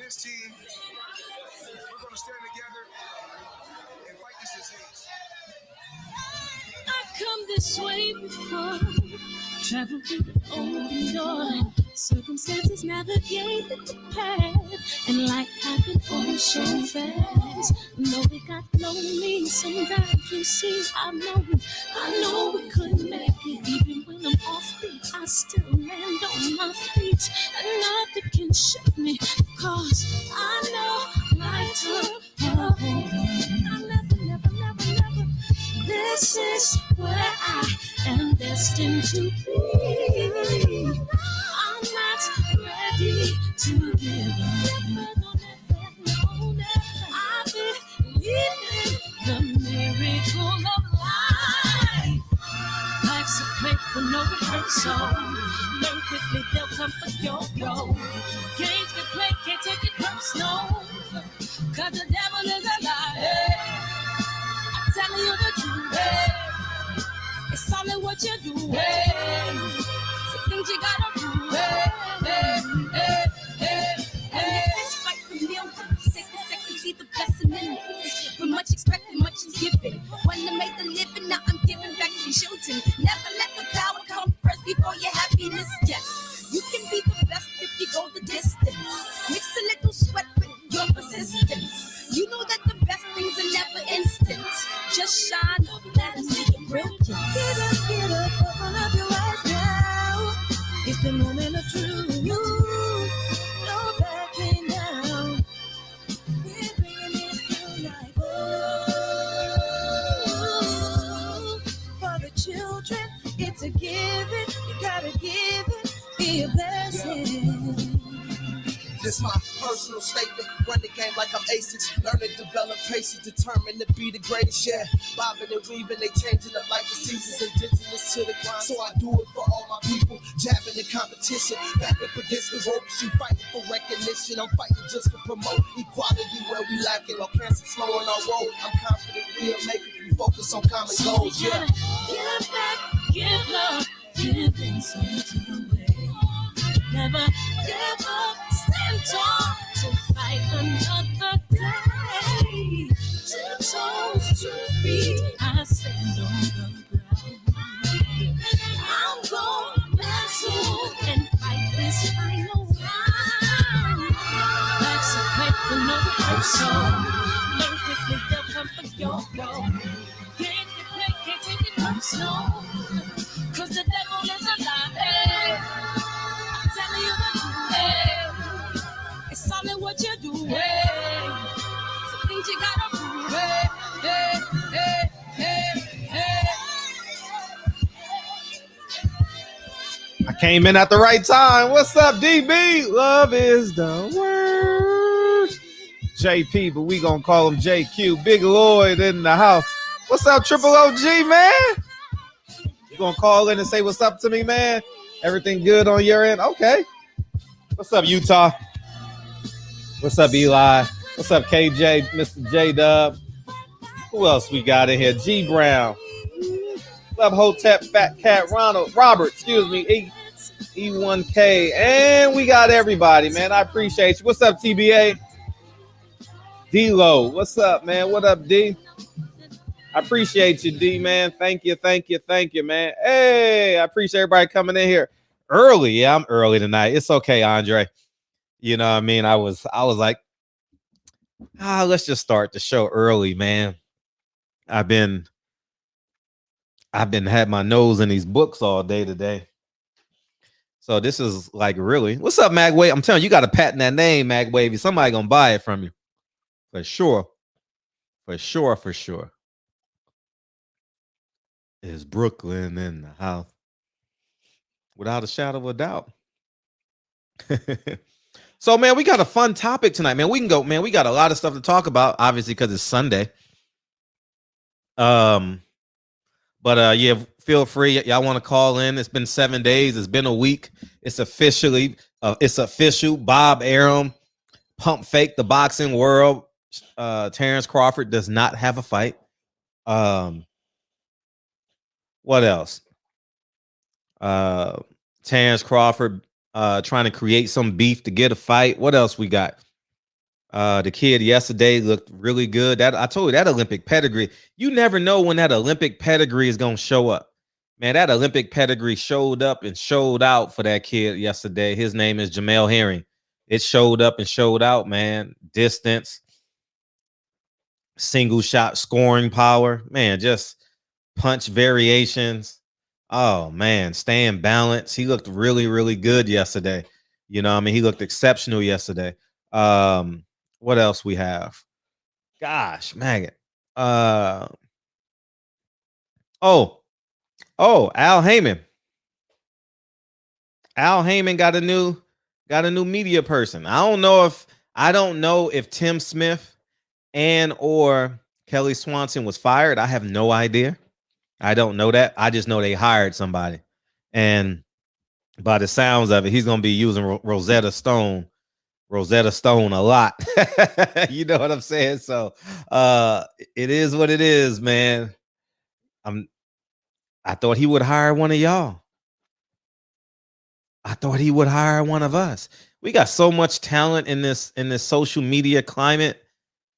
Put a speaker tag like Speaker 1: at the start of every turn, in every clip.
Speaker 1: this team, we're going to stand together and fight this disease. I come this way before, traveled through the open door. Circumstances navigated the path, and life happened all so fast. No, it got lonely. Sometimes you see, I know we couldn't make it. Even when I'm offbeat, I still land on my feet, and nothing can shake me, cause I know life took a hold on. I never. This is where I am destined to be. I'm not ready to give up. I believe in the miracle of life. Life's a play for no rehearsal. Learn quickly, they'll come for your role. Games get played, can't take it personal. Cause the devil is a liar. I'm telling you the truth. It's all in what you do. Some things you gotta do. It's fight for millions. Take a second, see the blessing in it. With much expected, much is given. When I make the living, now I'm giving back to children. Never let the power come first before your happiness. Yes, you can be the best if you go the distance. Mix a little sweat with your persistence. You know that the best things are never instant. Just shine up, let them see your brilliance. Get up, open up your eyes now. It's the moment of truth. No backing down. We're bringing it through like for the children, it's a given. You gotta give it, be a blessing.
Speaker 2: This my personal statement. Run the game like I'm aces. Learn and develop patience, determined to be the greatest. Yeah, bobbing and weaving, they changing up like the seasons. Indigenous to the grind, so I do it for all my people. Jabbing the competition, back up against the ropes. You fighting for recognition, I'm fighting just to promote equality where we lacking. Or cancer slowing our road. I'm confident we'll make it. We focus on common goals. Yeah.
Speaker 3: Give back, give love, give insight to the way. Never give up, stand tall to fight another day. 2 toes, 2 feet, I stand on the ground. I'm going back soon and fight this final round. Life's a play for no rehearsal. Learn quickly, they'll come for your goal. Games get played, can't take it personal. Cause the devil is a lie. Telling you the truth, it's all in what you do, some things you gotta do,
Speaker 4: I came in at the right time. What's up, DB? Love is the word. JP, but we gonna call him JQ. Big Lloyd in the house. What's up, Triple OG, man? You gonna call in and say what's up to me, man? Everything good on your end? Okay. What's up, Utah? What's up, Eli? What's up, KJ, Mr. J-Dub? Who else we got in here? G Brown. What's up, Hotep, Fat Cat, Robert, excuse me, E1K. And we got everybody, man. I appreciate you. What's up, TBA? D-Lo. What's up, man? What up, D? I appreciate you, D, man. Thank you, man. Hey, I appreciate everybody coming in here early. Yeah, I'm early tonight. It's okay, Andre. You know what I mean? I was like, let's just start the show early, man. I've been had my nose in these books all day today. So this is like really. What's up, Magwave? I'm telling you, you got to patent that name, Magwave. Somebody gonna buy it from you. For sure. Is Brooklyn in the house? Without a shadow of a doubt. So, man, we got a fun topic tonight, man. We can go, man. We got a lot of stuff to talk about, obviously, because it's Sunday. Yeah, feel free. Y'all want to call in. It's been 7 days. It's been a week. It's official. Bob Arum, pump fake the boxing world. Terrence Crawford does not have a fight. What else? Terrence Crawford trying to create some beef to get a fight. What else we got? The kid yesterday looked really good. That I told you that Olympic pedigree. You never know when that Olympic pedigree is gonna show up. Man, that Olympic pedigree showed up and showed out for that kid yesterday. His name is Jamel Herring. It showed up and showed out, man. Distance, single shot scoring power, man, just punch variations. Oh man, staying balanced. He looked really, really good yesterday. You know, I mean, he looked exceptional yesterday. What else we have? Gosh, maggot. Oh, Al Heyman. Al Heyman got a new media person. I don't know if Tim Smith and or Kelly Swanson was fired. I have no idea. I don't know that. I just know they hired somebody. And by the sounds of it, he's going to be using Rosetta Stone a lot. You know what I'm saying? So it is what it is, man. I thought he would hire one of y'all. I thought he would hire one of us. We got so much talent in this social media climate.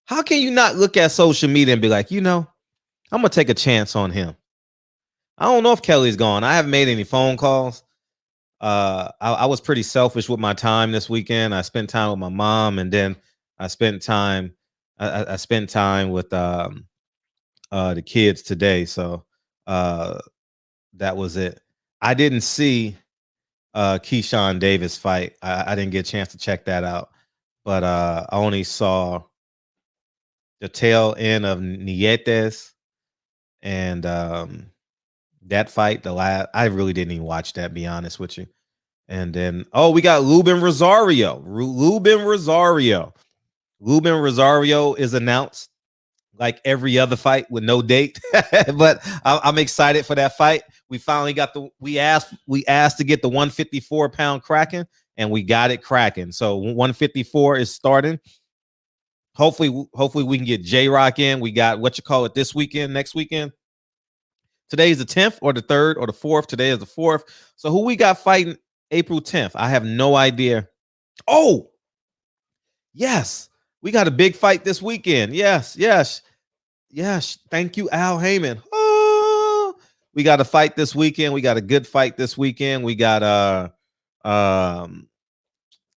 Speaker 4: How can you not look at social media and be like, I'm gonna take a chance on him? I don't know if Kelly's gone. I haven't made any phone calls. I was pretty selfish with my time this weekend. I spent time with my mom, and then I spent time with the kids today. So that was it. I didn't see Keyshawn Davis fight. I didn't get a chance to check that out, but I only saw the tail end of Nietes and that fight. I really didn't even watch that, be honest with you. And then we got Lupin Rosario. Lupin Rosario is announced like every other fight with no date. But I'm excited for that fight. We finally got we asked to get the 154-pound cracking, and we got it cracking. So 154 is starting. Hopefully we can get J-Rock in. We got next weekend. Today's the 10th or the 3rd or the 4th. Today is the 4th. So who we got fighting April 10th? I have no idea. Oh, yes. We got a big fight this weekend. Yes. Thank you, Al Heyman. Oh, we got a fight this weekend. We got a good fight this weekend. We got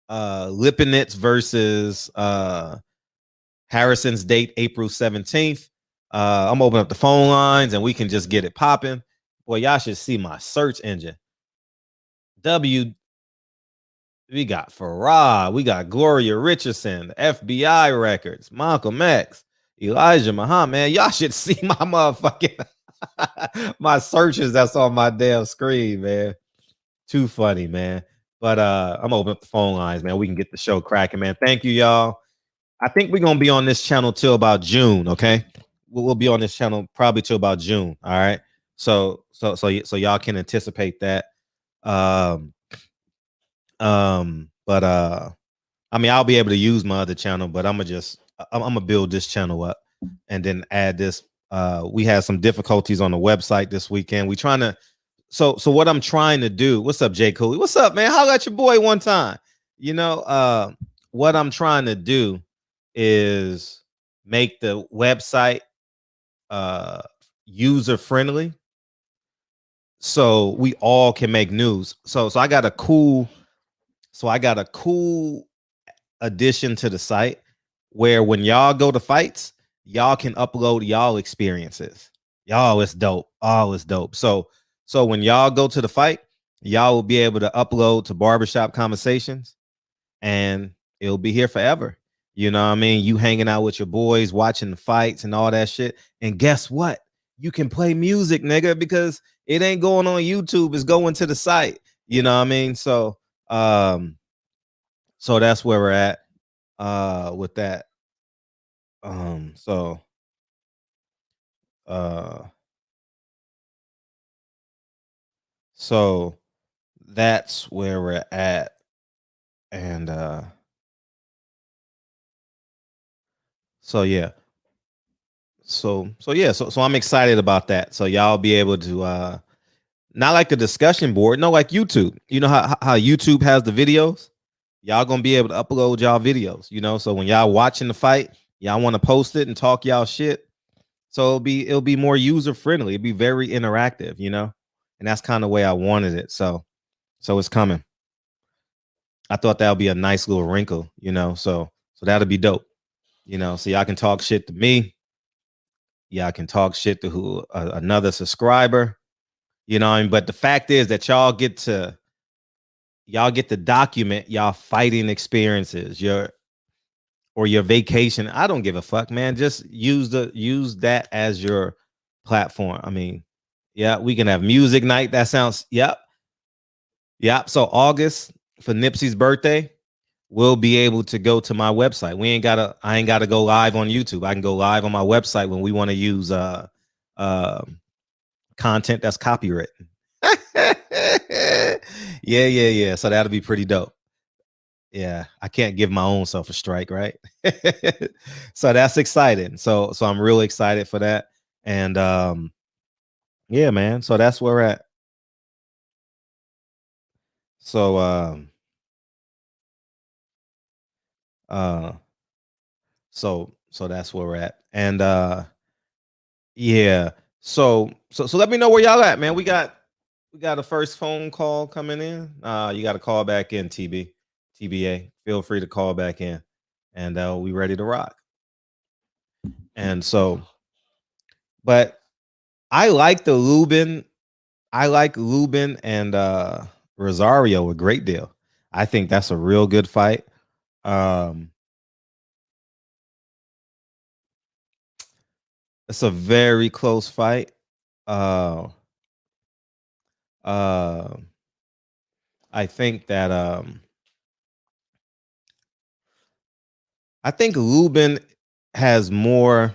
Speaker 4: Lipinets versus Harrison's date, April 17th. I'm opening up the phone lines and we can just get it popping. Boy, y'all should see my search engine. We got Farah, we got Gloria Richardson, the FBI records, Malcolm X, Elijah Muhammad. Man, y'all should see my motherfucking my searches that's on my damn screen, man. Too funny, man. But I'm opening up the phone lines, man. We can get the show cracking, man. Thank you, y'all. I think we're gonna be on this channel till about June. Okay, we'll be on this channel probably till about June. All right. So y'all can anticipate that. But I mean, I'll be able to use my other channel, but I'm gonna build this channel up and then add this. We had some difficulties on the website this weekend. We trying to. So what I'm trying to do. What's up, Jay Cooley? What's up, man? Holla at your boy one time. What I'm trying to do is make the website user friendly so we all can make news. So I got a cool addition to the site where when y'all go to fights, y'all can upload y'all experiences. Y'all, it's dope. It's dope. So when y'all go to the fight, y'all will be able to upload to Barbershop Conversations and it'll be here forever. You know what I mean? You hanging out with your boys, watching the fights and all that shit. And guess what? You can play music, nigga, because it ain't going on YouTube. It's going to the site. You know what I mean? So that's where we're at with that. So that's where we're at. And yeah. So I'm excited about that. So y'all be able to not like a discussion board, no, like YouTube. You know how YouTube has the videos? y'all gonna be able to upload y'all videos, you know. So when y'all watching the fight, y'all want to post it and talk y'all shit. So it'll be more user friendly. It'll be very interactive, you know. And that's kind of the way I wanted it. So it's coming. I thought that would be a nice little wrinkle, you know. So that'll be dope, you know. So y'all can talk shit to me. Y'all can talk shit to another subscriber, you know. I mean, but the fact is that y'all get to document y'all fighting experiences, your vacation. I don't give a fuck, man. Just use that as your platform. I mean, yeah, we can have music night. That sounds, yep. So August for Nipsey's birthday, we'll be able to go to my website. I ain't gotta go live on YouTube. I can go live on my website when we want to use content that's copywritten. Yeah. So that'll be pretty dope. Yeah, I can't give my own self a strike, right? So that's exciting. So I'm really excited for that. And yeah, man. So that's where we're at. So so that's where we're at. And yeah. So let me know where y'all at, man. We got a first phone call coming in. You got to call back in, TBA. Feel free to call back in, and we ready to rock. And so, but I like the Lubin. I like Lubin and Rosario a great deal. I think that's a real good fight. It's a very close fight. I think that I think Lubin has more.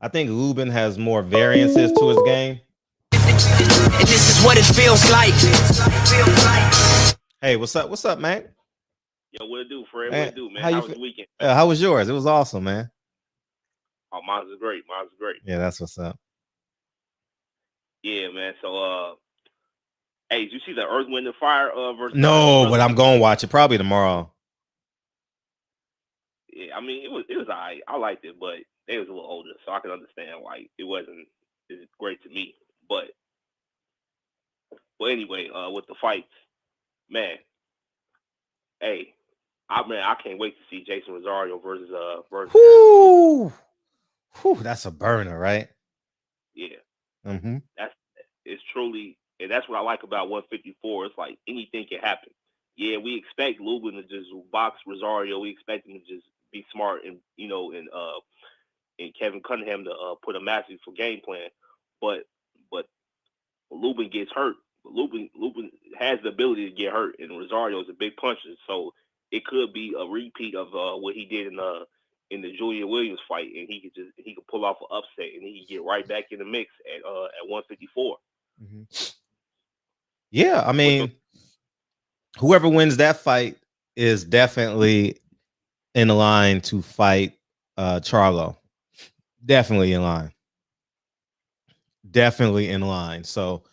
Speaker 4: I think Lubin has more variances to his game.
Speaker 5: And this is what it feels like.
Speaker 4: Hey, what's up? What's up, man?
Speaker 6: Yo, what it do, Fred? What it do, man?
Speaker 4: How
Speaker 6: was the weekend?
Speaker 4: How was yours? It was awesome, man.
Speaker 6: Oh, mine was great.
Speaker 4: Yeah, that's what's up.
Speaker 6: Yeah, man. So, hey, did you see the Earth, Wind, and Fire versus?
Speaker 4: No, but I'm gonna watch it probably tomorrow.
Speaker 6: Yeah, I mean, it was alright. I liked it, but they was a little older, so I can understand why it wasn't as great to me. But anyway, with the fights, man. Hey, I can't wait to see Jason Rosario versus
Speaker 4: Whoo, that's a burner, right?
Speaker 6: Yeah.
Speaker 4: Mm-hmm.
Speaker 6: It's truly, and that's what I like about 154. It's like anything can happen. Yeah, we expect Lubin to just box Rosario. We expect him to just be smart and and Kevin Cunningham to put a masterful game plan. But Lubin gets hurt. Lubin has the ability to get hurt, and Rosario is a big puncher. So it could be a repeat of what he did in the Julian Williams fight, and he could pull off an upset, and he could get right back in the mix at 154.
Speaker 4: Mm-hmm. Yeah, I mean, whoever wins that fight is definitely in line to fight Charlo. Definitely in line. So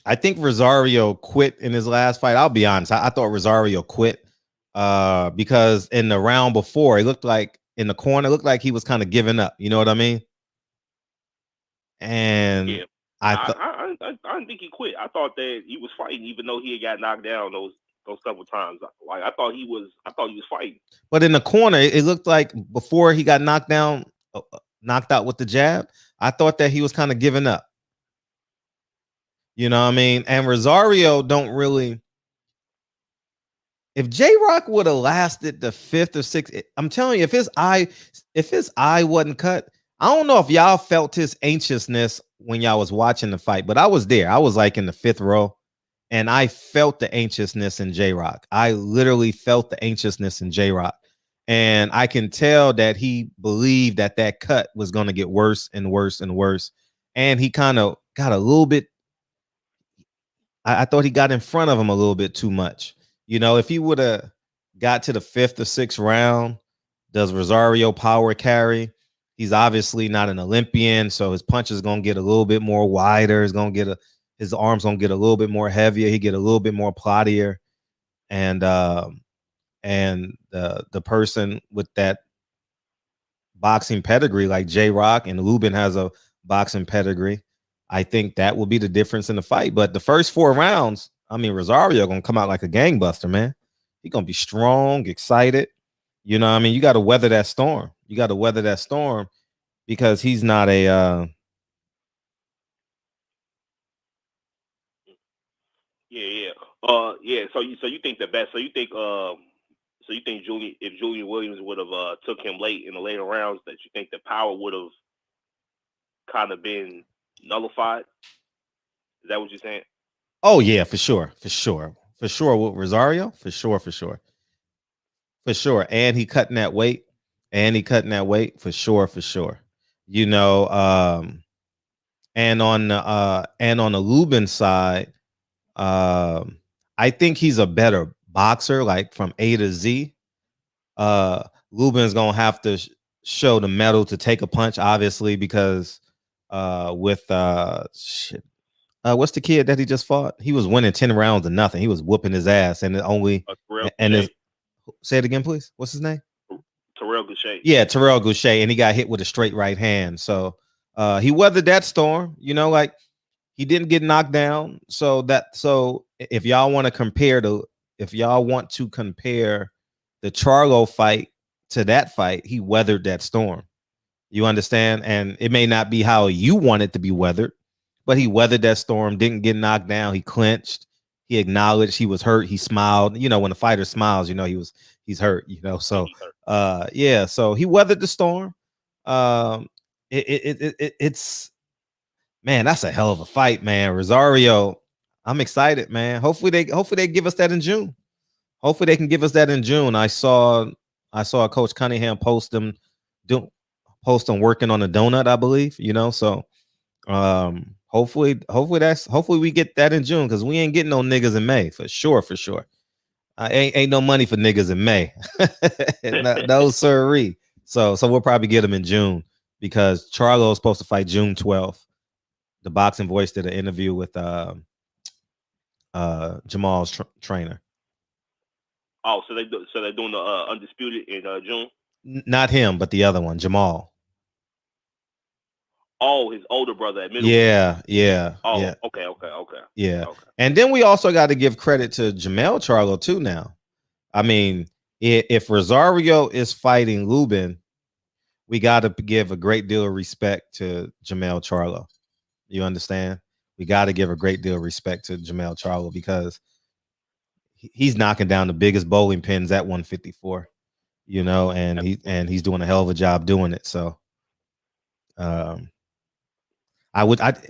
Speaker 4: I think Rosario quit in his last fight. I'll be honest. I thought Rosario quit because in the round before, it looked like in the corner, it looked like he was kind of giving up. You know what I mean? And
Speaker 6: yeah. I didn't think he quit. I thought that he was fighting, even though he had got knocked down those couple times. Like I thought he was fighting.
Speaker 4: But in the corner, it looked like before he got knocked out with the jab, I thought that he was kind of giving up. You know what I mean? And Rosario don't really. If J-Rock would have lasted the 5th or 6th, I'm telling you, if his eye wasn't cut, I don't know if y'all felt his anxiousness when y'all was watching the fight, but I was there. I was like in the 5th row, and I felt the anxiousness in J-Rock. I literally felt the anxiousness in J-Rock. And I can tell that he believed that cut was going to get worse and worse and worse. And he kind of got a little bit. I thought he got in front of him a little bit too much. You know, if he would have got to the 5th or 6th round, does Rosario power carry? He's obviously not an Olympian, so his punch is going to get a little bit more wider. His arms going to get a little bit more heavier. He get a little bit more plottier. and the person with that boxing pedigree, like J Rock, and Lubin has a boxing pedigree. I think that will be the difference in the fight. But the first 4 rounds, I mean, Rosario gonna come out like a gangbuster, man. He gonna be strong, excited. You know what I mean? You got to weather that storm. You got to weather that storm because he's not a
Speaker 6: Yeah. Yeah. So you think the best? So you think Julian, if Julian Williams would have took him late in the later rounds, that you think the power would have kind of been nullified? Is that what you're saying?
Speaker 4: Oh yeah, for sure. With Rosario, for sure. And he cutting that weight, for sure. You know, and on the Lubin side, I think he's a better boxer, like from A to Z. Lubin's gonna have to show the metal to take a punch, obviously, because with what's the kid that he just fought? He was winning 10 rounds to nothing. He was whooping his ass, and it only and his, say it again, please. What's his name?
Speaker 6: Terrell Goucher.
Speaker 4: Yeah, Terrell Goucher, and he got hit with a straight right hand. So he weathered that storm. You know, like he didn't get knocked down. So if y'all want to compare the Charlo fight to that fight, he weathered that storm. You understand? And it may not be how you want it to be weathered, but he weathered that storm, didn't get knocked down. He clinched. He acknowledged he was hurt. He smiled. You know, when a fighter smiles, you know he's hurt. You know, so yeah. So he weathered the storm. It's man, that's a hell of a fight, man. Rosario, I'm excited, man. Hopefully they give us that in June. Hopefully they can give us that in June. I saw Coach Cunningham post them working on a donut, I believe. You know, so hopefully we get that in June, because we ain't getting no niggas in May for sure. Ain't no money for niggas in May. No sirree. So we'll probably get them in June, because Charlo is supposed to fight June 12th. The Boxing Voice did an interview with Jamal's trainer.
Speaker 6: Oh, so they're doing the Undisputed in June?
Speaker 4: Not him, but the other one, Jamal.
Speaker 6: Oh, his older brother at middle.
Speaker 4: Yeah.
Speaker 6: Oh,
Speaker 4: yeah.
Speaker 6: Okay.
Speaker 4: Yeah. Okay. And then we also got to give credit to Jamel Charlo too now. I mean, if Rosario is fighting Lubin, we got to give a great deal of respect to Jamel Charlo. You understand? We got to give a great deal of respect to Jamel Charlo, because he's knocking down the biggest bowling pins at 154. You know, and he's doing a hell of a job doing it. So,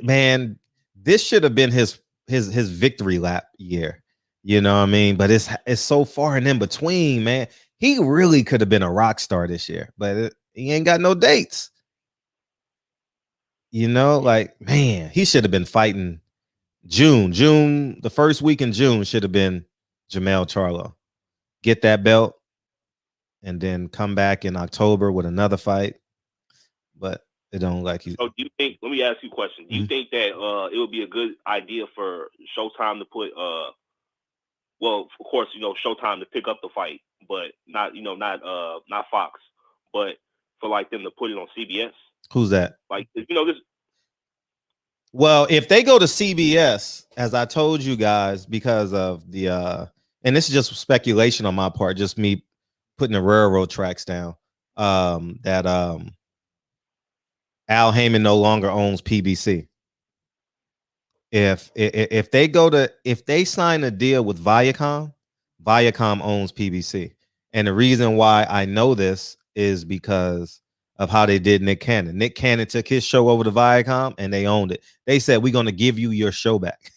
Speaker 4: man, this should have been his victory lap year. You know what I mean? But it's so far and in between, man. He really could have been a rock star this year, but he ain't got no dates. You know, like, man, he should have been fighting June, the first week in June should have been Jamel Charlo. Get that belt and then come back in October with another fight. But it don't like you.
Speaker 6: So do you think, let me ask you a question. Do you think that it would be a good idea for Showtime to put well, of course, you know, Showtime to pick up the fight, but not Fox, but for like them to put it on CBS?
Speaker 4: Who's that?
Speaker 6: Like, you know, this.
Speaker 4: Well, if they go to CBS, as I told you guys, because of the and this is just speculation on my part, just me putting the railroad tracks down, that Al Haymon no longer owns PBC. If they sign a deal with Viacom owns PBC. And the reason why I know this is because of how they did Nick Cannon. Nick Cannon took his show over to Viacom and they owned it. They said, we're going to give you your show back.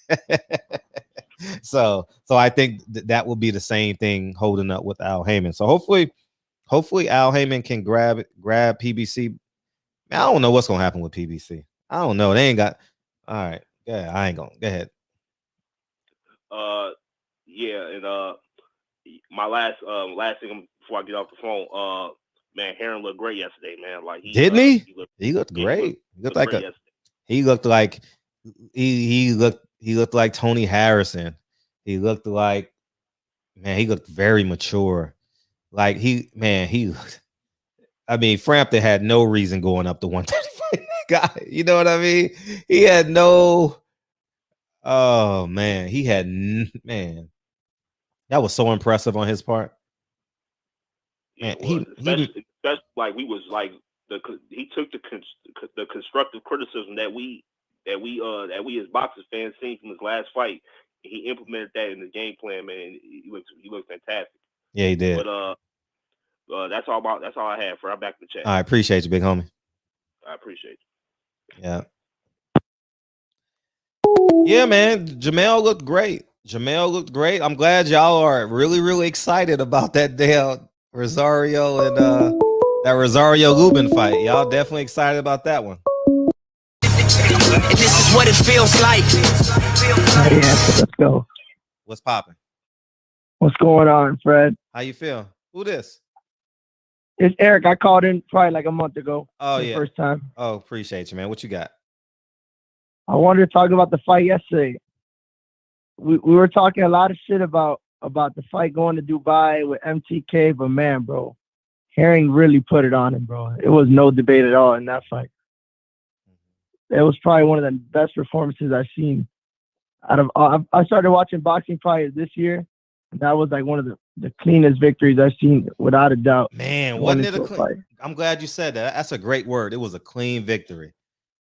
Speaker 4: So I think that will be the same thing holding up with Al Haymon. So hopefully Al Haymon can grab PBC. I don't know what's going to happen with PBC. I don't know. They ain't got. All right. Yeah, I ain't going to. Go ahead.
Speaker 6: Yeah, and my last thing before I get off the phone, man, Heron looked great yesterday, man. Like
Speaker 4: didn't he? He looked great. He looked like he looked like Tony Harrison. He looked like, Man, he looked very mature. Like he I mean, Frampton had no reason going up to 135 guy. You know what I mean? He had no. Oh man, man. That was so impressive on his part.
Speaker 6: Yeah,
Speaker 4: Man,
Speaker 6: it was. Especially like we was like he took the constructive criticism that we as boxers fans seen from his last fight. He implemented that in the game plan, man. He looked fantastic.
Speaker 4: Yeah, he did.
Speaker 6: But that's all I have for. I'm back in the chat.
Speaker 4: I appreciate you, big homie.
Speaker 6: I appreciate you.
Speaker 4: Yeah. Yeah, man. Jamel looked great. I'm glad y'all are really, really excited about that damn Rosario and that Rosario Lupin fight. Y'all definitely excited about that one.
Speaker 5: And this is what it feels like.
Speaker 7: Yeah, let's go.
Speaker 4: What's popping?
Speaker 7: What's going on, Fred?
Speaker 4: How you feel? Who this?
Speaker 7: It's Eric. I called in probably like a month ago.
Speaker 4: Oh, yeah.
Speaker 7: First time.
Speaker 4: Oh, appreciate you, man. What you got?
Speaker 7: I wanted to talk about the fight yesterday. We were talking a lot of shit about the fight going to Dubai with MTK, but man, bro, Herring really put it on him, bro. It was no debate at all in that fight. It was probably one of the best performances I've seen. I started watching boxing probably this year, and that was like one of the cleanest victories I've seen, without a doubt.
Speaker 4: Man, wasn't it a clean? I'm glad you said that. That's a great word. It was a clean victory.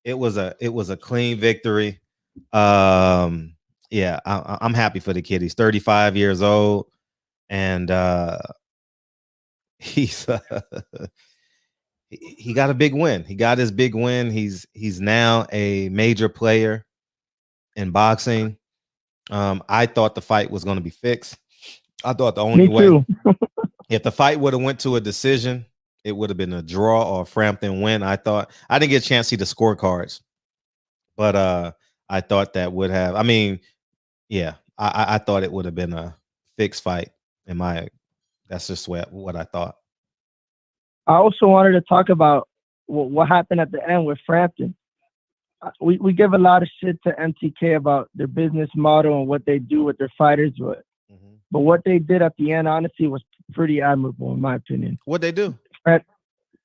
Speaker 4: It was a clean victory. Yeah, I'm happy for the kid. He's 35 years old, and he's he got a big win. He got his big win. He's now a major player in boxing. I thought the fight was going to be fixed. I thought the only way, if the fight would have went to a decision, it would have been a draw or a Frampton win. I didn't get a chance to see the scorecards, but I thought that would have. I mean, yeah, I thought it would have been a fixed fight. That's just what I thought.
Speaker 7: I also wanted to talk about what happened at the end with Frampton. We give a lot of shit to MTK about their business model and what they do with their fighters, but what they did at the end, honestly, was pretty admirable in my opinion.
Speaker 4: What they do?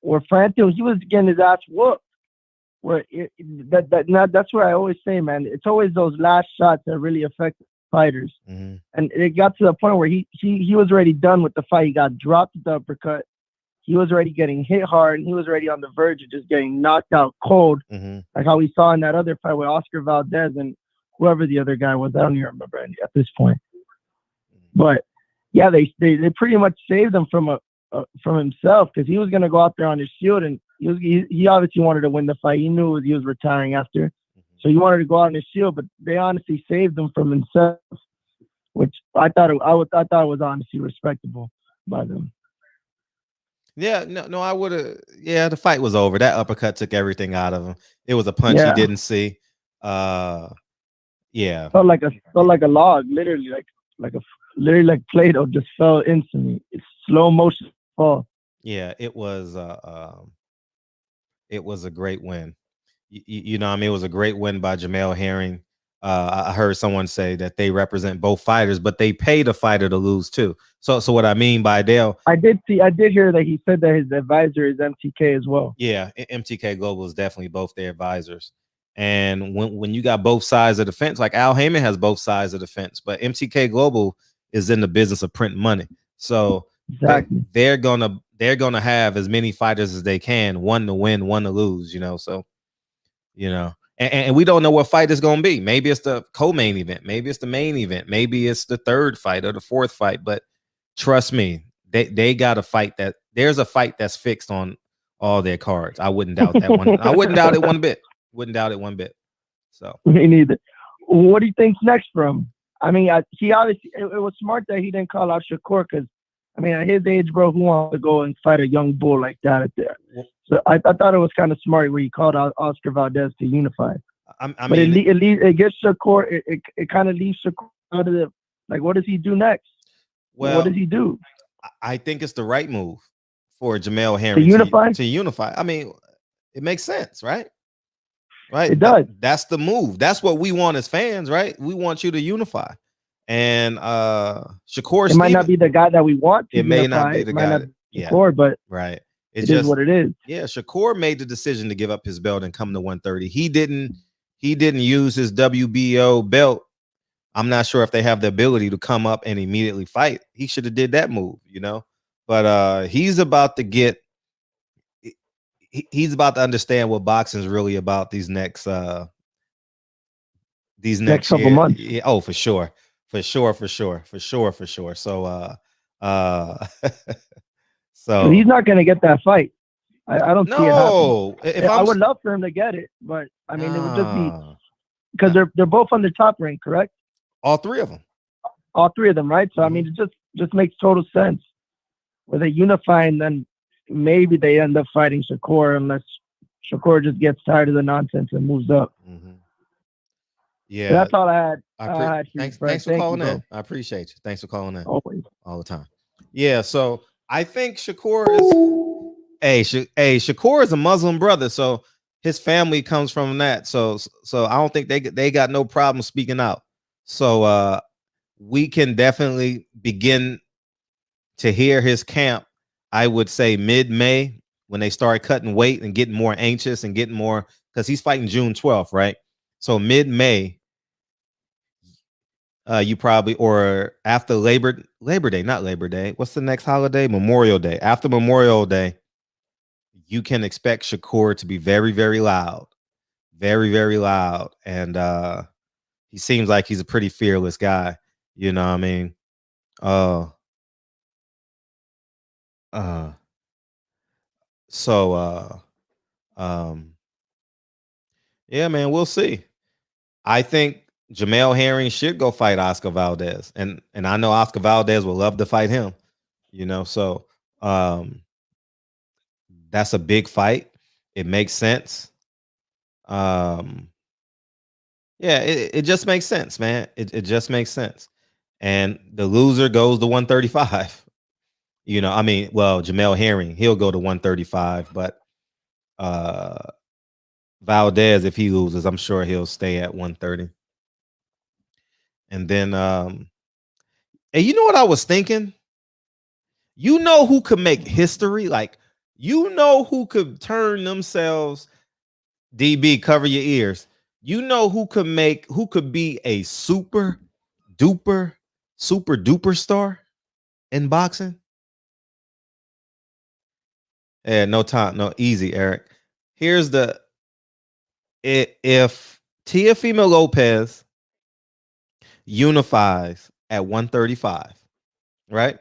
Speaker 7: Where Frampton, he was getting his ass whooped. That's where I always say, man, it's always those last shots that really affect fighters. And it got to the point where he was already done with the fight. He got dropped with the uppercut. He was already getting hit hard, and he was already on the verge of just getting knocked out cold, like how we saw in that other fight with Oscar Valdez and whoever the other guy was. I don't even remember at this point. But yeah, they pretty much saved him from himself, because he was gonna go out there on his shield, and he obviously wanted to win the fight. He knew he was retiring after, so he wanted to go out on his shield. But they honestly saved him from himself, which I thought it was honestly respectable by them.
Speaker 4: Yeah, no, I would have. Yeah, the fight was over. That uppercut took everything out of him. It was a punch he didn't see. Yeah,
Speaker 7: felt like a log, literally like Play-Doh, just fell instantly. It's slow motion fall.
Speaker 4: Yeah, it was a great win. You know, I mean, it was a great win by Jamel Herring. I heard someone say that they represent both fighters, but they pay the fighter to lose too. So what I mean by Dale, I did
Speaker 7: hear that he said that his advisor is MTK as well.
Speaker 4: Yeah, MTK Global is definitely both their advisors. And when you got both sides of the fence, like Al Haymon has both sides of the fence, but MTK Global is in the business of printing money. So exactly. they're gonna have as many fighters as they can, one to win, one to lose. You know, so you know. And we don't know what fight it's going to be. Maybe it's the co-main event. Maybe it's the main event. Maybe it's the third fight or the fourth fight. But trust me, they got a fight there's a fight that's fixed on all their cards. I wouldn't doubt that one. I wouldn't doubt it one bit. Wouldn't doubt it one bit. So
Speaker 7: me neither. What do you think's next for him? I mean, he obviously it was smart that he didn't call out Shakur, because I mean, at his age, bro, who wants to go and fight a young bull like that at there? So I thought it was kind of smart where he called out Oscar Valdez to unify. But it gets Shakur. It kind of leaves Shakur out of the, like, what does he do next? Well, what does he do?
Speaker 4: I think it's the right move for Jamel Herring to unify. I mean, it makes sense, right? Right.
Speaker 7: It does.
Speaker 4: That's the move. That's what we want as fans, right? We want you to unify. And Shakur
Speaker 7: It might not be the guy that we want to
Speaker 4: it may not
Speaker 7: unify.
Speaker 4: be the
Speaker 7: It might
Speaker 4: guy
Speaker 7: not be
Speaker 4: yeah,
Speaker 7: Shakur, but
Speaker 4: right.
Speaker 7: it is what it is.
Speaker 4: Yeah, Shakur made the decision to give up his belt and come to 130. He didn't use his WBO belt. I'm not sure if they have the ability to come up and immediately fight. He should have did that move, you know. But he's about to get he's about to understand what boxing is really about these next
Speaker 7: Next couple
Speaker 4: year.
Speaker 7: months.
Speaker 4: Yeah, oh, for sure. So so
Speaker 7: He's not going to get that fight. I don't see it happening.
Speaker 4: no, if
Speaker 7: I would love for him to get it, but I mean, it would just be because they're both on the top rank, correct?
Speaker 4: all three of them.
Speaker 7: All three of them, right? So I mean, it just makes total sense. Where they unify and then maybe they end up fighting Shakur unless Shakur just gets tired of the nonsense and moves up.
Speaker 4: Yeah,
Speaker 7: so that's all I had.
Speaker 4: Thanks for calling in. I appreciate you. Thanks for calling in.
Speaker 7: Always.
Speaker 4: All the time. Yeah, so I think Shakur is Shakur is a Muslim brother, so his family comes from that. So I don't think they got no problem speaking out. So we can definitely begin to hear his camp. I would say mid-May when they start cutting weight and getting more anxious and getting more because he's fighting June 12th, right? So mid-May. You probably or after Labor Day, not Labor Day. What's the next holiday? Memorial Day. After Memorial Day, you can expect Shakur to be very, very loud, and he seems like he's a pretty fearless guy. You know what I mean? Yeah, man, we'll see. I think Jamel Herring should go fight Oscar Valdez, and I know Oscar Valdez will love to fight him. You know, so that's a big fight. It makes sense. Yeah, it just makes sense, man. It just makes sense. And the loser goes to 135. You know, I mean, well, Jamel Herring, he'll go to 135, but Valdez, if he loses, I'm sure he'll stay at 130. And then and you know what I was thinking? You know who could make history? Like, you know who could turn themselves DB, cover your ears. You know who could be a super duper star in boxing? Yeah, no time, no easy, Eric. Here's the if Teofimo Lopez unifies at 135, right?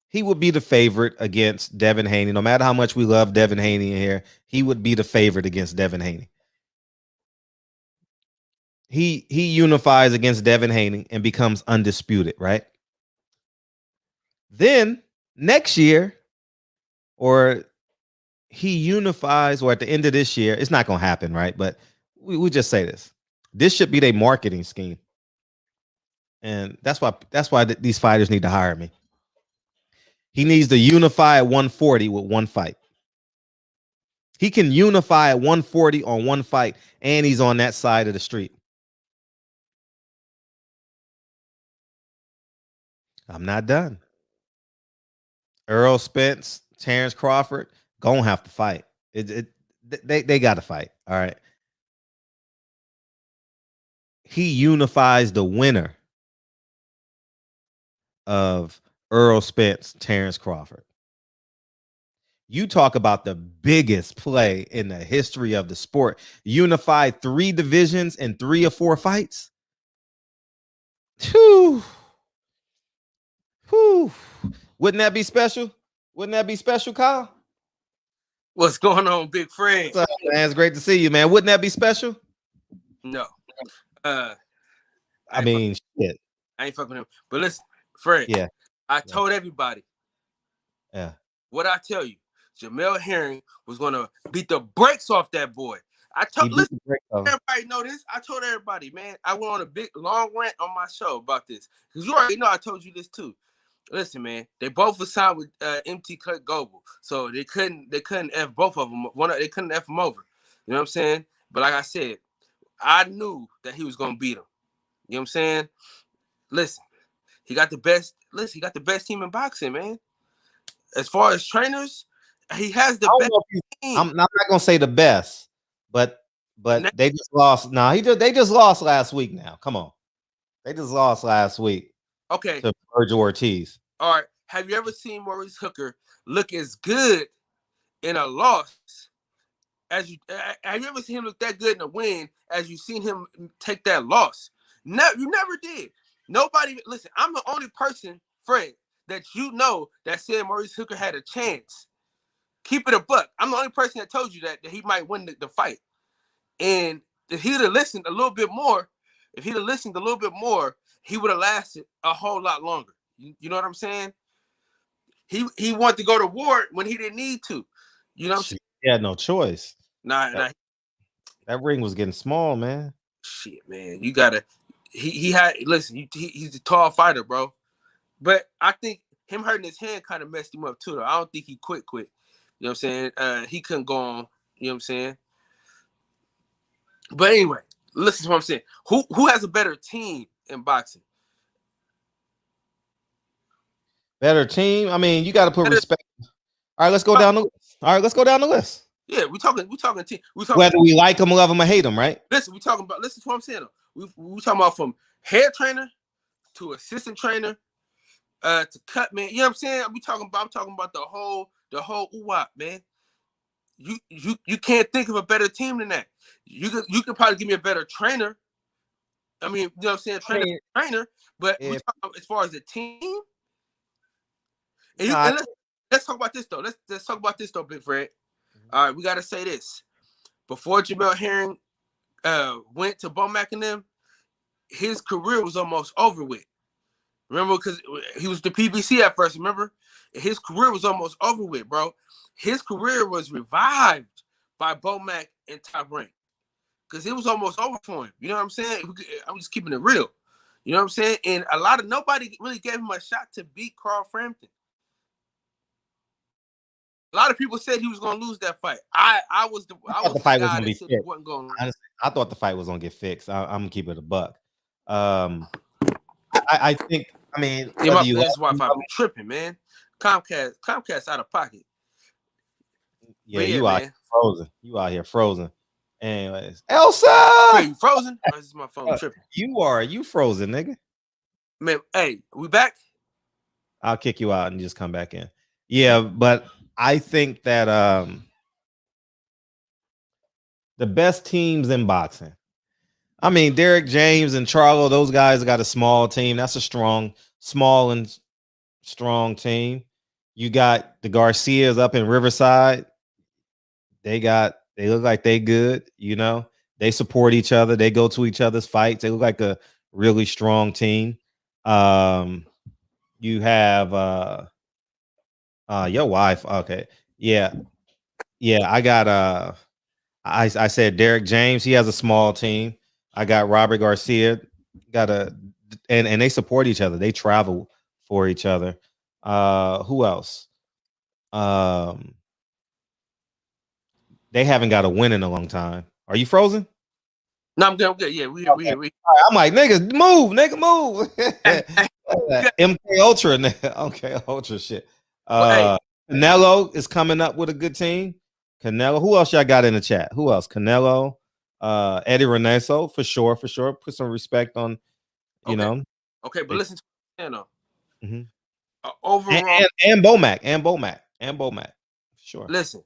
Speaker 4: He would be the favorite against Devin Haney. No matter how much we love Devin Haney in here, he would be the favorite against Devin Haney. He unifies against Devin Haney and becomes undisputed, right? Then next year, or he unifies, or at the end of this year, it's not going to happen, right? But we just say this. This should be their marketing scheme. And that's why these fighters need to hire me. He needs to unify at 140 with one fight. He can unify at 140 on one fight, and he's on that side of the street. I'm not done. Errol Spence, Terrence Crawford, gonna have to fight. They got to fight. All right. He unifies the winner of Errol Spence, Terrence Crawford. You talk about the biggest play in the history of the sport. Unified 3 divisions in 3 or 4 fights. Whew. Whew. Wouldn't that be special? Wouldn't that be special, Kyle?
Speaker 8: What's going on, Big Fred?
Speaker 4: What's up, man? It's great to see you, man. Wouldn't that be special?
Speaker 8: No.
Speaker 4: I mean, shit.
Speaker 8: I ain't fucking with him. But listen, Fred.
Speaker 4: Yeah.
Speaker 8: I told everybody.
Speaker 4: Yeah.
Speaker 8: What I tell you, Jamel Herring was gonna beat the brakes off that boy. I told everybody know this. I told everybody, man. I went on a big long rant on my show about this. Because you already know I told you this too. Listen, man, they both were signed with MT Cut Global. So they couldn't F both of them. They couldn't F them over. You know what I'm saying? But like I said, I knew that he was gonna beat him. You know what I'm saying? Listen, he got the best. Listen, he got the best team in boxing, man. As far as trainers, he has the best team.
Speaker 4: I'm not gonna say the best, but they just lost. No, they just lost last week. Now, come on, they just lost last week.
Speaker 8: Okay,
Speaker 4: to Virgil Ortiz.
Speaker 8: All right. Have you ever seen Maurice Hooker look as good in a loss as you? Have you ever seen him look that good in a win as you seen him take that loss? No, you never did. Nobody. Listen, I'm the only person, Fred, that you know that said Maurice Hooker had a chance. Keep it a buck. I'm the only person that told you that he might win the fight. And if he'd have listened a little bit more, he would have lasted a whole lot longer. You know what I'm saying? He wanted to go to war when he didn't need to. You know what I'm saying?
Speaker 4: He had no choice.
Speaker 8: Nah.
Speaker 4: That ring was getting small, man.
Speaker 8: Shit, man. You gotta. He had. Listen, he's a tall fighter, bro. But I think him hurting his hand kind of messed him up too. Though I don't think he quit. You know what I'm saying? He couldn't go on. You know what I'm saying? But anyway, listen to what I'm saying. Who has a better team in boxing?
Speaker 4: Better team? I mean, you got to put respect. All right, let's go down the list.
Speaker 8: Yeah, we talking team.
Speaker 4: Whether we like them, love them, or hate them, right?
Speaker 8: Listen, listen to what I'm saying. We talking about from head trainer to assistant trainer to cut man. You know what I'm saying? I'm talking about the whole UWAP, man. You can't think of a better team than that. You could probably give me a better trainer. I mean, you know what I'm saying? Trainer. But we talk about, as far as the team. And let's talk about this though. Let's talk about this though, Big Fred. All right, we gotta say this. Before Jamel Herring went to Bomac and them, his career was almost over with. Remember, because he was the PBC at first, remember? His career was almost over with, bro. His career was revived by Bomac and Top Rank. Because it was almost over for him. You know what I'm saying? I'm just keeping it real. You know what I'm saying? And nobody really gave him a shot to beat Carl Frampton. A lot of people said he was going to lose that fight. I thought the fight was going to be fixed.
Speaker 4: Honestly, I thought the fight was going to get fixed. I'm going to keep it a buck. I think, I mean,
Speaker 8: this Wi-Fi be tripping, man. Comcast out of pocket.
Speaker 4: Yeah, you out here frozen. You out here frozen. Anyways, Elsa!
Speaker 8: Wait, you frozen? Or is my phone tripping?
Speaker 4: You frozen, nigga.
Speaker 8: Man, hey, we back?
Speaker 4: I'll kick you out and just come back in. Yeah, but I think that the best teams in boxing. I mean, Derrick James and Charlo, those guys got a small team. That's a small and strong team. You got the Garcias up in Riverside. They look like they good, you know. They support each other. They go to each other's fights. They look like a really strong team. You have your wife. Okay. Yeah. I got I said Derrick James, he has a small team. I got Robert Garcia, and they support each other. They travel for each other. Who else? They haven't got a win in a long time. Are you frozen?
Speaker 8: No, I'm good. Yeah, we.
Speaker 4: I'm like, nigga, move. MK Ultra, okay, Ultra shit. Canelo is coming up with a good team. Canelo. Who else y'all got in the chat? Who else? Canelo, Eddie Reneso for sure. Put some respect on, you know.
Speaker 8: Okay, but listen to Canelo.
Speaker 4: Mm-hmm.
Speaker 8: Overall,
Speaker 4: and Bomac. Sure.
Speaker 8: Listen,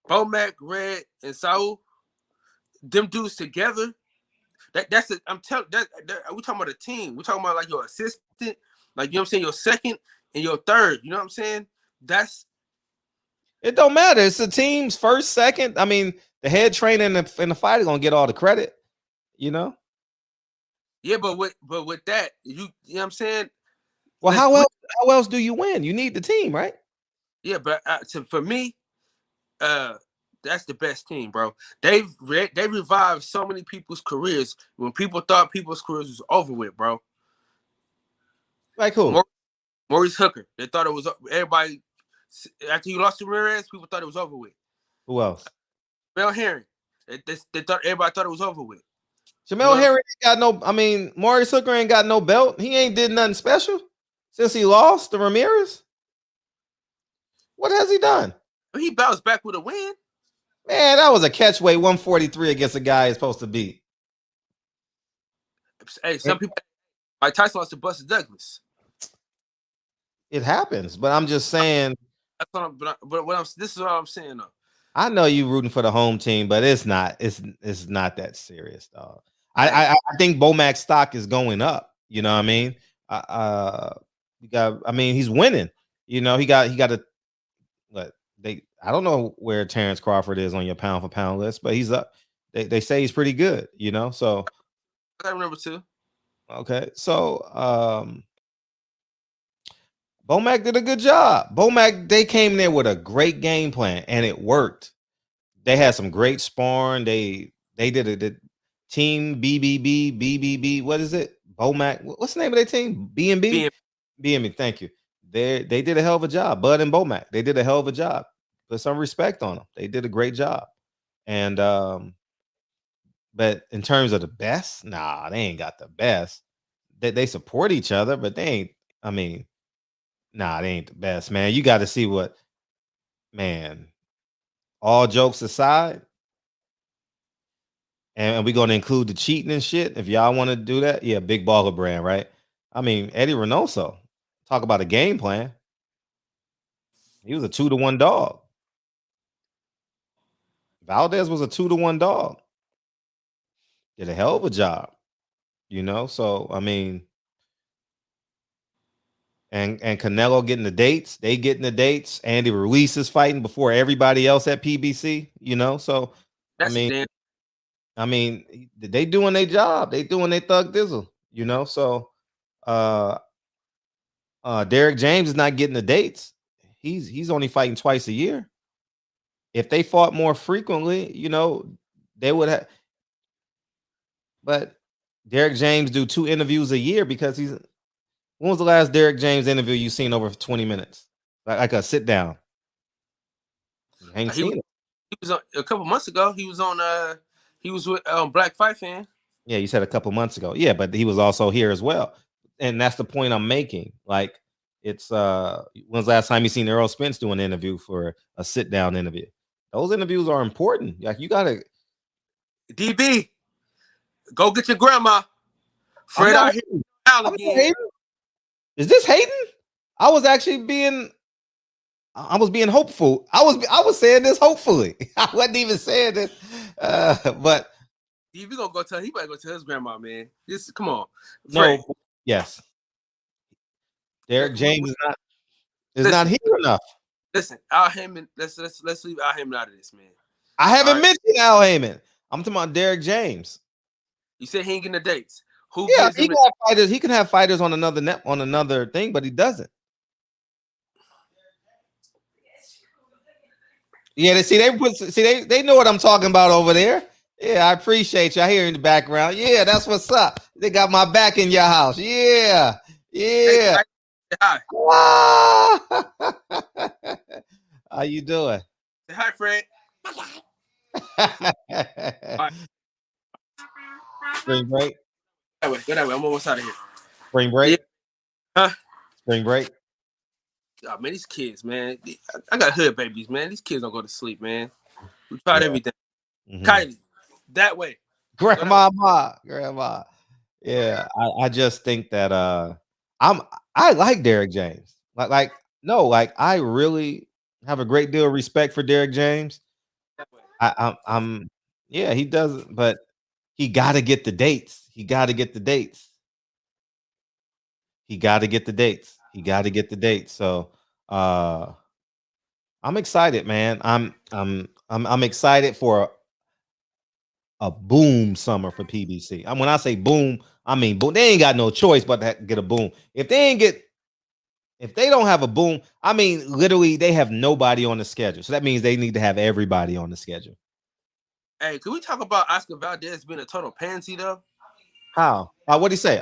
Speaker 8: Bomac, Red, and Saul, them dudes together. That's it. I'm telling that we're talking about a team. We're talking about like your assistant, like, you know what I'm saying, your second and your third. You know what I'm saying?
Speaker 4: It don't matter. It's the team's first, second. I mean, the head trainer and the fighter gonna get all the credit. You know.
Speaker 8: Yeah, but with that, you know what I'm saying.
Speaker 4: Well, how else do you win? You need the team, right?
Speaker 8: Yeah, but for me, that's the best team, bro. They revived so many people's careers when people thought people's careers was over with, bro.
Speaker 4: Like who?
Speaker 8: Maurice Hooker. They thought it was everybody. After you lost to Ramirez, people thought it was over with.
Speaker 4: Who else?
Speaker 8: Mel Herring. They thought everybody thought it was over with.
Speaker 4: Jamel Herring ain't got no. I mean, Maurice Hooker ain't got no belt. He ain't did nothing special since he lost to Ramirez. What has he done?
Speaker 8: He bounced back with a win.
Speaker 4: Man, that was a catchweight 143 against a guy he's supposed to beat.
Speaker 8: Hey, some people like Tyson lost to Buster Douglas.
Speaker 4: It happens, but I'm just saying.
Speaker 8: That's what this is what I'm saying though.
Speaker 4: I know you rooting for the home team, but it's not not that serious, dog. I think Bomac's stock is going up. You know what I mean? I mean, he's winning. You know, he got a what I don't know where Terrence Crawford is on your pound for pound list, but he's up. They say he's pretty good, you know. So
Speaker 8: I got number 2.
Speaker 4: Okay, so Bomac did a good job. Bomac, they came there with a great game plan and it worked. They had some great sparring. They did it. The team BBB. What is it? Bomac. What's the name of their team? B&B. B&B. Thank you. They did a hell of a job. Bud and Bomac. They did a hell of a job. Put some respect on them. They did a great job. And but in terms of the best, nah, they ain't got the best. They support each other, but they ain't. I mean, nah, they ain't the best, man. You got to see what, man. All jokes aside, and we're going to include the cheating and shit. If y'all want to do that, yeah, big baller brand, right? I mean, Eddie Reynoso, talk about a game plan. He was a 2-1 dog. Valdez was a 2-1 dog. Did a hell of a job, you know. So I mean, and Canelo getting the dates. They getting the dates. Andy Ruiz is fighting before everybody else at PBC, you know. So
Speaker 8: That's
Speaker 4: I mean, they doing their job. They doing their thug dizzle, you know. So Derrick James is not getting the dates. He's only fighting twice a year. If they fought more frequently, you know, they would have. But Derrick James do 2 interviews a year because he's. When was the last Derrick James interview you seen over 20 minutes? Like a sit down. You ain't seen it.
Speaker 8: He was on, a couple months ago. He was on. He was with Black Fight Fan.
Speaker 4: Yeah, you said a couple months ago. Yeah, but he was also here as well, and that's the point I'm making. Like, it's when's the last time you seen Errol Spence do an interview for a sit down interview? Those interviews are important. Like, you gotta.
Speaker 8: DB, go get your grandma. Fred out here again.
Speaker 4: Is this hating? I was actually being. I was being hopeful. I was saying this hopefully. I wasn't even saying this, but
Speaker 8: DB gonna go tell. He better go tell his grandma, man. Just come on.
Speaker 4: Fred. No. Yes. Derrick James is not here enough.
Speaker 8: Listen, Al Haymon. Let's leave Al Haymon out of this, man.
Speaker 4: I haven't mentioned Al Haymon. I'm talking about Derrick James.
Speaker 8: You said he ain't getting the dates. Who?
Speaker 4: Yeah, he can have fighters. He can have fighters on another thing, but he doesn't. Yeah, they know what I'm talking about over there. Yeah, I appreciate you. I hear in the background. Yeah, that's what's up. They got my back in your house. Yeah. Hey, hi. How you doing?
Speaker 8: Say hi, Fred.
Speaker 4: Spring break.
Speaker 8: Go that way. I'm almost out of here.
Speaker 4: Spring break.
Speaker 8: Yeah. Huh?
Speaker 4: Spring break.
Speaker 8: Oh, man, these kids, man. I got hood babies, man. These kids don't go to sleep, man. We tried everything. Mm-hmm. Kylie, that way.
Speaker 4: Grandma. Yeah, I just think that I like Derrick James. Like I really have a great deal of respect for Derrick James. I'm yeah, he does, but he got to get the dates. He got to get the dates. So I'm excited, man. I'm excited for a boom summer for PBC. When I say boom, I mean boom. They ain't got no choice but to get a boom. If they don't have a boom, I mean literally they have nobody on the schedule. So that means they need to have everybody on the schedule.
Speaker 8: Hey, can we talk about Oscar Valdez being a total pansy though?
Speaker 4: How? What'd he say?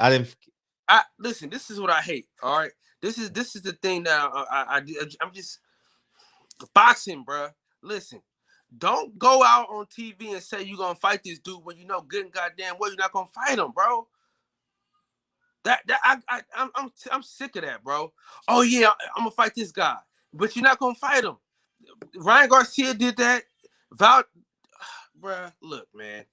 Speaker 8: Listen, this is what I hate. All right. This is the thing that I'm just boxing, bro. Listen, don't go out on TV and say you're gonna fight this dude when you know good and goddamn well you're not gonna fight him, bro. I'm sick of that, bro. Oh yeah, I'm gonna fight this guy, but you're not gonna fight him. Ryan Garcia did that. Bruh, look, man.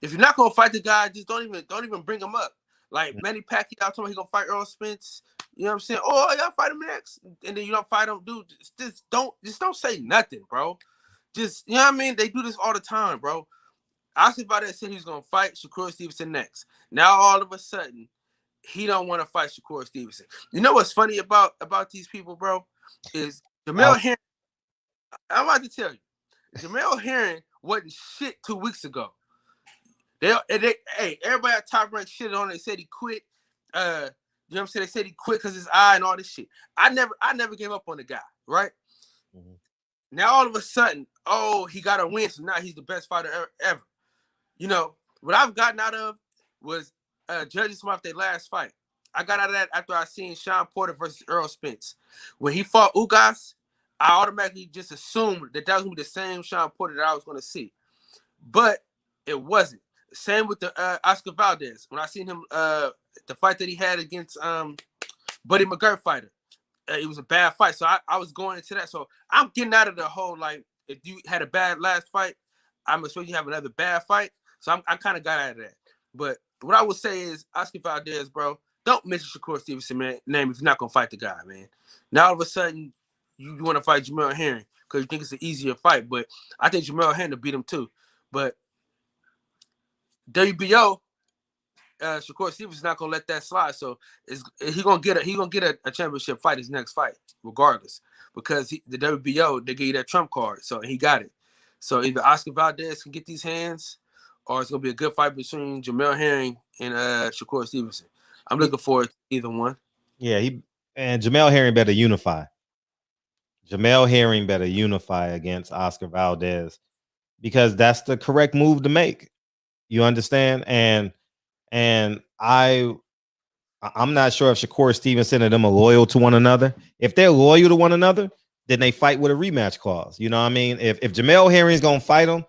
Speaker 8: If you're not gonna fight the guy, just don't even bring him up. Like Manny Pacquiao told me he gonna fight Earl Spence. You know what I'm saying? Oh, y'all fight him next, and then you don't fight him, dude. Just don't say nothing, bro. Just you know what I mean? They do this all the time, bro. Oscar Valdez said he was gonna fight Shakur Stevenson next. Now all of a sudden, he don't want to fight Shakur Stevenson. You know what's funny about these people, bro? Is Jamel Herring. I'm about to tell you, Jamel Herring wasn't shit 2 weeks ago. Hey, everybody at Top Rank shit on it. They said he quit. You know what I'm saying? They said he quit because his eye and all this shit. I never gave up on the guy, right? Mm-hmm. Now all of a sudden, oh, he got a win, so now he's the best fighter ever. You know, what I've gotten out of was judges from off their last fight. I got out of that after I seen Sean Porter versus Earl Spence. When he fought Ugas, I automatically just assumed that was going to be the same Sean Porter that I was going to see. But it wasn't. Same with the Oscar Valdez. When I seen him, the fight that he had against Buddy McGirt fighter, it was a bad fight. So I was going into that. So I'm getting out of the whole, like, if you had a bad last fight, I'm expecting you have another bad fight. So I kind of got out of that. But what I would say is, Oscar Valdez, bro, don't mention Shakur Stevenson name if you're not going to fight the guy, man. Now all of a sudden, you want to fight Jamel Herring because you think it's an easier fight. But I think Jamel Herring will beat him too. But WBO, Shakur Stevenson's not gonna let that slide. So he gonna get a championship fight his next fight, regardless, because the WBO they give you that trump card, so he got it. So either Oscar Valdez can get these hands, or it's gonna be a good fight between Jamel Herring and Shakur Stevenson. I'm looking forward to either one.
Speaker 4: Yeah, and Jamel Herring better unify. Jamel Herring better unify against Oscar Valdez because that's the correct move to make. You understand? And I'm not sure if Shakur Stevenson and them are loyal to one another. If they're loyal to one another, then they fight with a rematch clause. You know what I mean? If Jamel Herring's gonna fight him,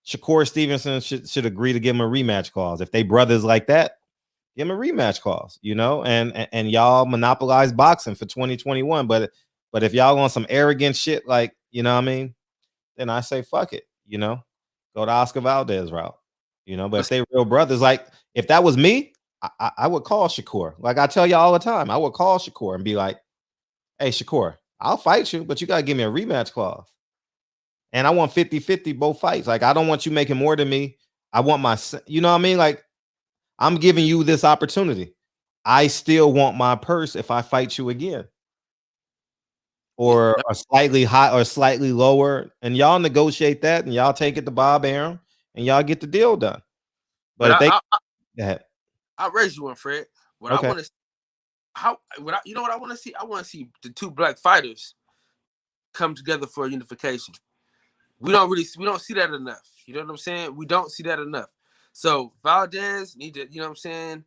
Speaker 4: Shakur Stevenson should agree to give him a rematch clause. If they brothers like that, give him a rematch clause. You know, and y'all monopolize boxing for 2021. But if y'all on some arrogant shit, like, you know what I mean, then I say fuck it. You know, go the Oscar Valdez route. You know, but if they real brothers, like if that was me, I would call Shakur. Like I tell you all the time, I would call Shakur and be like, hey, Shakur, I'll fight you, but you got to give me a rematch clause. And I want 50-50 both fights. Like, I don't want you making more than me. I want you know what I mean? Like, I'm giving you this opportunity. I still want my purse if I fight you again. Or a slightly high or slightly lower. And y'all negotiate that and y'all take it to Bob Arum. And y'all get the deal done. But if go ahead.
Speaker 8: I'll raise you one, Fred. What I want to you know what I want to see? I want to see the two black fighters come together for a unification. We don't see that enough. You know what I'm saying? We don't see that enough. So Valdez need to, you know what I'm saying,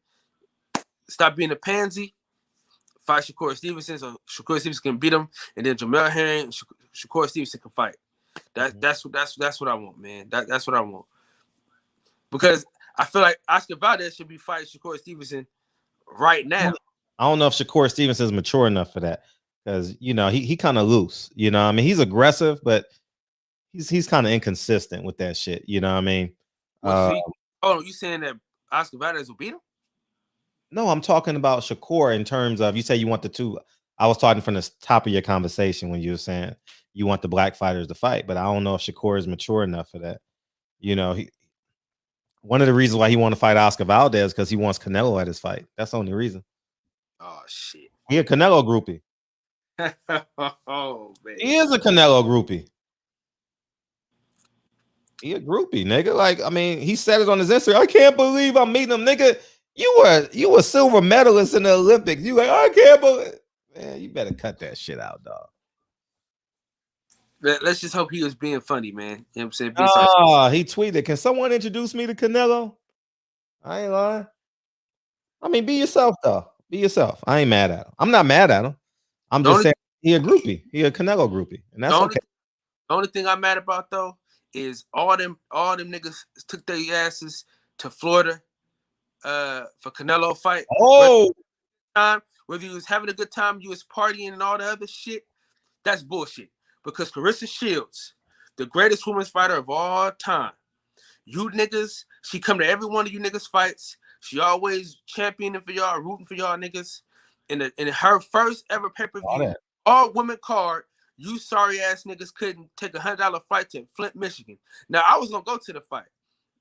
Speaker 8: stop being a pansy. Fight Shakur Stevenson so Shakur Stevenson can beat him, and then Jamel Herring and Shakur Stevenson can fight. That's what I want, man. That's what I want. Because I feel like Oscar Valdez should be fighting Shakur Stevenson right now.
Speaker 4: I don't know if Shakur Stevenson is mature enough for that. Because, you know, he kind of loose. You know, I mean, he's aggressive, but he's kind of inconsistent with that shit. You know what I mean?
Speaker 8: You saying that Oscar Valdez will beat him?
Speaker 4: No, I'm talking about Shakur in terms of, you say you want the two. I was talking from the top of your conversation when you were saying you want the black fighters to fight, but I don't know if Shakur is mature enough for that. You know, one of the reasons why he want to fight Oscar Valdez because he wants Canelo at his fight. That's the only reason.
Speaker 8: Oh shit.
Speaker 4: He a Canelo groupie.
Speaker 8: Oh man.
Speaker 4: He is a Canelo groupie. He a groupie, nigga. Like, I mean, he said it on his Instagram. I can't believe I'm meeting him, nigga. You were silver medalist in the Olympics. You like, I can't believe. Man, you better cut that shit out, dog.
Speaker 8: Let's just hope he was being funny, man. You know what I'm saying?
Speaker 4: He tweeted, can someone introduce me to Canelo? I ain't lying. I mean, be yourself, though. Be yourself. I ain't mad at him. I'm not mad at him. I'm just saying he a groupie. He a Canelo groupie. And that's okay.
Speaker 8: The only thing I'm mad about, though, is all them niggas took their asses to Florida for Canelo fight.
Speaker 4: Oh,
Speaker 8: whether you was having a good time, you was partying and all the other shit, that's bullshit. Because Clarissa Shields, the greatest women's fighter of all time, you niggas, she come to every one of you niggas fights. She always championing for y'all, rooting for y'all niggas. In her first ever pay-per-view, all women card, you sorry ass niggas couldn't take $100 flight to Flint, Michigan. Now I was gonna go to the fight,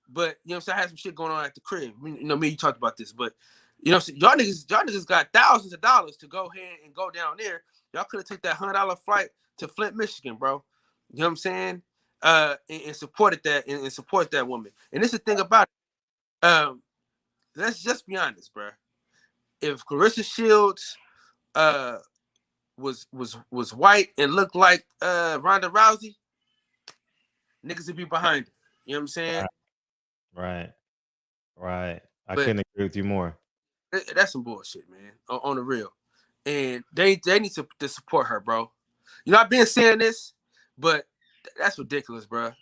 Speaker 8: but you know what I'm saying, I had some shit going on at the crib. You know, me, you talked about this, but you know what I'm saying, y'all niggas got thousands of dollars to go ahead and go down there. Y'all could have took that $100 flight to Flint, Michigan, bro. You know what I'm saying? And supported that and support that woman. And this is the thing about it. Let's just be honest, bro. If Clarissa Shields was white and looked like Ronda Rousey, niggas would be behind her. You know what I'm saying?
Speaker 4: Right. I couldn't agree with you more.
Speaker 8: That's some bullshit, man. On the real. And they need to support her, bro. You know, I've been saying this, but that's ridiculous, bro.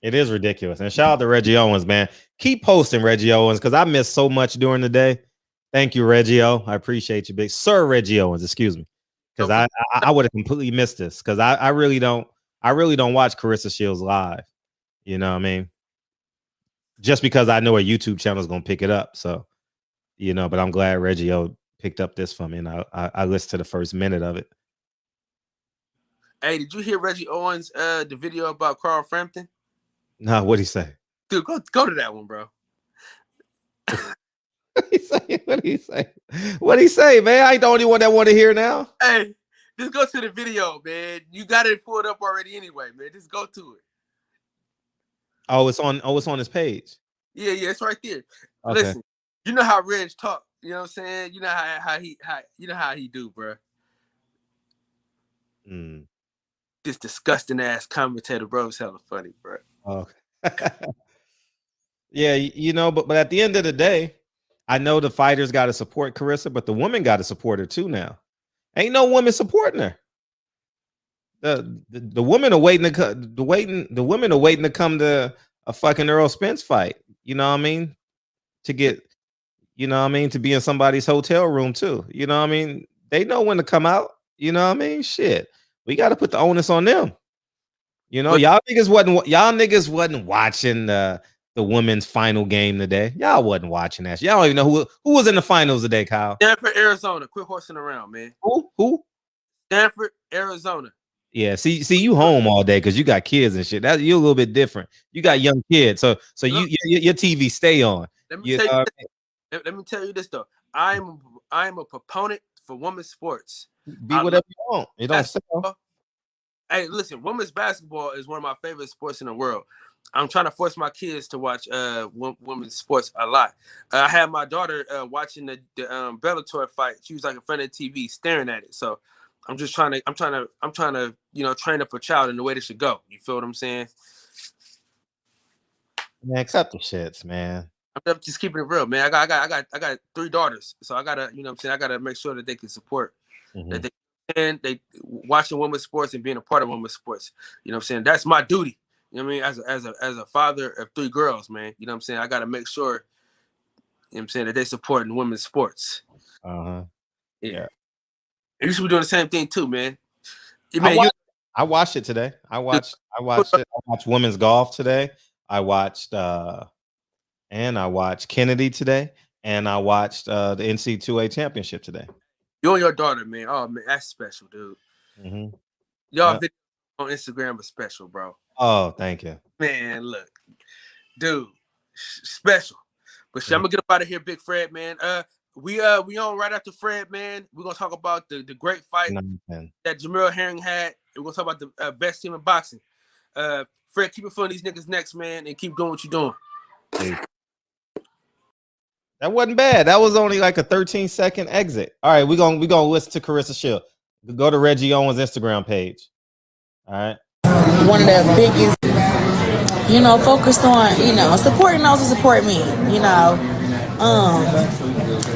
Speaker 4: It is ridiculous. And shout out to Reggie Owens, man. Keep posting Reggie Owens because I missed so much during the day. Thank you, Reggie O. I appreciate you, big Sir Reggie Owens. Excuse me, because I would have completely missed this because I really don't watch Clarissa Shields live. You know what I mean? Just because I know a YouTube channel is gonna pick it up, so you know. But I'm glad Reggie O picked up this for me, and I listened to the first minute of it.
Speaker 8: Hey, did you hear Reggie Owens the video about Carl Frampton?
Speaker 4: No, what'd he say?
Speaker 8: Dude, go to that one, bro.
Speaker 4: What'd he say, man? I ain't the only one that want to hear now.
Speaker 8: Hey, just go to the video, man. You got it pulled up already anyway, man. Just go to it.
Speaker 4: Oh, it's on his page.
Speaker 8: Yeah, it's right there.
Speaker 4: Okay.
Speaker 8: Listen, you know how Reg talk. You know what I'm saying? You know how he do, bro. This disgusting ass commentator, bro, is hella funny, bro.
Speaker 4: Oh. Yeah, you know, but at the end of the day, I know the fighters got to support Clarissa, but the women got to support her too now. Ain't no woman supporting her. The women are waiting to the women are waiting to come to a fucking Earl Spence fight. You know what I mean? To get, you know what I mean, to be in somebody's hotel room too. You know what I mean? They know when to come out. You know what I mean? Shit. We got to put the onus on them. You know, y'all niggas wasn't watching the women's final game today. Y'all wasn't watching that. Y'all don't even know who was in the finals today, Kyle.
Speaker 8: Stanford, Arizona. Quit horsing around, man.
Speaker 4: Who?
Speaker 8: Stanford, Arizona.
Speaker 4: Yeah, see, you home all day because you got kids and shit. You're a little bit different. You got young kids, so your TV stay on.
Speaker 8: Let me tell you this though. I'm a proponent for women's sports.
Speaker 4: Be whatever you want. It don't sell.
Speaker 8: Hey, listen, women's basketball is one of my favorite sports in the world. I'm trying to force my kids to watch women's sports a lot. I had my daughter watching the Bellator fight. She was like in front of the TV staring at it. So I'm trying to, you know, train up a child in the way they should go. You feel what I'm saying?
Speaker 4: Man, cut the shits, man.
Speaker 8: I'm just keeping it real, man. I got 3 daughters, so I gotta, you know what I'm saying, I gotta make sure that they can support that they watching women's sports and being a part of women's sports. You know what I'm saying? That's my duty. You know what I mean? As a father of 3 girls, man. You know what I'm saying? I gotta make sure, you know what I'm saying, that they support women's sports. Yeah. And you should be doing the same thing too, man.
Speaker 4: I watched it today. I watched women's golf today. I watched Kennedy today, and I watched the NC2A championship today.
Speaker 8: You and your daughter, man. Oh man, that's special, dude. Y'all video on Instagram are special, bro.
Speaker 4: Oh, thank you,
Speaker 8: man. Look, dude, special. But shit, I'm gonna get up out of here, Big Fred, man. We on right after Fred, man. We're gonna talk about the great fight that Jamil Herring had. We're gonna talk about the best team in boxing. Fred, keep it for these niggas next, man, and keep doing what you're doing.
Speaker 4: That wasn't bad. That was only like a 13-second exit. All right, we're gonna listen to Clarissa Shields. Go to Reggie Owens' Instagram page. All right.
Speaker 9: One of the biggest, you know, focused on, you know, supporting those who support me. You know,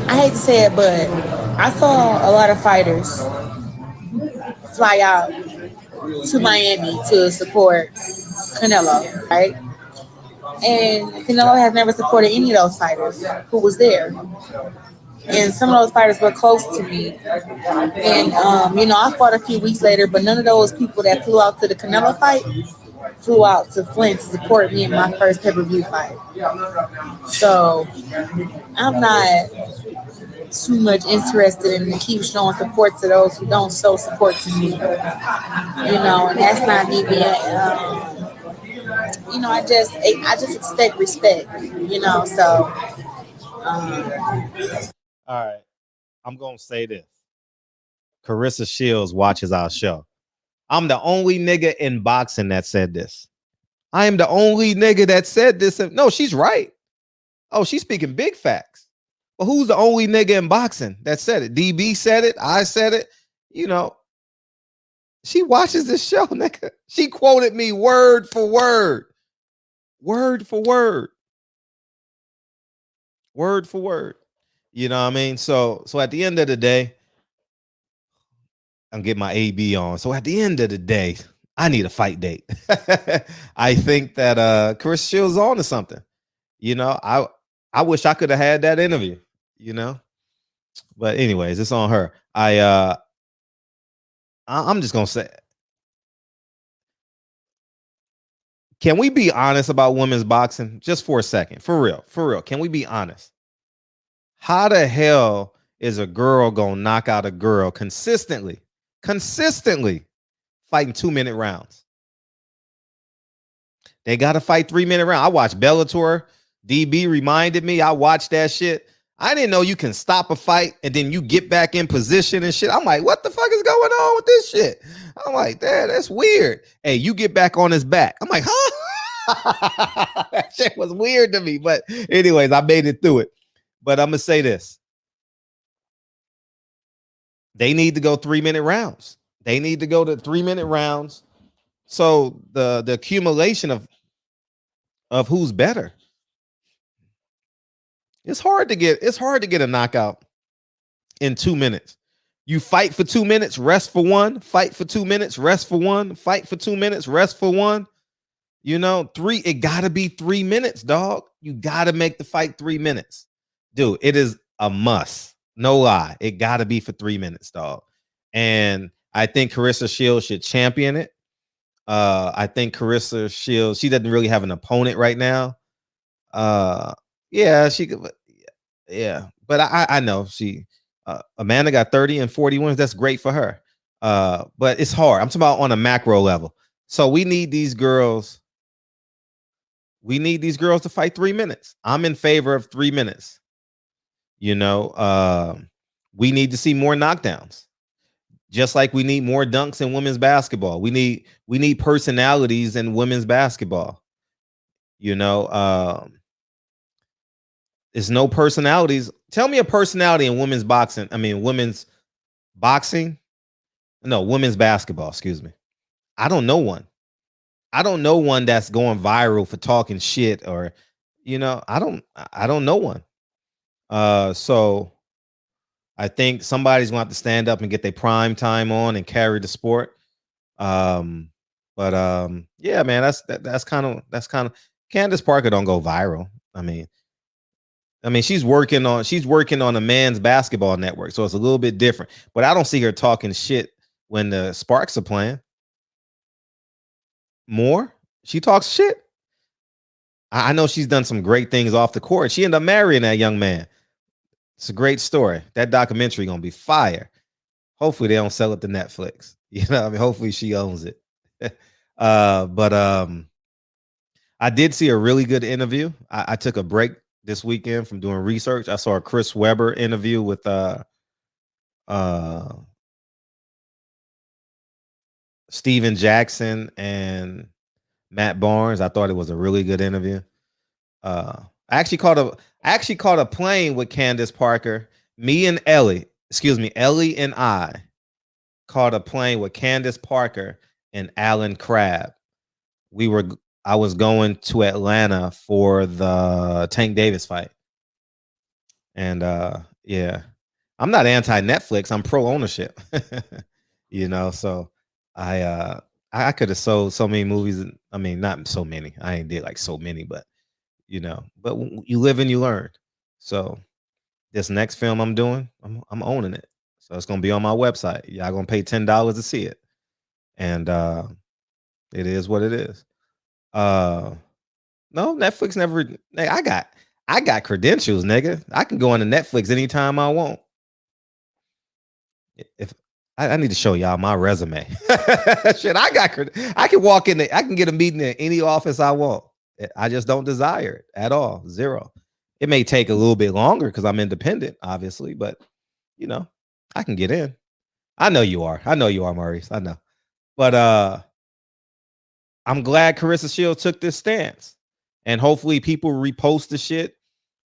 Speaker 9: I hate to say it, but I saw a lot of fighters fly out to Miami to support Canelo, right? And Canelo has never supported any of those fighters who was there. And some of those fighters were close to me. And, I fought a few weeks later, but none of those people that flew out to the Canelo fight flew out to Flint to support me in my first pay-per-view fight. So I'm not too much interested in to keep showing support to those who don't show support to me. And that's not me being, I just expect respect, so.
Speaker 4: All right. I'm going to say this. Carissa Shields watches our show. I'm the only nigga in boxing that said this. I am the only nigga that said this. No, she's right. Oh, she's speaking big facts. But who's the only nigga in boxing that said it? DB said it. I said it. She watches this show, nigga. She quoted me word for word. Word for word. Word for word. You know what I mean? So at the end of the day, I'm getting my AB on. So at the end of the day, I need a fight date. I think that Chris Shields on to something. I wish I could have had that interview, But anyways, it's on her. I'm just gonna say, can we be honest about women's boxing just for a second? For real. Can we be honest? How the hell is a girl gonna knock out a girl consistently fighting 2-minute rounds? They got to fight 3-minute rounds. I watched Bellator. DB reminded me. I watched that shit. I didn't know you can stop a fight and then you get back in position and shit. I'm like, what the fuck is going on with this shit? I'm like, that's weird. Hey, you get back on his back. I'm like, huh? That shit was weird to me. But anyways, I made it through it. But I'm going to say this. They need to go 3-minute rounds. They need to go to 3-minute rounds. So the accumulation of who's better. It's hard to get a knockout in 2 minutes. You fight for 2 minutes, rest for one, fight for 2 minutes, rest for one, fight for 2 minutes, rest for one. It gotta be 3 minutes, dog. You gotta make the fight 3 minutes. Dude, it is a must. No lie. It gotta be for 3 minutes, dog. And I think Carissa Shields should champion it. I think Carissa Shields, she doesn't really have an opponent right now. Yeah, she could. Yeah, but I know she. Amanda got 30 and 40 wins. That's great for her. But it's hard. I'm talking about on a macro level. So we need these girls. We need these girls to fight 3 minutes. I'm in favor of 3 minutes. We need to see more knockdowns. Just like we need more dunks in women's basketball. We need personalities in women's basketball. There's no personalities. Tell me a personality in women's boxing. Women's boxing. No, women's basketball, excuse me. I don't know one. I don't know one that's going viral for talking shit or, I don't know one. So I think somebody's going to have to stand up and get their prime time on and carry the sport. Yeah, man, that's kind of Candace Parker don't go viral. She's working on a man's basketball network, so it's a little bit different. But I don't see her talking shit when the Sparks are playing. More, she talks shit. I know she's done some great things off the court. She ended up marrying that young man. It's a great story. That documentary gonna be fire. Hopefully they don't sell it to Netflix. Hopefully she owns it. But I did see a really good interview. I took a break this weekend from doing research. I saw a Chris Webber interview with Steven Jackson and Matt Barnes. I thought it was a really good interview. I actually caught a plane with Candace Parker. Ellie and I caught a plane with Candace Parker and Alan Crabb. I was going to Atlanta for the Tank Davis fight. And yeah, I'm not anti-Netflix. I'm pro ownership. So I I could have sold so many movies. I mean, not so many. I ain't did like so many, but but you live and you learn. So this next film I'm doing, I'm owning it. So it's gonna be on my website. Y'all gonna pay $10 to see it, and it is what it is. No, Netflix never. I got credentials, nigga. I can go into Netflix anytime I want. If I need to show y'all my resume. Shit, I can walk in. I can get a meeting in any office I want. I just don't desire it at all. Zero. It may take a little bit longer because I'm independent, obviously, but I can get in. I know you are. I know you are, Maurice. I know. But I'm glad Carissa Shields took this stance. And hopefully people repost the shit.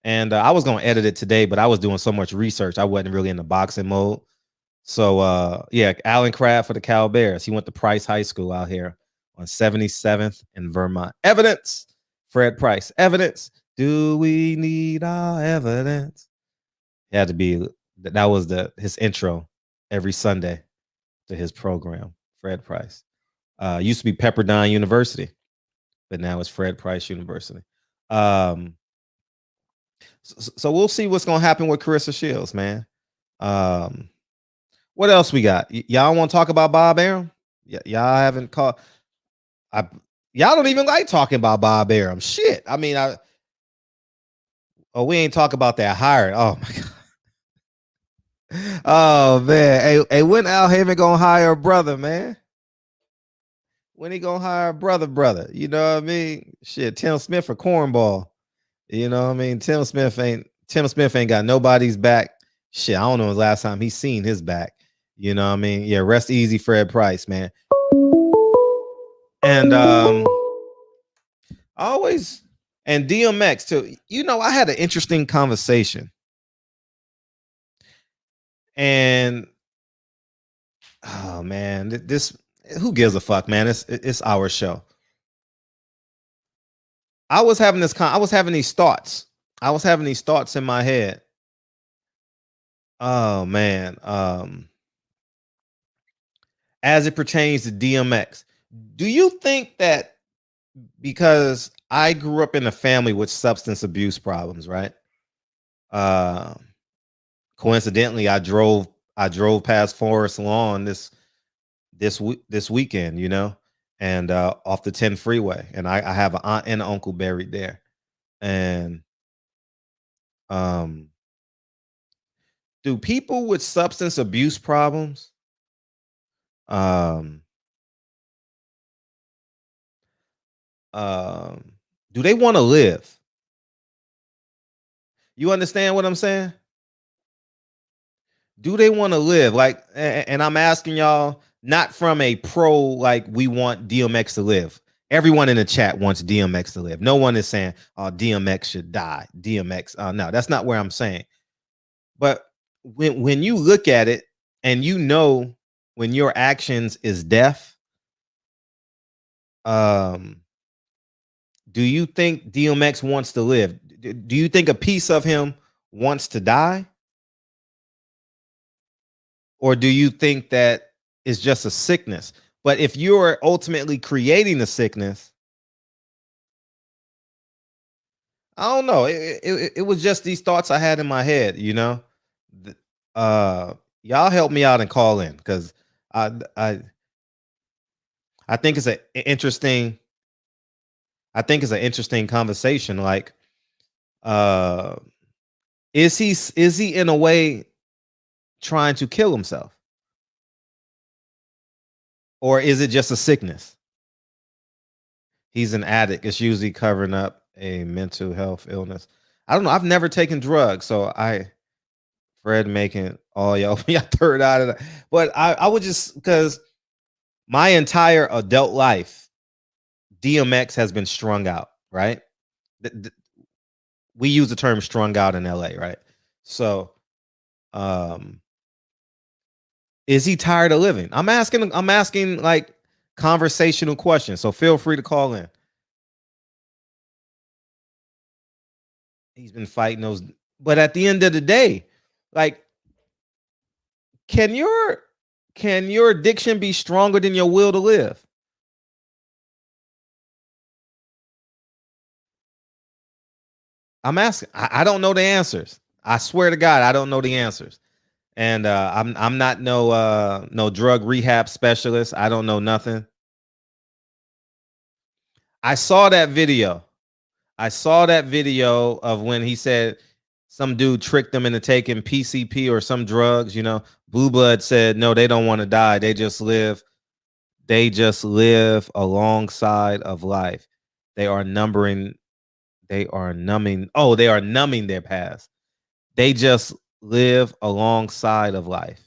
Speaker 4: And I was gonna edit it today, but I was doing so much research. I wasn't really in the boxing mode. So yeah, Alan Craft for the Cal Bears. He went to Price High School out here on 77th in Vermont. Evidence. Fred Price. Evidence. Do we need our evidence? It had to be that was his intro every Sunday to his program. Fred Price. Used to be Pepperdine University, but now it's Fred Price University. So we'll see what's gonna happen with Carissa Shields, man. What else we got? Y'all want to talk about Bob Arum? Y'all haven't caught. Y'all don't even like talking about Bob Arum. Shit. I mean, we ain't talk about that hiring. Oh my god. Oh man. Hey, when Al Haymon gonna hire a brother, man? When he gonna hire a brother? You know what I mean? Shit, Tim Smith or cornball. You know what I mean? Tim Smith ain't got nobody's back. Shit, I don't know the last time he's seen his back. You know what I mean? Yeah, rest easy, Fred Price, man. And always, and DMX too. I had an interesting conversation. And oh man, this who gives a fuck, man? It's our show. I was having these thoughts. I was having these thoughts in my head. Oh man. As it pertains to DMX, do you think that because I grew up in a family with substance abuse problems, right? Coincidentally, I drove past Forest Lawn this weekend, and off the 10 freeway, and I have an aunt and an uncle buried there, and do people with substance abuse problems do they want to live? You understand what I'm saying? Do they want to live? Like, and I'm asking y'all, not from a pro, like we want DMX to live. Everyone in the chat wants DMX to live. No one is saying, oh, DMX should die. DMX, no, that's not where I'm saying. But when you look at it and when your actions is death, do you think DMX wants to live? Do you think a piece of him wants to die? Or do you think that it's just a sickness? But if you're ultimately creating the sickness, I don't know. It was just these thoughts I had in my head, Y'all help me out and call in, because I think it's an interesting. I think it's an interesting conversation. Like, is he in a way trying to kill himself, or is it just a sickness? He's an addict. It's usually covering up a mental health illness. I don't know. I've never taken drugs, so Fred making all y'all third out of that. But I would just, because my entire adult life, DMX has been strung out, right? We use the term strung out in LA, right? So, is he tired of living? I'm asking like conversational questions. So feel free to call in. He's been fighting those, but at the end of the day, like, can your addiction be stronger than your will to live? I'm asking. I don't know the answers. I swear to God, I don't know the answers. And I'm not no drug rehab specialist. I don't know nothing. I saw that video. Of when he said some dude tricked them into taking PCP or some drugs. You know, Blue Blood said no, they don't want to die. They just live alongside of life. They are numbing their past. They just live alongside of life.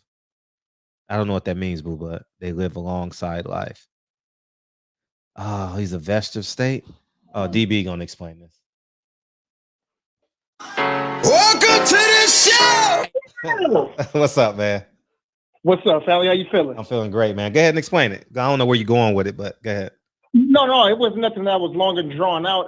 Speaker 4: I don't know what that means, Boo, but they live alongside life. Oh, he's a vestige state. Oh, DB gonna explain this.
Speaker 10: Welcome to the show.
Speaker 4: What's up, man?
Speaker 11: What's up, Sally? How you feeling?
Speaker 4: I'm feeling great, man. Go ahead and explain it. I don't know where you're going with it, but go ahead.
Speaker 11: No, it wasn't nothing that was long and drawn out.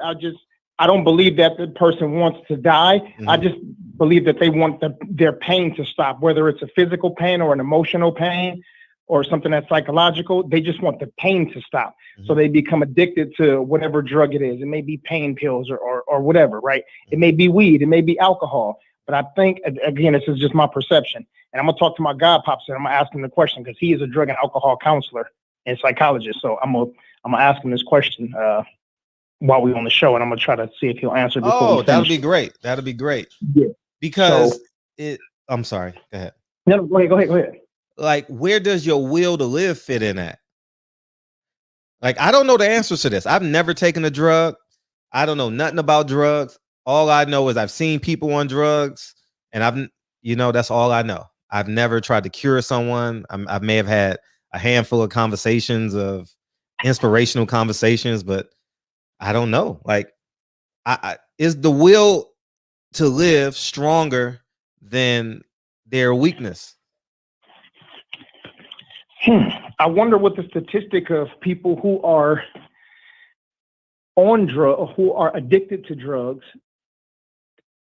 Speaker 11: I don't believe that the person wants to die. Mm-hmm. I just believe that they want their pain to stop, whether it's a physical pain or an emotional pain or something that's psychological. They just want the pain to stop. Mm-hmm. So they become addicted to whatever drug it is. It may be pain pills or whatever, right? Mm-hmm. It may be weed. It may be alcohol. But I think, again, this is just my perception. And I'm going to talk to my godpops and I'm going to ask him the question because he is a drug and alcohol counselor and psychologist. So I'm going to ask him this question while we're on the show, and I'm going to try to see if he'll answer before we finish.
Speaker 4: That'll be great. That'll be great.
Speaker 11: Yeah.
Speaker 4: Because I'm sorry. Go ahead.
Speaker 11: No, go ahead.
Speaker 4: Like, where does your will to live fit in at? Like, I don't know the answers to this. I've never taken a drug. I don't know nothing about drugs. All I know is I've seen people on drugs, and that's all I know. I've never tried to cure someone. I may have had a handful of conversations of inspirational conversations, but I don't know. Like, is the will to live stronger than their weakness?
Speaker 11: I wonder what the statistic of people who are on drug, who are addicted to drugs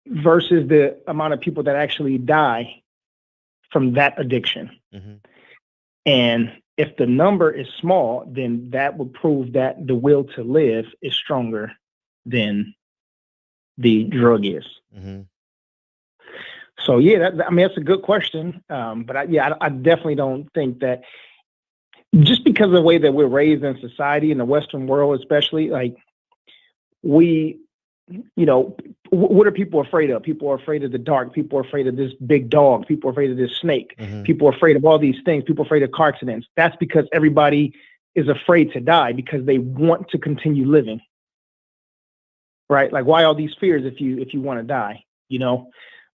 Speaker 11: versus the amount of people that actually die from that addiction. Mm-hmm. And if the number is small, then that would prove that the will to live is stronger than the drug is. Mm-hmm. So yeah, that's a good question. But I definitely don't think that just because of the way that we're raised in society, in the Western world, especially, like what are people afraid of? People are afraid of the dark. People are afraid of this big dog. People are afraid of this snake. Mm-hmm. People are afraid of all these things. People are afraid of car accidents. That's because everybody is afraid to die because they want to continue living. Right? Like, why all these fears if you want to die,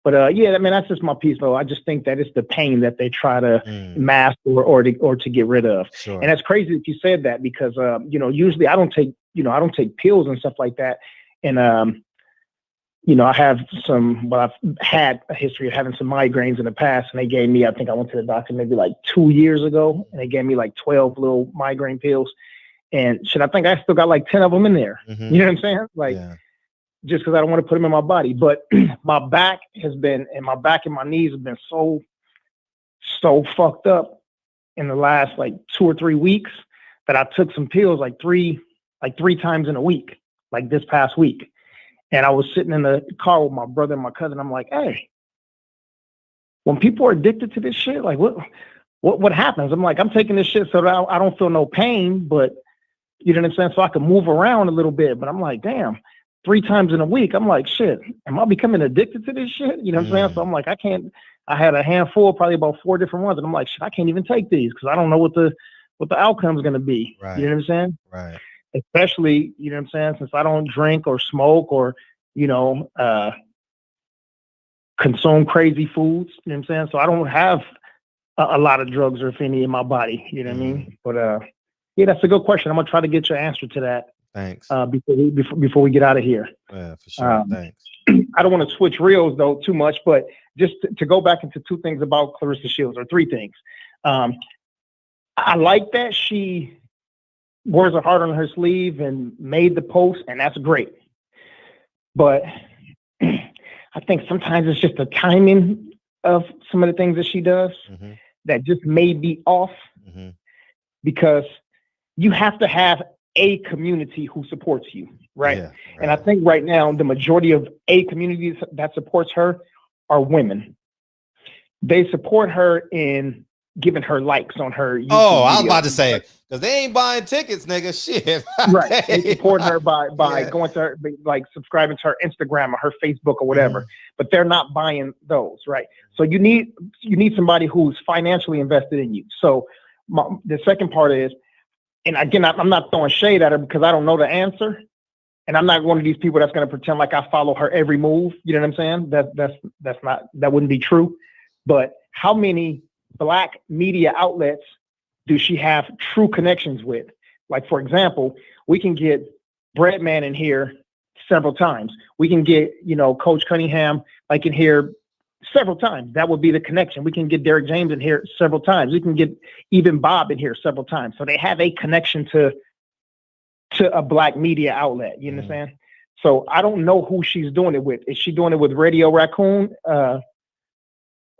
Speaker 11: But that's just my piece, though. I just think that it's the pain that they try to mask or to get rid of. Sure. And that's crazy that you said that because usually I don't take pills and stuff like that. And I've had a history of having some migraines in the past, and they gave me, I think I went to the doctor maybe like 2 years ago, and they gave me like 12 little migraine pills. And I think I still got like 10 of them in there. Mm-hmm. You know what I'm saying? Like, just because I don't want to put them in my body. But my back and my knees have been so fucked up in the last like 2 or 3 weeks that I took some pills like three times in a week, like this past week. And I was sitting in the car with my brother and my cousin. I'm like, hey, when people are addicted to this shit, like what happens? I'm like, I'm taking this shit so that I don't feel no pain, but you know what I'm saying? So I can move around a little bit. But I'm like, damn, 3 times in a week. I'm like, shit, am I becoming addicted to this shit? You know what I'm saying? So I'm like, I had a handful, probably about 4 different ones. And I'm like, shit, I can't even take these because I don't know what the outcome is going to be. Right. You know what I'm saying? Right. Especially, you know what I'm saying, since I don't drink or smoke or, consume crazy foods, you know what I'm saying? So I don't have a lot of drugs or if any in my body, you know what I mean? But that's a good question. I'm going to try to get your answer to that.
Speaker 4: Thanks.
Speaker 11: Before we get out of here.
Speaker 4: Yeah, for sure. Thanks.
Speaker 11: I don't want to switch reels though too much, but just to go back into 2 things about Clarissa Shields, or 3 things. I like that she wears her heart on her sleeve and made the post, and that's great. But I think sometimes it's just the timing of some of the things that she does that just may be off because you have to have a community who supports you, right?
Speaker 4: Yeah, right.
Speaker 11: And I think right now the majority of a communities that supports her are women. They support her in giving her likes on her YouTube
Speaker 4: I was
Speaker 11: videos.
Speaker 4: about to say, because they ain't buying tickets, nigga. Shit.
Speaker 11: Right. They support her by going to her, like subscribing to her Instagram or her Facebook or whatever. But they're not buying those, right? So you need somebody who's financially invested in you. So the second part is, and again, I'm not throwing shade at her because I don't know the answer. And I'm not one of these people that's going to pretend like I follow her every move. You know what I'm saying? That wouldn't be true. But how many Black media outlets do she have true connections with? Like, for example, we can get Breadman in here several times. We can get, Coach Cunningham like in here several times. That would be the connection. We can get Derrick James in here several times. We can get even Bob in here several times. So they have a connection to a Black media outlet. You understand? So I don't know who she's doing it with. Is she doing it with Radio Raccoon?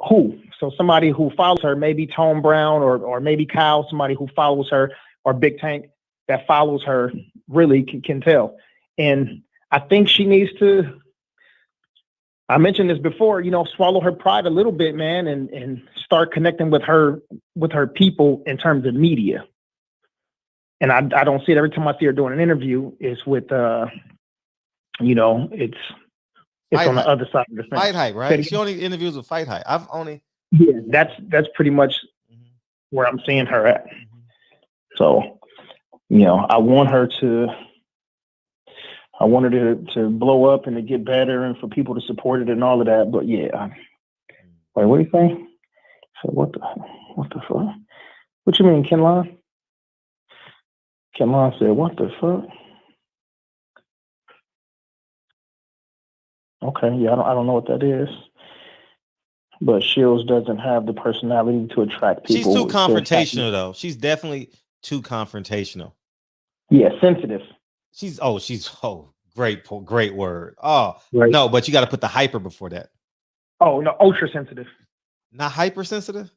Speaker 11: Who? So somebody who follows her, maybe Tone Brown or maybe Kyle, somebody who follows her, or Big Tank that follows her really can tell. And I think she needs to, I mentioned this before, swallow her pride a little bit, man, and start connecting with her people in terms of media. And I don't see it every time I see her doing an interview is with, it's on the other side of the fence.
Speaker 4: Fight Hype, right? She only interviews with Fight Hype.
Speaker 11: Yeah, that's pretty much where I'm seeing her at. So, I want her to blow up and to get better and for people to support it and all of that. But yeah, wait, what do you think? So what the fuck? What you mean, Kenlon? Kenlon said, "What the fuck?" Okay, yeah, I don't know what that is. But Shields doesn't have the personality to attract people.
Speaker 4: She's too confrontational, though. She's definitely too confrontational.
Speaker 11: Yeah, sensitive.
Speaker 4: She's great word. Oh, right. No, but you got to put the hyper before that.
Speaker 11: Oh, no, ultra sensitive.
Speaker 4: Not hypersensitive?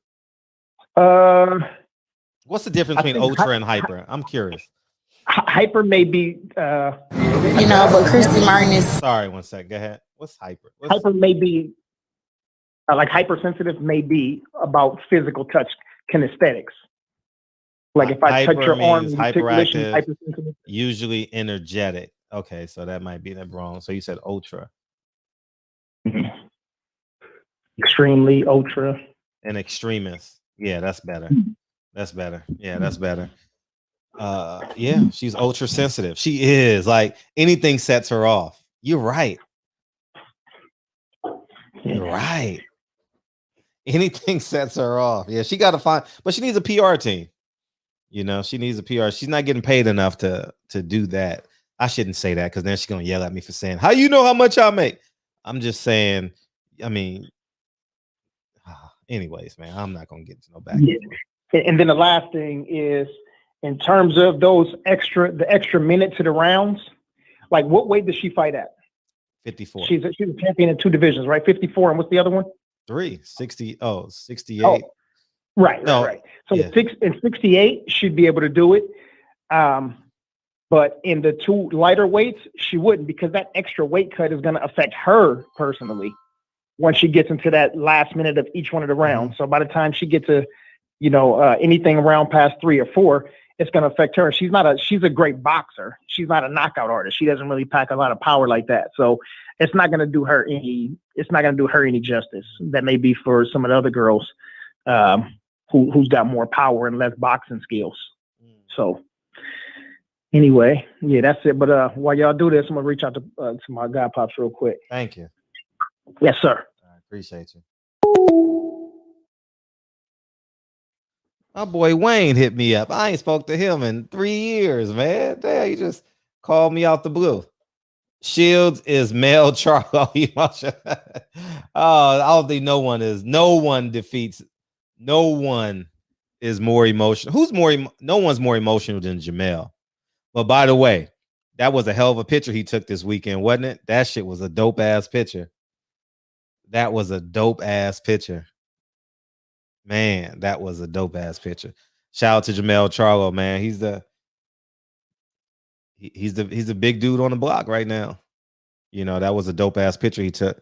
Speaker 4: What's the difference between ultra and hyper? I'm curious.
Speaker 11: Hyper may be,
Speaker 9: but Christy Martin is.
Speaker 4: Sorry, one sec. Go ahead. What's hyper?
Speaker 11: Hyper may be. Like hypersensitive may be about physical touch, kinesthetics. Like if I touch your arm,
Speaker 4: hyperactive, usually energetic. Okay, so that might be that wrong. So you said ultra.
Speaker 11: Extremely ultra.
Speaker 4: An extremist. Yeah, that's better. That's better. Yeah, that's better. Yeah, she's ultra sensitive. She is. Like anything sets her off. You're right. You're right. Anything sets her off. Yeah, she got to find, but she needs a PR team. She needs a PR. She's not getting paid enough to do that. I shouldn't say that because then she's gonna yell at me for saying, "How you know how much I make?" I'm just saying. I mean, anyways, man, I'm not gonna get to no back.
Speaker 11: Yeah. And then the last thing is in terms of the extra minute to the rounds. Like, what weight does she fight at?
Speaker 4: 54.
Speaker 11: She's a champion in 2 divisions, right? 54, and what's the other one?
Speaker 4: 68.
Speaker 11: Right. So yeah. 68 she'd be able to do it. But in the 2 lighter weights, she wouldn't, because that extra weight cut is going to affect her personally once she gets into that last minute of each one of the rounds. So by the time she gets to, anything around past 3 or 4, it's going to affect her. She's a great boxer. She's not a knockout artist. She doesn't really pack a lot of power like that. So it's not going to do her any justice. That may be for some of the other girls who's got more power and less boxing skills. So anyway, yeah, that's it. But while y'all do this, I'm gonna reach out to my guy Pops real quick.
Speaker 4: Thank you.
Speaker 11: Yes, sir.
Speaker 4: I appreciate you. My boy Wayne hit me up. I ain't spoke to him in 3 years, man. Damn, he just called me out the blue. Shields is male Charlo. I don't think no one is. No one defeats. No one is more emotional. No one's more emotional than Jamel. But by the way, that was a hell of a picture he took this weekend, wasn't it? That shit was a dope ass picture. That was a dope ass picture. Man, that was a dope ass picture. Shout out to Jamel Charlo, man. he's the big dude on the block right now. You know, that was a dope ass picture he took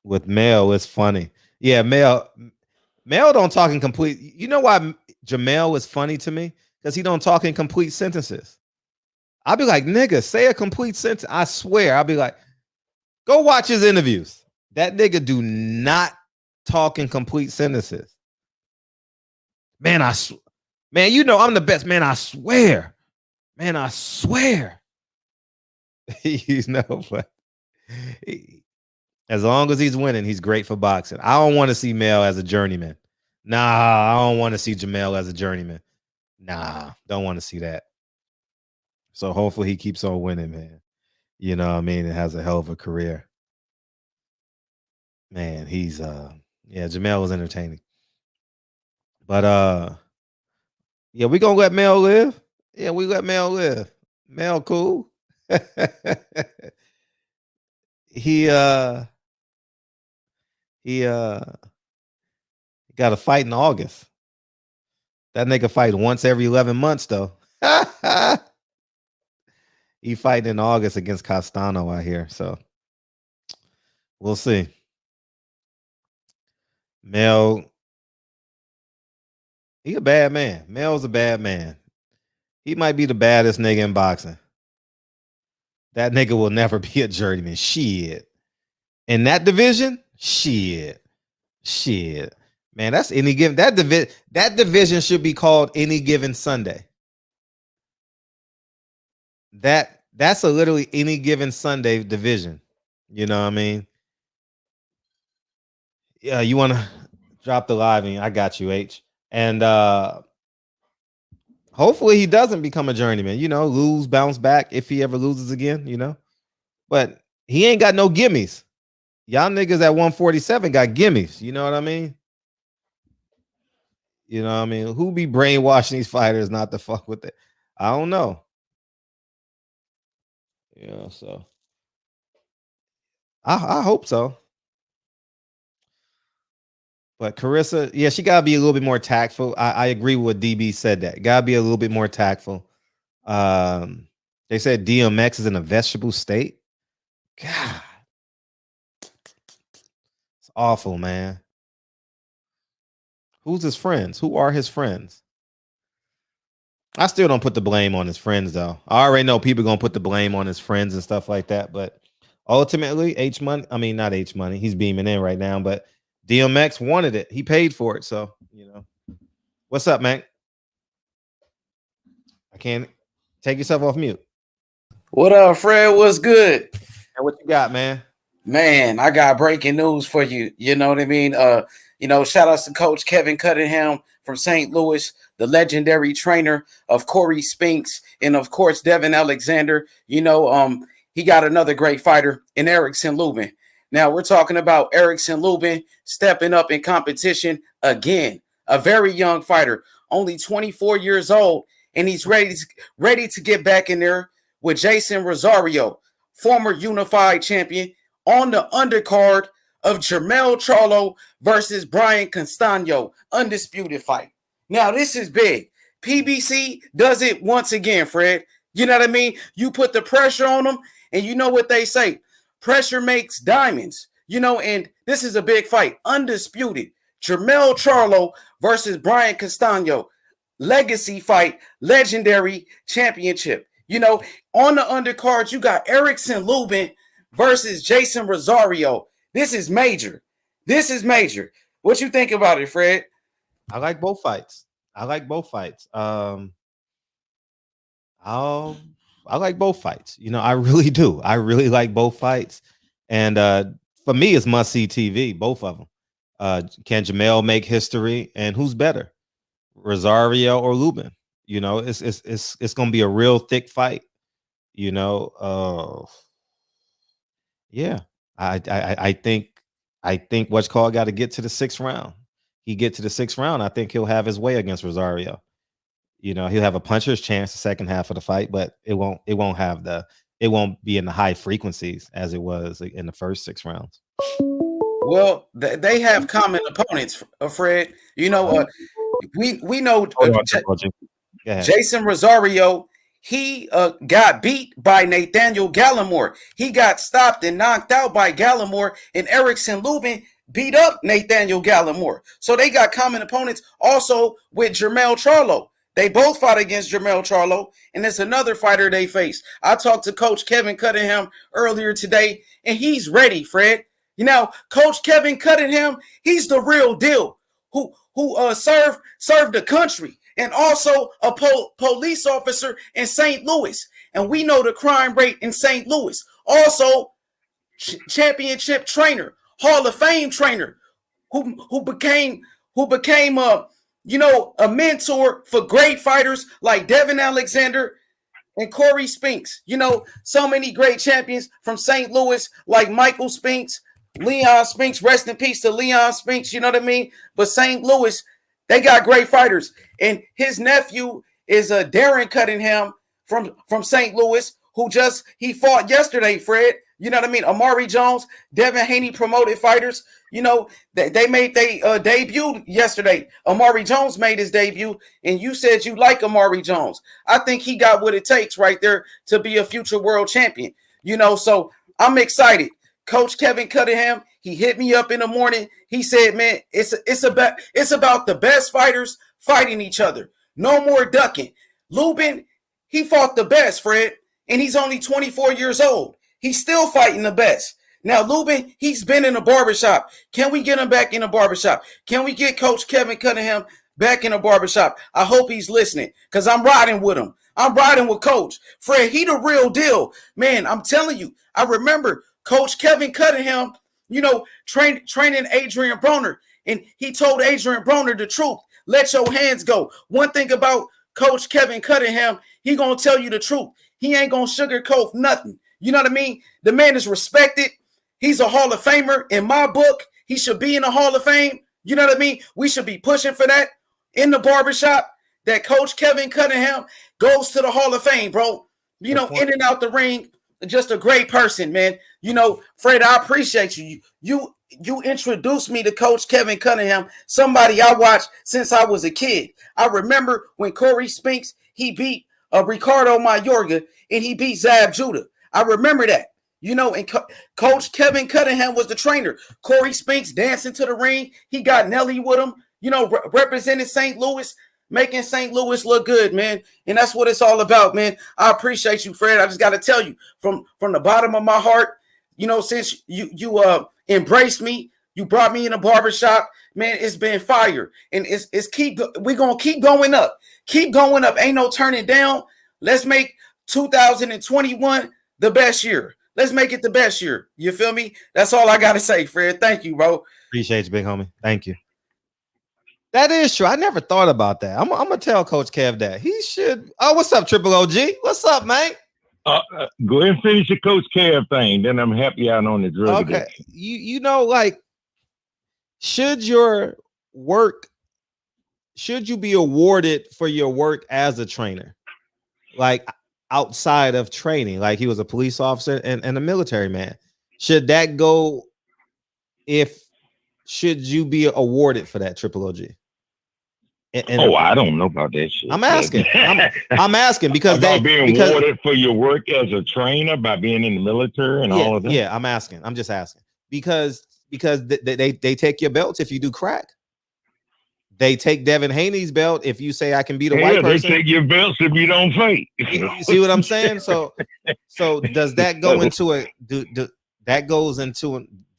Speaker 4: with Mel. It's funny. Yeah, Mel don't talk in complete. You know why Jamel is funny to me? Because he don't talk in complete sentences. I'll be like, nigga, say a complete sentence. I swear. I'll be like, go watch his interviews. That nigga do not talk in complete sentences. Man, man, you know I'm the best. Man, I swear. Man, I swear. You know, but as long as he's winning, he's great for boxing. I don't want to see Mel as a journeyman. Nah, I don't want to see Jamel as a journeyman. Nah, don't want to see that. So hopefully he keeps on winning, man. You know what I mean? It has a hell of a career. Man, he's Jamel was entertaining. But yeah, we gonna let Mel live. Yeah, we let Mel live. Mel cool. he got a fight in August. That nigga fight once every 11 months though. He fighting in August against Castano out here, so we'll see. Mel, he a bad man. Mel's a bad man. He might be the baddest nigga in boxing. That nigga will never be a journeyman. Shit. In that division, shit. Man, that's any given. That division should be called Any Given Sunday. That's a literally Any Given Sunday division. You know what I mean? Yeah, you want to drop the live in? I got you, H. And hopefully he doesn't become a journeyman. You know, lose, bounce back if he ever loses again. You know, but he ain't got no gimmies. Y'all niggas at 147 got gimmies. You know what I mean? You know what I mean? Who be brainwashing these fighters not to fuck with it? I don't know. You know, so I hope so. But Carissa, yeah, she gotta be a little bit more tactful. I agree with what DB said. That gotta be a little bit more tactful. They said DMX is in a vegetable state. God, it's awful, man. Who's his friends? Who are his friends? I still don't put the blame on his friends, though. I already know people gonna put the blame on his friends and stuff like that. But ultimately, not H Money. He's beaming in right now, but DMX wanted it. He paid for it. So, you know. What's up, man? I can't take yourself off mute.
Speaker 12: What up, Fred? What's good?
Speaker 4: And what you got, man?
Speaker 12: Man, I got breaking news for you. You know what I mean? Shout outs to Coach Kevin Cunningham from St. Louis, the legendary trainer of Corey Spinks, and of course Devin Alexander. You know, he got another great fighter in Erickson Lubin. Now we're talking about Erickson Lubin stepping up in competition again. A very young fighter, only 24 years old, and he's ready to get back in there with Jason Rosario, former unified champion, on the undercard of Jermell Charlo versus Brian Castano, undisputed fight. Now, this is big. PBC does it once again, Fred. You know what I mean? You put the pressure on them, and you know what they say. Pressure makes diamonds. You know, and this is a big fight. Undisputed. Jermell Charlo versus Brian Castano. Legacy fight, legendary championship. You know, on the undercard, you got Erickson Lubin versus Jason Rosario. This is major. What you think about it, Fred?
Speaker 4: I like both fights. I like both fights. You know, I really do. I really like both fights. And for me, it's must-see TV, both of them. Can Jamel make history? And who's better, Rosario or Lubin? You know, it's gonna be a real thick fight. You know, yeah. I think what's called got to get to the 6th round. He get to the 6th round, I think he'll have his way against Rosario. You know, he'll have a puncher's chance the second half of the fight, but it won't be in the high frequencies as it was in the first 6 rounds.
Speaker 12: Well, they have common opponents, Fred. You know, we know Jason Rosario. he got beat by Nathaniel Gallimore. He got stopped and knocked out by Gallimore, and Erickson Lubin beat up Nathaniel Gallimore. So they got common opponents also with Jermell Charlo. They both fought against Jermell Charlo, and it's another fighter they face. I talked to Coach Kevin Cunningham earlier today, and he's ready, Fred. You know, Coach Kevin Cunningham, he's the real deal. Who served the country, and also a police officer in St. Louis. And we know the crime rate in St. Louis. Also, championship trainer, Hall of Fame trainer, who became a mentor for great fighters like Devin Alexander and Corey Spinks. You know, so many great champions from St. Louis like Michael Spinks, Leon Spinks, rest in peace to Leon Spinks, you know what I mean? But St. Louis, they got great fighters. And his nephew is Darren Cunningham from St. Louis, he fought yesterday, Fred. You know what I mean? Amari Jones, Devin Haney promoted fighters. You know, they made their debut yesterday. Amari Jones made his debut, and you said you like Amari Jones. I think he got what it takes right there to be a future world champion. You know, so I'm excited. Coach Kevin Cunningham, he hit me up in the morning. He said, man, it's about the best fighters fighting each other. No more ducking. Lubin, he fought the best, Fred, and he's only 24 years old. He's still fighting the best. Now, Lubin, he's been in a barbershop. Can we get him back in a barbershop? Can we get Coach Kevin Cunningham back in a barbershop? I hope he's listening, because I'm riding with him. I'm riding with Coach. Fred, he the real deal. Man, I'm telling you, I remember Coach Kevin Cunningham, you know, training Adrian Broner, and he told Adrian Broner the truth. Let your hands go. One thing about Coach Kevin Cunningham, he going to tell you the truth. He ain't going to sugarcoat nothing. You know what I mean? The man is respected. He's a Hall of Famer. In my book, he should be in the Hall of Fame. You know what I mean? We should be pushing for that in the barbershop, that Coach Kevin Cunningham goes to the Hall of Fame, bro. You know, in and out the ring, just a great person, man. You know, Fred, I appreciate you. You introduced me to Coach Kevin Cunningham, somebody I watched since I was a kid. I remember when Corey Spinks, he beat Ricardo Mayorga, and he beat Zab Judah. I remember that. You know, and Coach Kevin Cunningham was the trainer. Corey Spinks dancing to the ring. He got Nelly with him, you know, representing St. Louis, making St. Louis look good, man. And that's what it's all about, man. I appreciate you, Fred. I just got to tell you from the bottom of my heart, you know, since you embraced me, you brought me in a barbershop, man, it's been fire. And we're going to keep going up. Keep going up. Ain't no turning down. Let's make 2021 the best year. Let's make it the best year. You feel me? That's all I got to say, Fred. Thank you, bro.
Speaker 4: Appreciate you, big homie. Thank you. That is true. I never thought about that. I'm going to tell Coach Kev that. He should. Oh, what's up, Triple OG? What's up, man?
Speaker 13: Go ahead and finish your Coach Kev thing. Then I'm happy out on the drug.
Speaker 4: Okay. You know, like, should you be awarded for your work as a trainer? Like, outside of training, like he was a police officer and a military man. Should that go? Should you be awarded for that, Triple OG?
Speaker 13: I don't know about that shit.
Speaker 4: I'm asking. I'm asking because
Speaker 13: awarded for your work as a trainer by being in the military and all of that.
Speaker 4: Yeah, I'm asking. I'm just asking because they take your belts if you do crack. They take Devin Haney's belt if you say I can beat a white person.
Speaker 13: They take your belts if you don't fight.
Speaker 4: You see what I'm saying? So does that go into do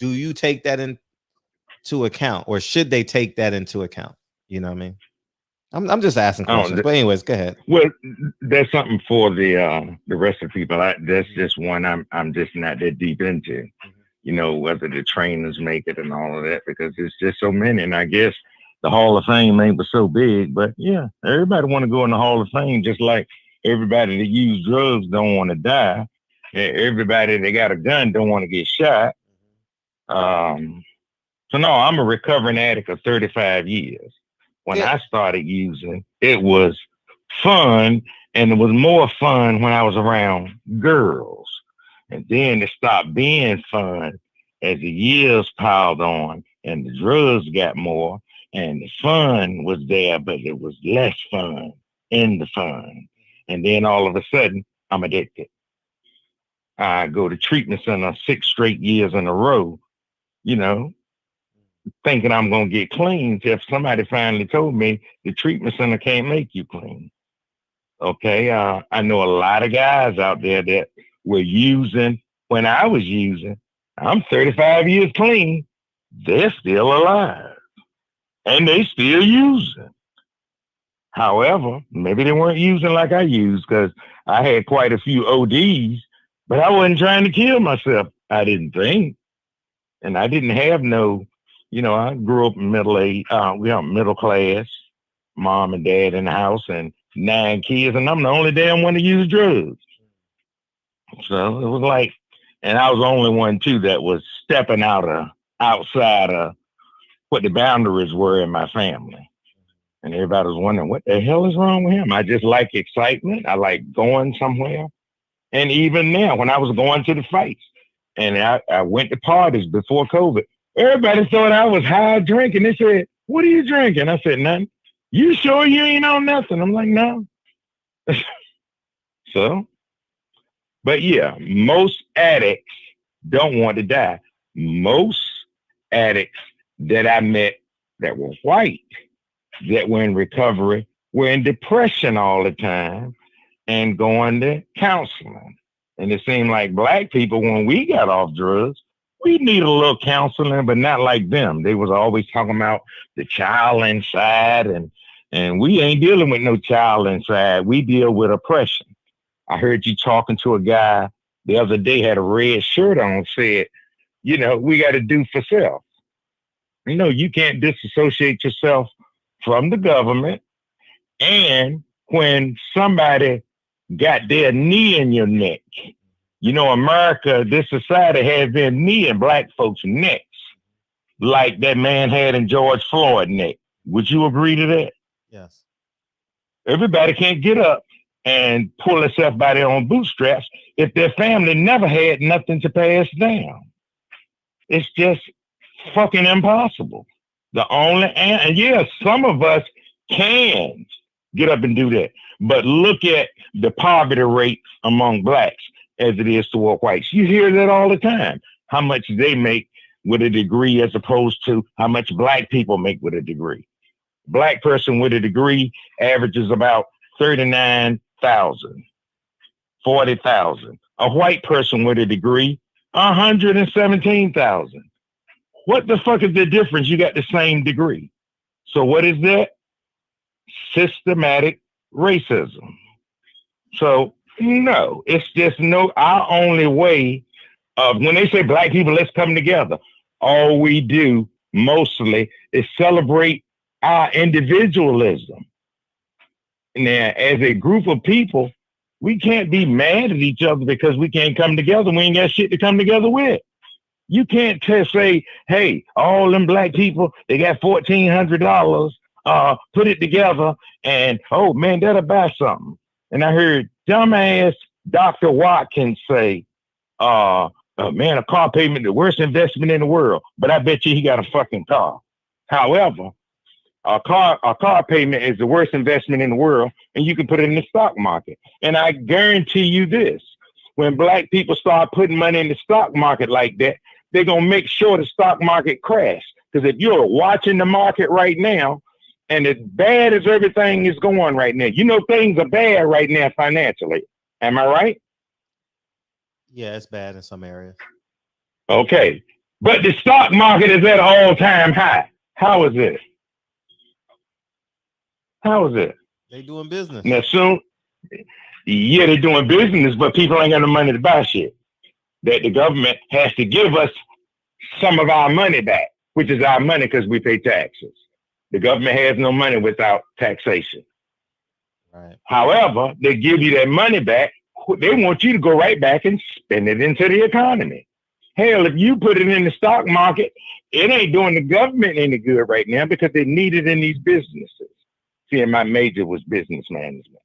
Speaker 4: you take that into account, or should they take that into account? You know what I mean? I'm just asking questions. But anyways, go ahead.
Speaker 13: Well, that's something for the rest of the people. That's just one I'm just not that deep into. You know, whether the trainers make it and all of that, because it's just so many. And I guess the Hall of Fame ain't so big, but yeah, everybody want to go in the Hall of Fame, just like everybody that use drugs don't want to die. Everybody that got a gun don't want to get shot. So no, I'm a recovering addict of 35 years. When I started using, it was fun, and it was more fun when I was around girls. And then it stopped being fun as the years piled on and the drugs got more. And the fun was there, but it was less fun in the fun. And then all of a sudden, I'm addicted. I go to treatment center 6 straight years in a row, you know, thinking I'm going to get clean. If somebody finally told me the treatment center can't make you clean. Okay. I know a lot of guys out there that were using when I was using. I'm 35 years clean. They're still alive and they still using. However, maybe they weren't using like I used because I had quite a few ODs, but I wasn't trying to kill myself. I didn't think. And I didn't have no, you know, I grew up in middle class, mom and dad in the house and 9 kids, and I'm the only damn one to use drugs. So it was like, and I was the only one too that was stepping outside of what the boundaries were in my family. And everybody was wondering, what the hell is wrong with him? I just like excitement. I like going somewhere. And even now, when I was going to the fights, and I went to parties before COVID, everybody thought I was high drinking. They said, what are you drinking? I said, nothing. You sure you ain't on nothing? I'm like, no. So, but yeah, most addicts don't want to die. Most addicts that I met that were white, that were in recovery, were in depression all the time and going to counseling. And it seemed like black people, when we got off drugs, we need a little counseling, but not like them. They was always talking about the child inside, and we ain't dealing with no child inside. We deal with oppression. I heard you talking to a guy the other day, had a red shirt on, said, you know, we got to do for self. You know, you can't disassociate yourself from the government. And when somebody got their knee in your neck, you know, America, this society has been kneeing black folks' necks like that man had in George Floyd's neck. Would you agree to that?
Speaker 4: Yes.
Speaker 13: Everybody can't get up and pull themselves by their own bootstraps if their family never had nothing to pass down. It's just fucking impossible. The only, and yes, some of us can get up and do that. But look at the poverty rate among blacks as it is toward whites. You hear that all the time. How much they make with a degree as opposed to how much black people make with a degree. Black person with a degree averages about 39,000, 40,000. A white person with a degree, 117,000. What the fuck is the difference? You got the same degree. So what is that? Systematic racism. So no, it's just our only way of, when they say black people, let's come together. All we do mostly is celebrate our individualism. Now, as a group of people, we can't be mad at each other because we can't come together. We ain't got shit to come together with. You can't just say, hey, all them black people, they got $1,400, put it together and, oh man, that'll buy something. And I heard dumbass Dr. Watkins say, man, a car payment, the worst investment in the world. But I bet you he got a fucking car. However, a car payment is the worst investment in the world, and you can put it in the stock market. And I guarantee you this, when black people start putting money in the stock market like that, they're going to make sure the stock market crash. Because if you're watching the market right now, and as bad as everything is going right now, you know things are bad right now financially. Am I right?
Speaker 4: Yeah, it's bad in some areas.
Speaker 13: Okay. But the stock market is at an all-time high. How is it? How is it?
Speaker 4: They doing business.
Speaker 13: Now soon, yeah, they're doing business, but people ain't got no money to buy shit. That the government has to give us some of our money back, which is our money because we pay taxes. The government has no money without taxation.
Speaker 4: Right.
Speaker 13: However, they give you that money back. They want you to go right back and spend it into the economy. Hell, if you put it in the stock market, it ain't doing the government any good right now because they need it in these businesses. See, my major was business management.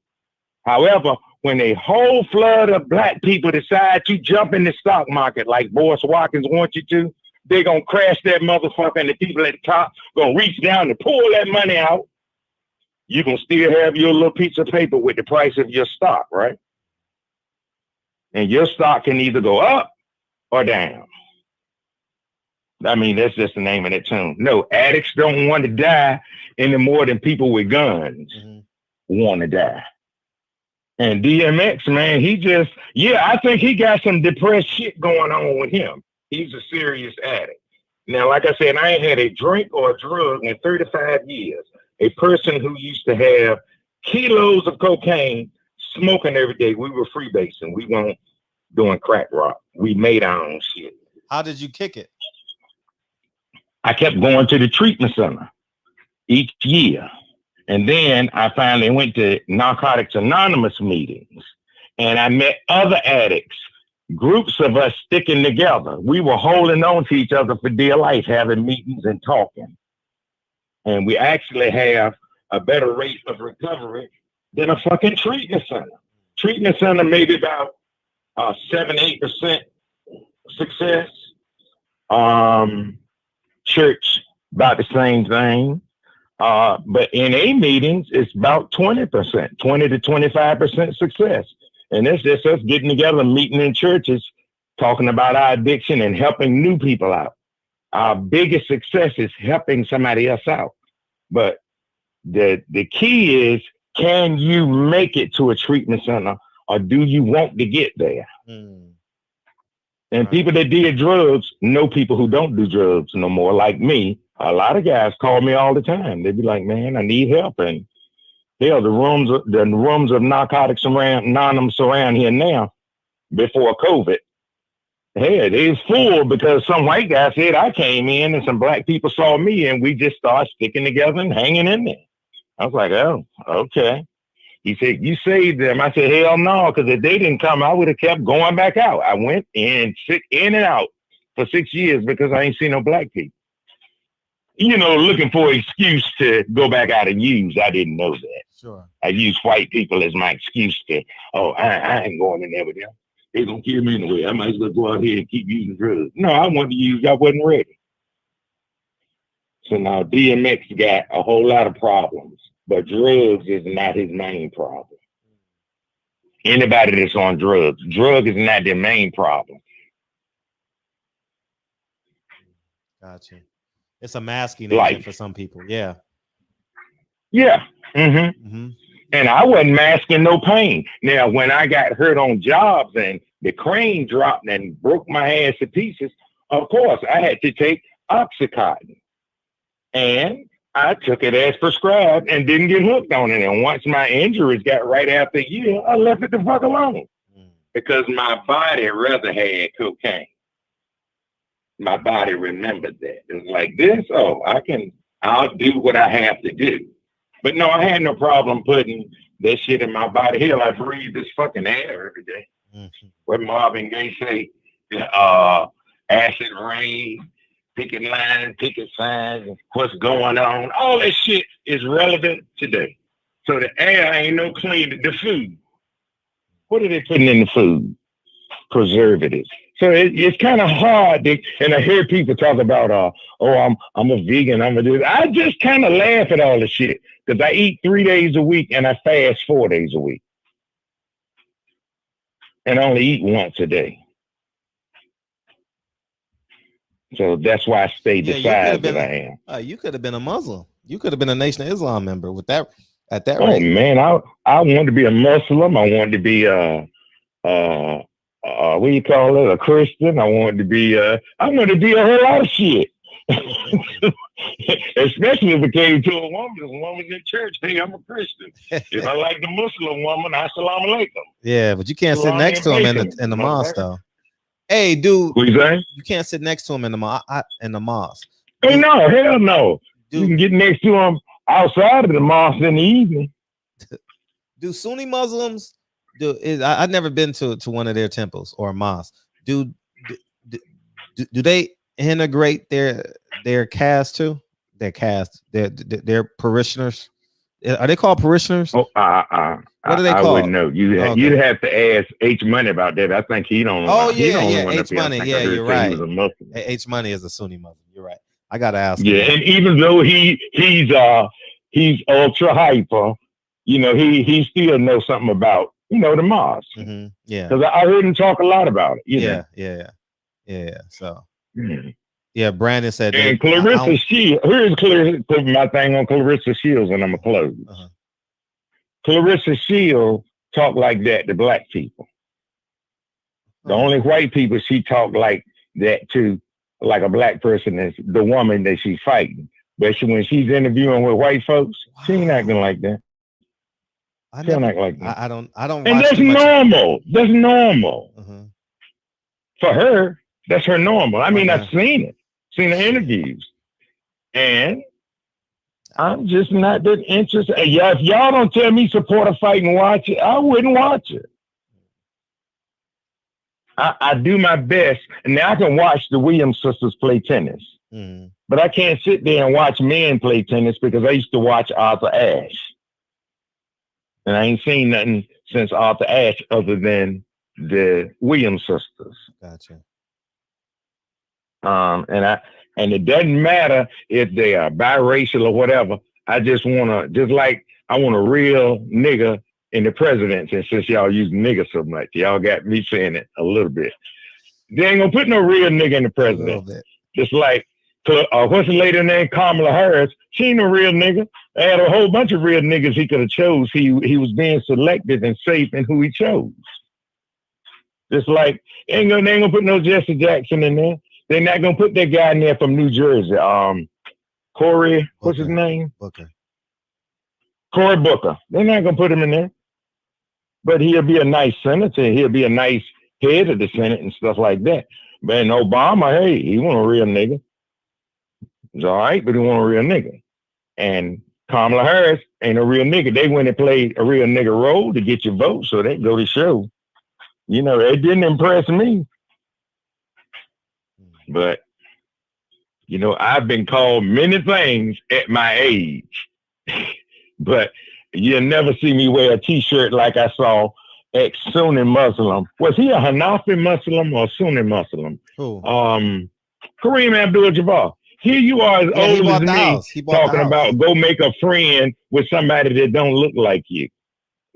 Speaker 13: However, when a whole flood of black people decide to jump in the stock market like Boris Watkins wants you to, they're going to crash that motherfucker, and the people at the top going to reach down and pull that money out you can still have your little piece of paper with the price of your stock, right? And your stock can either go up or down. I mean, that's just the name of that tune. No, addicts don't want to die any more than people with guns want to die. And DMX, man, he just, I think he got some depressed shit going on with him. He's a serious addict. Now, like I said, I ain't had a drink or a drug in 35 years. A person who used to have kilos of cocaine, smoking every day. We were freebasing. We weren't doing crack rock. We made our own shit.
Speaker 4: How did you kick it?
Speaker 13: I kept going to the treatment center each year. And then I finally went to Narcotics Anonymous meetings, and I met other addicts, groups of us sticking together. We were holding on to each other for dear life, having meetings and talking. And we actually have a better rate of recovery than a fucking treatment center. Treatment center maybe about 7-8% success. Church about the same thing. But in A meetings, it's about 20%, 20 to 25% success. And it's just us getting together, meeting in churches, talking about our addiction and helping new people out. Our biggest success is helping somebody else out. But the key is, can you make it to a treatment center, or do you want to get there? And people that did drugs know people who don't do drugs no more, like me. A lot of guys call me all the time. They'd be like, man, I need help. And hell, the rooms of Narcotics Anonymous around here now, before COVID, hey, they was full because some white guy said I came in and some black people saw me, and we just started sticking together and hanging in there. I was like, oh, okay. He said, you saved them. I said, hell no, because if they didn't come, I would have kept going back out. I went in and out for 6 years because I ain't seen no black people. You know, looking for an excuse to go back out and use. I didn't know that.
Speaker 4: Sure.
Speaker 13: I use white people as my excuse to, I ain't going in there with them. They're going to kill me anyway. I might as well go out here and keep using drugs. No, I wanted to use. I wasn't ready. So now DMX got a whole lot of problems, but drugs is not his main problem. Anybody that's on drugs is not their main problem.
Speaker 4: Gotcha. It's a masking agent for some people. Yeah.
Speaker 13: Yeah. And I wasn't masking no pain. Now, when I got hurt on jobs and the crane dropped and broke my ass to pieces, of course, I had to take Oxycontin. And I took it as prescribed and didn't get hooked on it. And once my injuries got right after a year, I left it the fuck alone. Because my body rather had cocaine. My body remembered that. It was like this, I'll do what I have to do. But no, I had no problem putting that shit in my body. Hell, I breathe this fucking air every day. What Marvin Gaye say, acid rain, picking lines, picking signs, what's going on. All that shit is relevant today. So the air ain't no clean. The food. What are they putting in the food? Preservatives. So it's kind of hard. And I hear people talk about, I'm a vegan. I just kind of laugh at all the shit because I eat 3 days a week and I fast 4 days a week. And I only eat once a day. So that's why I stayed the size that I am.
Speaker 4: You could have been a Muslim. You could have been a Nation of Islam member with that at that
Speaker 13: rate.
Speaker 4: Oh
Speaker 13: man, I wanted to be a Muslim. I wanted to be what do you call it? A Christian. I wanted to be a whole lot of shit. Especially if it came to a woman in church. Hey, I'm a Christian. If I like the Muslim woman, assalamu alaikum.
Speaker 4: Yeah, but you can't sit next to him in the mosque though. Hey, dude,
Speaker 13: what you saying?
Speaker 4: You can't sit next to him in the mosque.
Speaker 13: Hey, no, hell no. Dude, you can get next to him outside of the mosque in the evening.
Speaker 4: Do Sunni Muslims? I've never been to one of their temples or mosques. Do they integrate their caste too? Their caste, their parishioners. Are they called parishioners?
Speaker 13: Oh,
Speaker 4: what are they called?
Speaker 13: I wouldn't know. You'd have to ask H Money about that. I think he don't.
Speaker 4: Oh yeah. H Money. Yeah, you're right. H Money is a Sunni Muslim. You're right. I gotta ask.
Speaker 13: Yeah, and even though he's he's ultra hyper. You know, he still knows something about, you know, the Mars.
Speaker 4: Mm-hmm. Yeah.
Speaker 13: Because I heard him talk a lot about it. You know?
Speaker 4: Yeah. So, yeah, Brandon said.
Speaker 13: And Clarissa Shields, here's Clarissa, put my thing on Clarissa Shields, and I'm going to close. Clarissa Shields talk like that to black people. The only white people she talk like that to, like a black person, is the woman that she's fighting. But when she's interviewing with white folks, she ain't acting like that. She don't act like that.
Speaker 4: I don't. And
Speaker 13: that's normal. That's normal. For her, that's her normal. I mean, I've seen it. Seen the interviews. And I'm just not that interested. Yeah, if y'all don't tell me support a fight and watch it, I wouldn't watch it. I do my best, and now I can watch the Williams sisters play tennis. But I can't sit there and watch men play tennis because I used to watch Arthur Ashe. And I ain't seen nothing since Arthur Ashe other than the Williams sisters.
Speaker 4: Gotcha.
Speaker 13: And it doesn't matter if they are biracial or whatever. I just want I want a real nigga in the presidency. And since y'all use nigga so much, y'all got me saying it a little bit. They ain't gonna put no real nigga in the presidency. Just like, what's the lady named Kamala Harris? She ain't a real nigga. They had a whole bunch of real niggas he could have chose. He was being selective and safe in who he chose. Just like, they ain't gonna put no Jesse Jackson in there. They're not gonna put that guy in there from New Jersey. Cory, what's his name?
Speaker 4: Booker.
Speaker 13: Cory Booker. They're not gonna put him in there. But he'll be a nice senator. He'll be a nice head of the Senate and stuff like that. But in Obama, hey, he want a real nigga. It's all right, but he want a real nigga. And Kamala Harris ain't a real nigga. They went and played a real nigga role to get your vote, so they go to show. You know, it didn't impress me. But, you know, I've been called many things at my age. But you'll never see me wear a t-shirt like I saw ex-Sunni Muslim. Was he a Hanafi Muslim or Sunni Muslim?
Speaker 4: Who?
Speaker 13: Kareem Abdul-Jabbar. Here you are as old as me talking about go make a friend with somebody that don't look like you.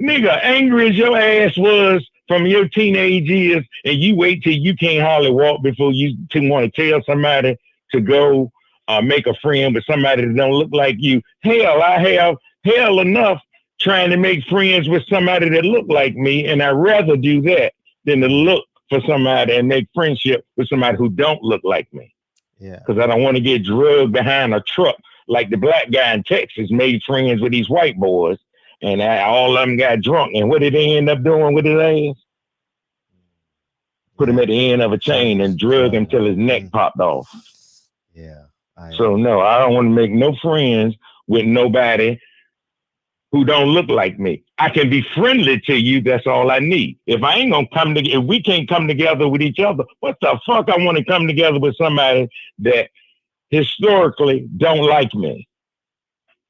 Speaker 13: Nigga, angry as your ass was from your teenage years, and you wait till you can't hardly walk before you want to tell somebody to go make a friend with somebody that don't look like you. Hell, I have hell enough trying to make friends with somebody that look like me, and I'd rather do that than to look for somebody and make friendship with somebody who don't look like me.
Speaker 4: Yeah.
Speaker 13: Because I don't want to get drugged behind a truck like the black guy in Texas made friends with these white boys, and all of them got drunk. And what did they end up doing with his ass? Put him at the end of a chain and drug him till his neck popped off.
Speaker 4: Yeah.
Speaker 13: So no, I don't want to make no friends with nobody who don't look like me. I can be friendly to you. That's all I need. If I ain't gonna come together, if we can't come together with each other, what the fuck I want to come together with somebody that historically don't like me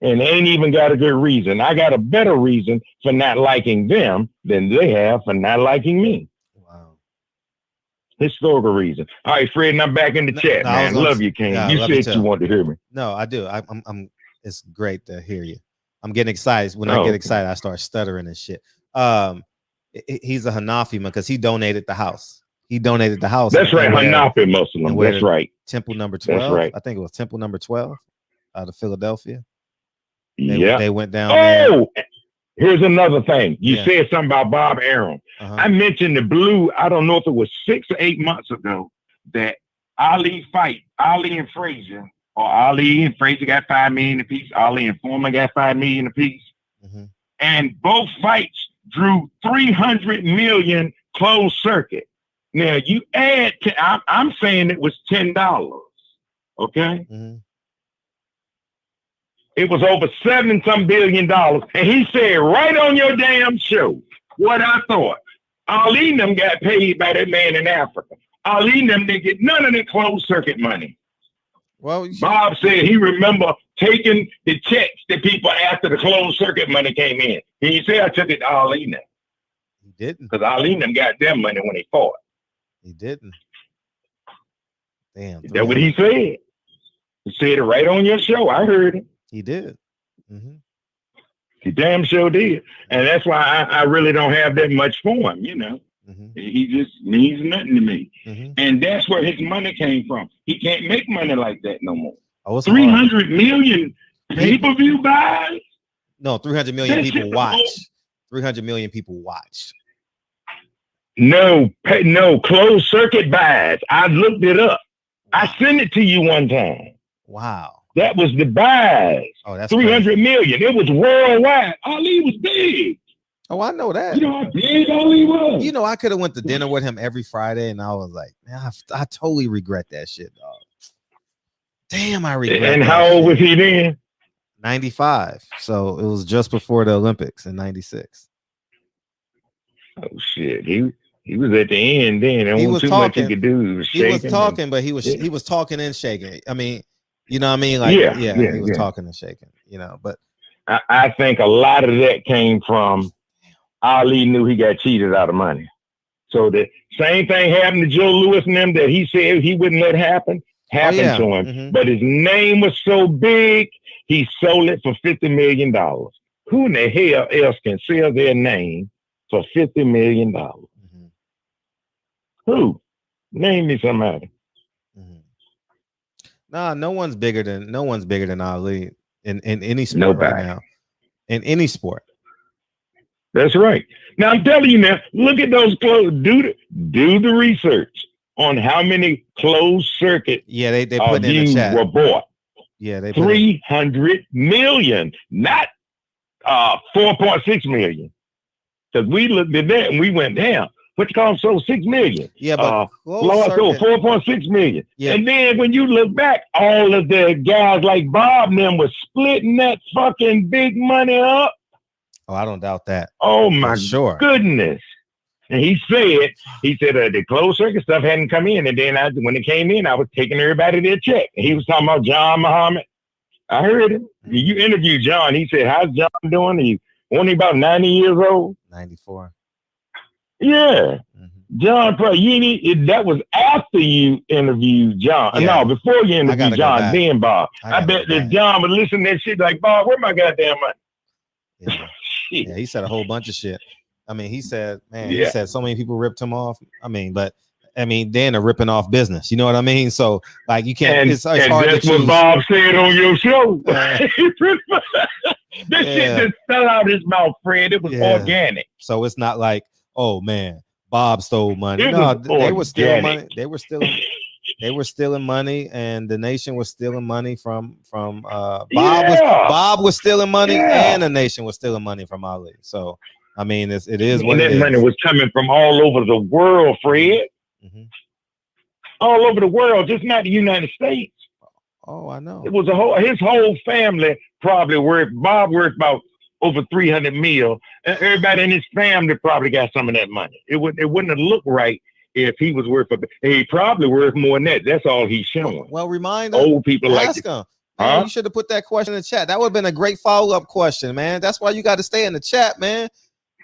Speaker 13: and ain't even got a good reason. I got a better reason for not liking them than they have for not liking me.
Speaker 4: Wow.
Speaker 13: Historical reason. All right, Fred, and I'm back in the chat, man. Love you, King.
Speaker 4: Yeah,
Speaker 13: you said you wanted to hear me.
Speaker 4: No, I do. I'm. It's great to hear you. I'm getting excited. When I get excited, I start stuttering and shit. He's a Hanafi man because he donated the house. He donated the house.
Speaker 13: That's right, Hanafi Muslim. That's right.
Speaker 4: Temple number 12.
Speaker 13: That's right.
Speaker 4: I think it was Temple number 12 out of Philadelphia.
Speaker 13: Yeah.
Speaker 4: They went down there.
Speaker 13: Here's another thing. You said something about Bob Arum. I mentioned the blue, I don't know if it was 6 or 8 months ago, that Ali and Frazier, or Ali and Frazier got $5 million apiece. Ali and Foreman got $5 million apiece. And both fights drew 300 million closed circuit. Now you add to, I'm saying it was $10. Okay. It was over $7 billion. And he said right on your damn show what I thought. Ali and them got paid by that man in Africa. Ali and them didn't get none of the closed circuit money.
Speaker 4: Well,
Speaker 13: Bob said he remember taking the checks that people after the closed circuit money came in. He said I took it to Ali and them.
Speaker 4: He didn't.
Speaker 13: Because Ali and them got their money when they fought.
Speaker 4: He didn't. Damn.
Speaker 13: Is that what he said? He said it right on your show. I heard it.
Speaker 4: He did.
Speaker 13: Mm-hmm. He damn sure did. And that's why I really don't have that much for him, you know. Mm-hmm. He just means nothing to me. Mm-hmm. And that's where his money came from. He can't make money like that no more. 300 million pay-per-view buys?
Speaker 4: No, 300 million people watch. 300 million people watch.
Speaker 13: No, closed circuit buys. I looked it up. Wow. I sent it to you one time.
Speaker 4: Wow.
Speaker 13: That was the buys.
Speaker 4: Oh, that's
Speaker 13: 300 million. It was worldwide. Ali was big.
Speaker 4: Oh, I know that.
Speaker 13: You know how big Ali was?
Speaker 4: You know, I could have went to dinner with him every Friday, and I was like, man, I totally regret that shit, dog. Damn, I regret
Speaker 13: And how old was he then?
Speaker 4: 95. So it was just before the Olympics in 96.
Speaker 13: Oh, shit. He was at the end then. There wasn't too much he could do.
Speaker 4: He was talking, but he was talking and shaking. I mean, you know what I mean? Like, he was talking and shaking, you know, but
Speaker 13: I think a lot of that came from Ali knew he got cheated out of money. So the same thing happened to Joe Louis and them that he said he wouldn't let happened to him. Mm-hmm. But his name was so big, he sold it for $50 million. Who in the hell else can sell their name for $50 million? Mm-hmm. Who? Name me somebody.
Speaker 4: Mm-hmm. Nah, no one's bigger than Ali in any sport right now. In any sport.
Speaker 13: That's right. Now I'm telling you now, look at those closed. Do the research on how many closed circuit
Speaker 4: they put in the chat
Speaker 13: were bought.
Speaker 4: Yeah, they
Speaker 13: 300 million, not 4.6 million. Because we looked at that and we went down. What you call them? So 6 million.
Speaker 4: Yeah, but
Speaker 13: Lord, so 4.6 million. Yeah. And then when you look back, all of the guys like Bob and them was splitting that fucking big money up.
Speaker 4: Oh, I don't doubt that.
Speaker 13: Oh my goodness. And he said the closed circuit stuff hadn't come in. And then when it came in, I was taking everybody their check. And he was talking about John Muhammad. I heard him. Mm-hmm. You interviewed John. He said, how's John doing? He only about 90 years old.
Speaker 4: 94.
Speaker 13: Yeah. Mm-hmm. John, that was after you interviewed John.
Speaker 4: Yeah.
Speaker 13: No, before you interviewed John, then Bob. I bet that John would listen to that shit like, Bob, where my goddamn money?
Speaker 4: Yeah. Yeah, he said a whole bunch of shit. I mean, he said so many people ripped him off. I mean, they're in a ripping off business. You know what I mean? So, like, you can't. It's hard
Speaker 13: that's
Speaker 4: to choose.
Speaker 13: What Bob said on your show. This shit just fell out his mouth, Fred. It was organic.
Speaker 4: So it's not like, oh man, Bob stole money. No, they were stealing money. They were stealing money, and the nation was stealing money from Bob. Bob was stealing money, and the nation was stealing money from Ali. So, I mean, it is what it is.
Speaker 13: That money was coming from all over the world, Fred. Mm-hmm. All over the world, just not the United States.
Speaker 4: Oh, I know.
Speaker 13: It was his whole family probably Bob worth about over 300 mil, and everybody in his family probably got some of that money. It wouldn't have looked right if he was worth he probably worth more than that. That's all he's showing.
Speaker 4: Well, remind
Speaker 13: old people like
Speaker 4: him. Man, you should have put that question in the chat. That would have been a great follow-up question, man. That's why you got to stay in the chat, man.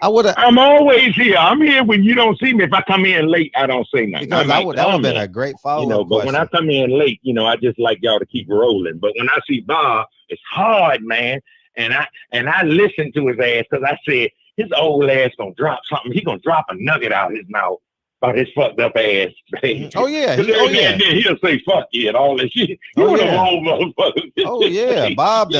Speaker 4: I'm
Speaker 13: always here. I'm here when you don't see me. If I come in late, I don't say nothing.
Speaker 4: Because that would have been a great follow-up
Speaker 13: but when I come in late, I just like y'all to keep rolling. But when I see Bob, it's hard, man. And I listen to his ass because I said his old ass gonna drop something. He gonna drop a nugget out of his mouth about his fucked up ass.
Speaker 4: Oh yeah.
Speaker 13: Then he'll say fuck you and all that shit.
Speaker 4: Oh yeah. Bob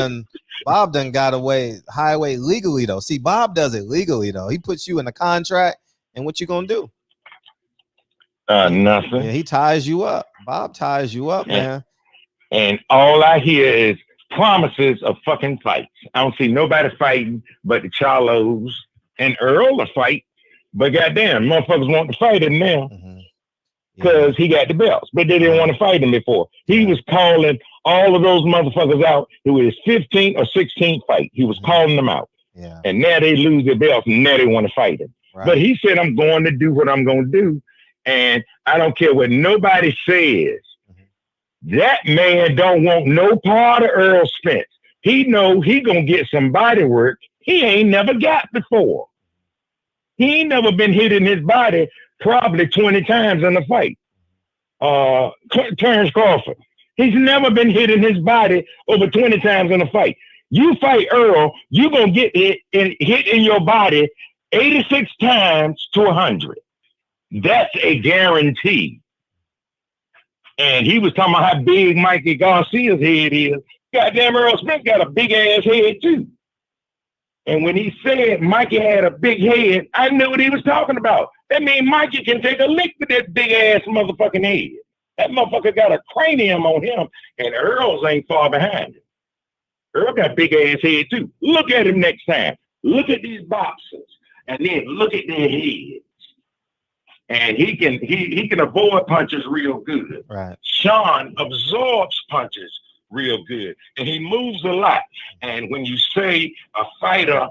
Speaker 4: done got away highway legally though. See, Bob does it legally though. He puts you in a contract, and what you gonna do?
Speaker 13: Nothing.
Speaker 4: Yeah, he ties you up. Bob ties you up, man.
Speaker 13: And all I hear is promises of fucking fights. I don't see nobody fighting but the Charlos and Earl to fight. But goddamn, motherfuckers want to fight him now because he got the belts, but they didn't want to fight him before. He was calling all of those motherfuckers out. It was his 15th or 16th fight. He was calling them out.
Speaker 4: Yeah.
Speaker 13: And now they lose their belts and now they want to fight him. Right. But he said, I'm going to do what I'm going to do. And I don't care what nobody says. That man don't want no part of Earl Spence. He know he gonna get some body work he ain't never got before. He ain't never been hit in his body probably 20 times in a fight. Terrence Crawford. He's never been hit in his body over 20 times in a fight. You fight Earl, you're gonna get hit in your body 86 times to 100. That's a guarantee. And he was talking about how big Mikey Garcia's head is. Goddamn, Earl Smith got a big ass head too. And when he said Mikey had a big head, I knew what he was talking about. That means Mikey can take a lick with that big ass motherfucking head. That motherfucker got a cranium on him, and Earl's ain't far behind him. Earl got big ass head too. Look at him next time. Look at these boxers, and then look at their heads. And he can avoid punches real good.
Speaker 4: Right.
Speaker 13: Sean absorbs punches real good, and he moves a lot. And when you say a fighter,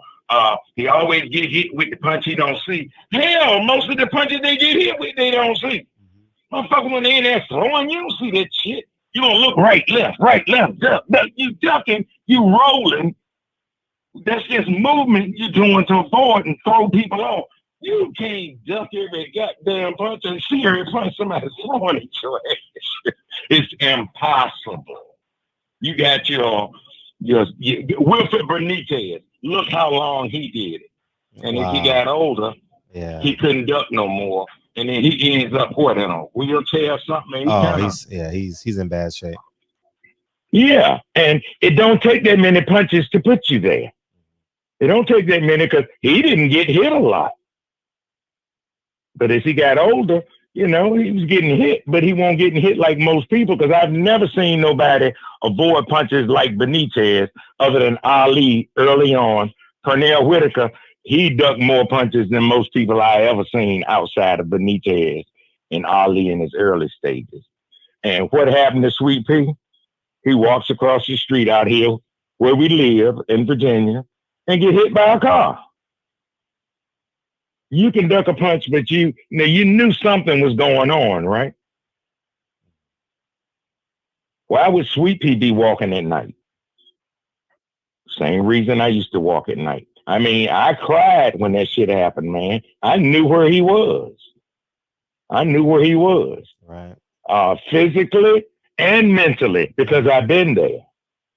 Speaker 13: he always get hit with the punch he don't see. Hell, most of the punches they get hit with, they don't see. Motherfucker, when they in there throwing, you don't see that shit. You don't look right, left, duck. You ducking, you rolling. That's just movement you're doing to avoid and throw people off. You can't duck every goddamn punch and see every punch somebody's throwing at your ass. It's impossible. You got your Wilfred Benitez. Look how long he did it. And as he got older, he couldn't duck no more. And then he ends up what in a wheelchair or something.
Speaker 4: He's in bad shape.
Speaker 13: Yeah, and it don't take that many punches to put you there. It don't take that many because he didn't get hit a lot. But as he got older, you know, he was getting hit, but he won't getting hit like most people because I've never seen nobody avoid punches like Benitez other than Ali early on. Pernell Whitaker, he ducked more punches than most people I ever seen outside of Benitez and Ali in his early stages. And what happened to Sweet Pea? He walks across the street out here where we live in Virginia and get hit by a car. You can duck a punch, but you knew something was going on, right? Why would Sweet Pea be walking at night? Same reason I used to walk at night. I mean, I cried when that shit happened, man. I knew where he was.
Speaker 4: Right.
Speaker 13: Physically and mentally, because I've been there.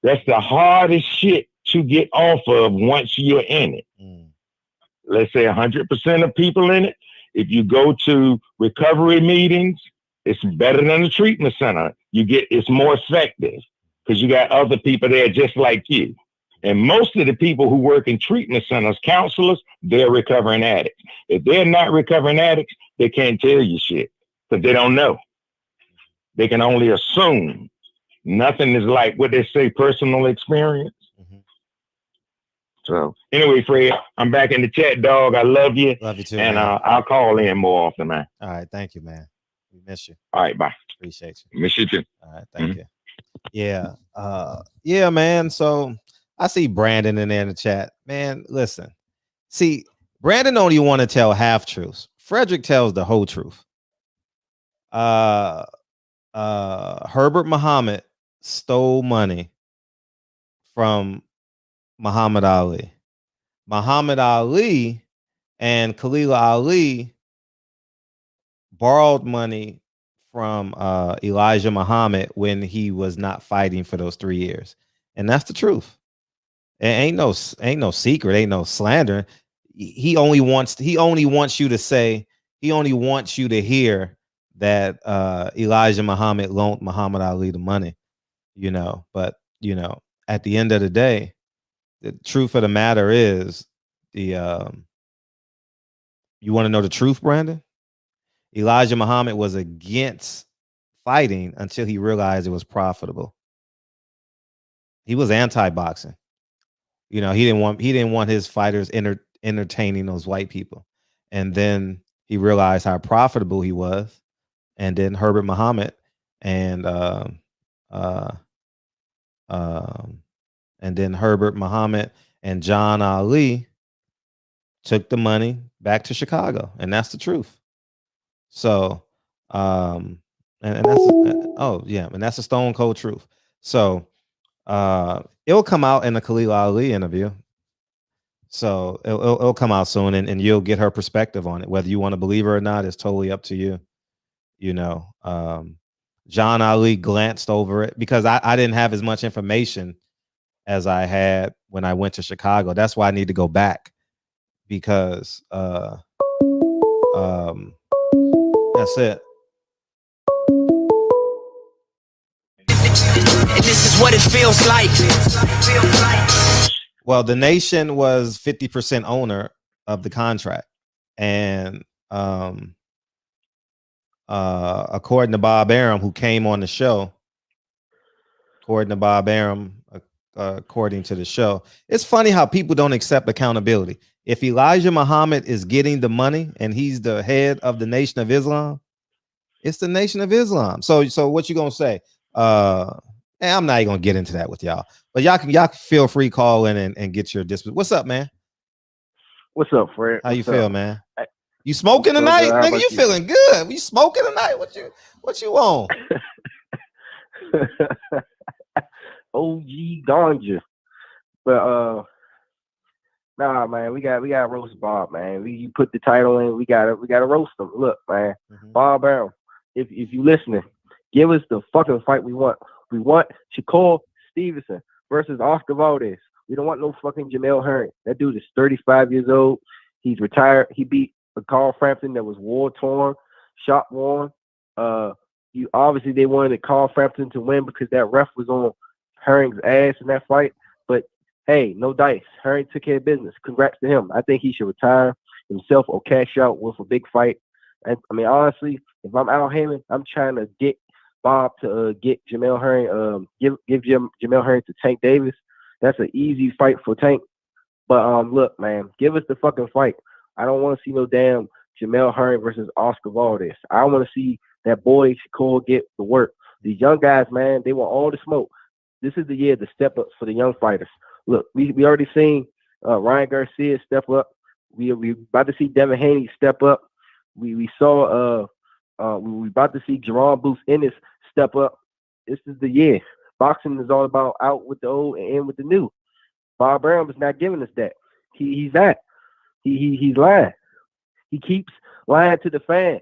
Speaker 13: That's the hardest shit to get off of once you're in it. Let's say 100% of people in it. If you go to recovery meetings, it's better than the treatment center. It's more effective because you got other people there just like you. And most of the people who work in treatment centers, counselors, they're recovering addicts. If they're not recovering addicts, they can't tell you shit because they don't know. They can only assume. Nothing is like what they say, personal experience. So anyway, Fred, I'm back in the chat, dog. I love you.
Speaker 4: Love you too.
Speaker 13: And
Speaker 4: man.
Speaker 13: I'll call in more often, man.
Speaker 4: All right. Thank you, man. We miss you.
Speaker 13: All right. Bye.
Speaker 4: Appreciate you.
Speaker 13: Miss you too.
Speaker 4: All right. Thank you. Yeah. Yeah, man. So I see Brandon in there in the chat. Man, listen. See, Brandon don't even want to tell half truths. Frederick tells the whole truth. Herbert Muhammad stole money from Muhammad Ali. Muhammad Ali and Khalil Ali borrowed money from Elijah Muhammad when he was not fighting for those 3 years. And that's the truth. It ain't no secret, ain't no slander. He only wants you to say, he only wants you to hear that Elijah Muhammad loaned Muhammad Ali the money, but at the end of the day, the truth of the matter is you want to know the truth, Brandon? Elijah Muhammad was against fighting until he realized it was profitable. He was anti-boxing. He didn't want his fighters entertaining those white people. And then he realized how profitable he was. And then Herbert Muhammad and John Ali took the money back to Chicago, and that's the truth. So, and that's a stone cold truth. So, it'll come out in the Khalil Ali interview. So it'll come out soon, and you'll get her perspective on it. Whether you want to believe her or not is totally up to you. John Ali glanced over it because I didn't have as much information as I had when I went to Chicago. That's why I need to go back, because that's it.
Speaker 5: And this is what it feels like.
Speaker 4: Well, the Nation was 50% owner of the contract, and according to Bob Arum, who came on the show, according to the show, it's funny how people don't accept accountability. If Elijah Muhammad is getting the money and he's the head of the Nation of Islam, it's the Nation of Islam. So what you gonna say? I'm not even gonna get into that with y'all, but y'all can feel free call in and get your disposition. What's up, man?
Speaker 14: What's up, Fred?
Speaker 4: How you
Speaker 14: What's
Speaker 4: feel,
Speaker 14: up?
Speaker 4: man? You smoking tonight, nigga? You feeling good? You smoking tonight? What you on?
Speaker 14: OG ganja. But nah, man, we got roast Bob, man. You put the title in, we gotta roast him. Look, man, Bob Arum, if you listening, give us the fucking fight we want. We want Shakur Stevenson versus Oscar Valdez. We don't want no fucking Jamel Herring. That dude is 35 years old. He's retired. He beat a Carl Frampton that was war torn, shot worn. Obviously they wanted Carl Frampton to win because that ref was on Herring's ass in that fight. But hey, no dice. Herring took care of business. Congrats to him. I think he should retire himself or cash out with a big fight. And I mean, honestly, if I'm Al Haymon, I'm trying to get Bob to get Jamel Herring, give Jamel Herring to Tank Davis. That's an easy fight for Tank. But look, man, give us the fucking fight. I don't want to see no damn Jamel Herring versus Oscar Valdez. I want to see that boy Shakur get the work. These young guys, man, they want all the smoke. This is the year to step up for the young fighters. Look, we already seen Ryan Garcia step up. We about to see Devin Haney step up. We saw we about to see Jerome Booth Ennis step up. This is the year. Boxing is all about out with the old and in with the new. Bob Arum is not giving us that. He's not. He's lying. He keeps lying to the fans.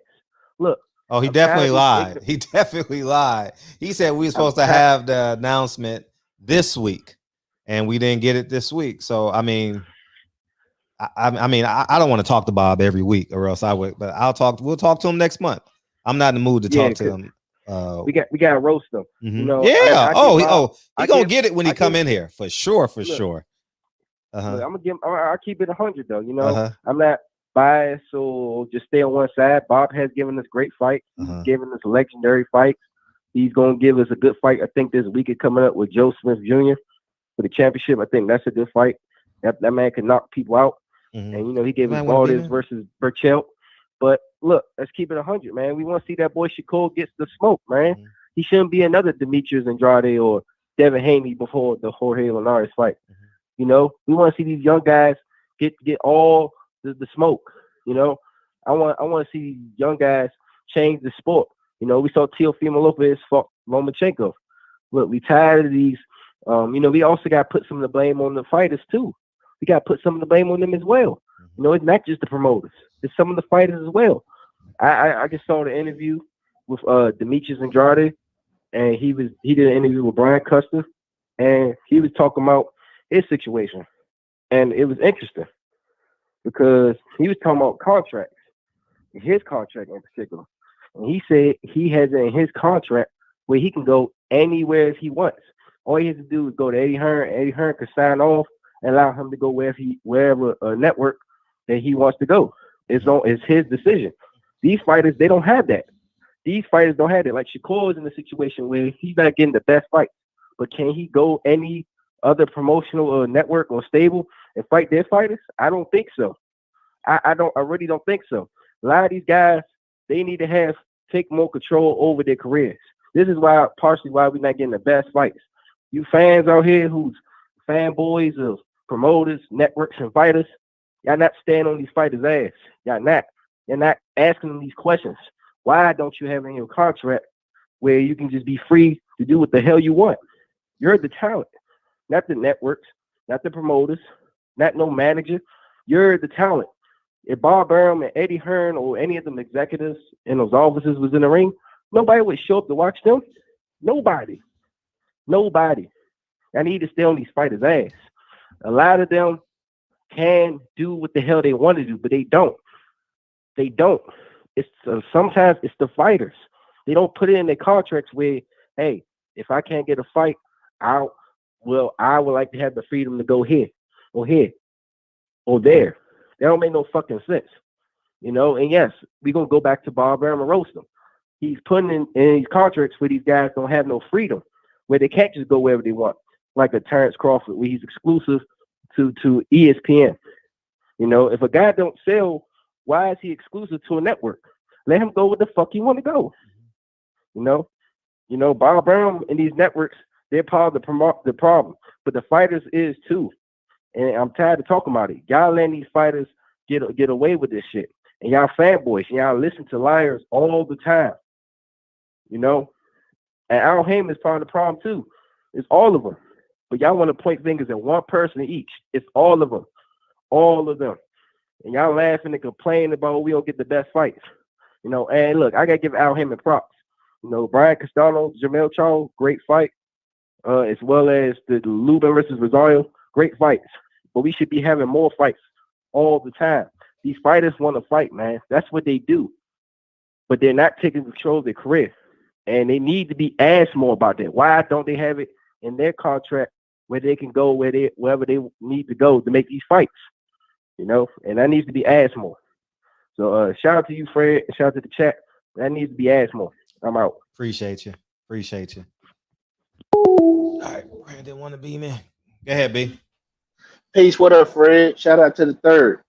Speaker 14: Look.
Speaker 4: Oh, he definitely lied. He definitely lied. He said we were supposed to have the announcement this week, and we didn't get it this week. So I mean, I don't want to talk to Bob every week, or else I would. But we'll talk to him next month. I'm not in the mood to talk to him.
Speaker 14: We got to roast him.
Speaker 4: Mm-hmm.
Speaker 14: You know,
Speaker 4: yeah. He gonna get it when he come in here for sure. Look,
Speaker 14: I'll keep it 100 though. You know, I'm not biased or just stay on one side. Bob has given us great fights. He's given us legendary fights. He's gonna give us a good fight. I think this week is coming up with Joe Smith Jr. for the championship. I think that's a good fight. That man can knock people out. And you know, he gave us Valdez versus Burchell. But look, let's keep it 100, man. We want to see that boy Shakur gets the smoke, man. He shouldn't be another Demetrius Andrade or Devin Haney before the Jorge Linares fight. You know, we want to see these young guys get all the smoke. You know, I want to see young guys change the sport. You know, we saw Teofimo Lopez fought Lomachenko. Look, we tired of these. You know, we also got to put some of the blame on the fighters too. We got to put some of the blame on them as well. You know, it's not just the promoters. It's some of the fighters as well. I just saw the interview with Demetrius Andrade, and he did an interview with Brian Custer, and he was talking about his situation. And it was interesting because he was talking about contracts, his contract in particular. And he said he has it in his contract where he can go anywhere he wants. All he has to do is go to Eddie Hearn. Eddie Hearn can sign off and allow him to go wherever network that he wants to go. It's his decision. These fighters, they don't have that. These fighters don't have it. Like Shakur is in a situation where he's not getting the best fight, but can he go any other promotional network or stable and fight their fighters? I don't think so. I really don't think so. A lot of these guys, they need to take more control over their careers. This is partially why we're not getting the best fights. You fans out here who's fanboys of promoters, networks, and fighters, y'all not staying on these fighters' ass. Y'all not. You're not asking them these questions. Why don't you have in your contract where you can just be free to do what the hell you want? You're the talent, not the networks, not the promoters, not no manager. You're the talent. If Bob Arum and Eddie Hearn or any of them executives in those offices was in the ring, nobody would show up to watch them. Nobody. I need to stay on these fighters' ass. A lot of them can do what the hell they want to do, but they don't. They don't. It's sometimes it's the fighters. They don't put it in their contracts where, hey, if I can't get a fight, I would like to have the freedom to go here, or there. That don't make no fucking sense, you know. And yes, we're gonna go back to Bob Arum and roast him. He's putting in these contracts where these guys don't have no freedom, where they can't just go wherever they want, like a Terrence Crawford, where he's exclusive to ESPN. You know, if a guy don't sell, why is he exclusive to a network? Let him go where the fuck he want to go. You know, Bob Arum and these networks, they're part of the problem, but the fighters is too. And I'm tired of talking about it. Y'all letting these fighters get away with this shit, and y'all fanboys, and y'all listen to liars all the time. You know, and Al Haymon is part of the problem too. It's all of them. But y'all want to point fingers at one person each. It's all of them. All of them. And y'all laughing and complaining about we don't get the best fights. You know, and look, I got to give Al Haymon props. You know, Brian Castano, Jamel Charles, great fight. As well as the Lupin versus Rosario, great fights. But we should be having more fights all the time. These fighters want to fight, man. That's what they do. But they're not taking control of their career. And they need to be asked more about that. Why don't they have it in their contract where they can go wherever they need to go to make these fights? You know, and that needs to be asked more. So shout out to you, Fred. Shout out to the chat. That needs to be asked more. I'm out.
Speaker 4: Appreciate you. All right, Brandon want to be man. Go ahead, B.
Speaker 15: Peace. What up, Fred? Shout out to the third.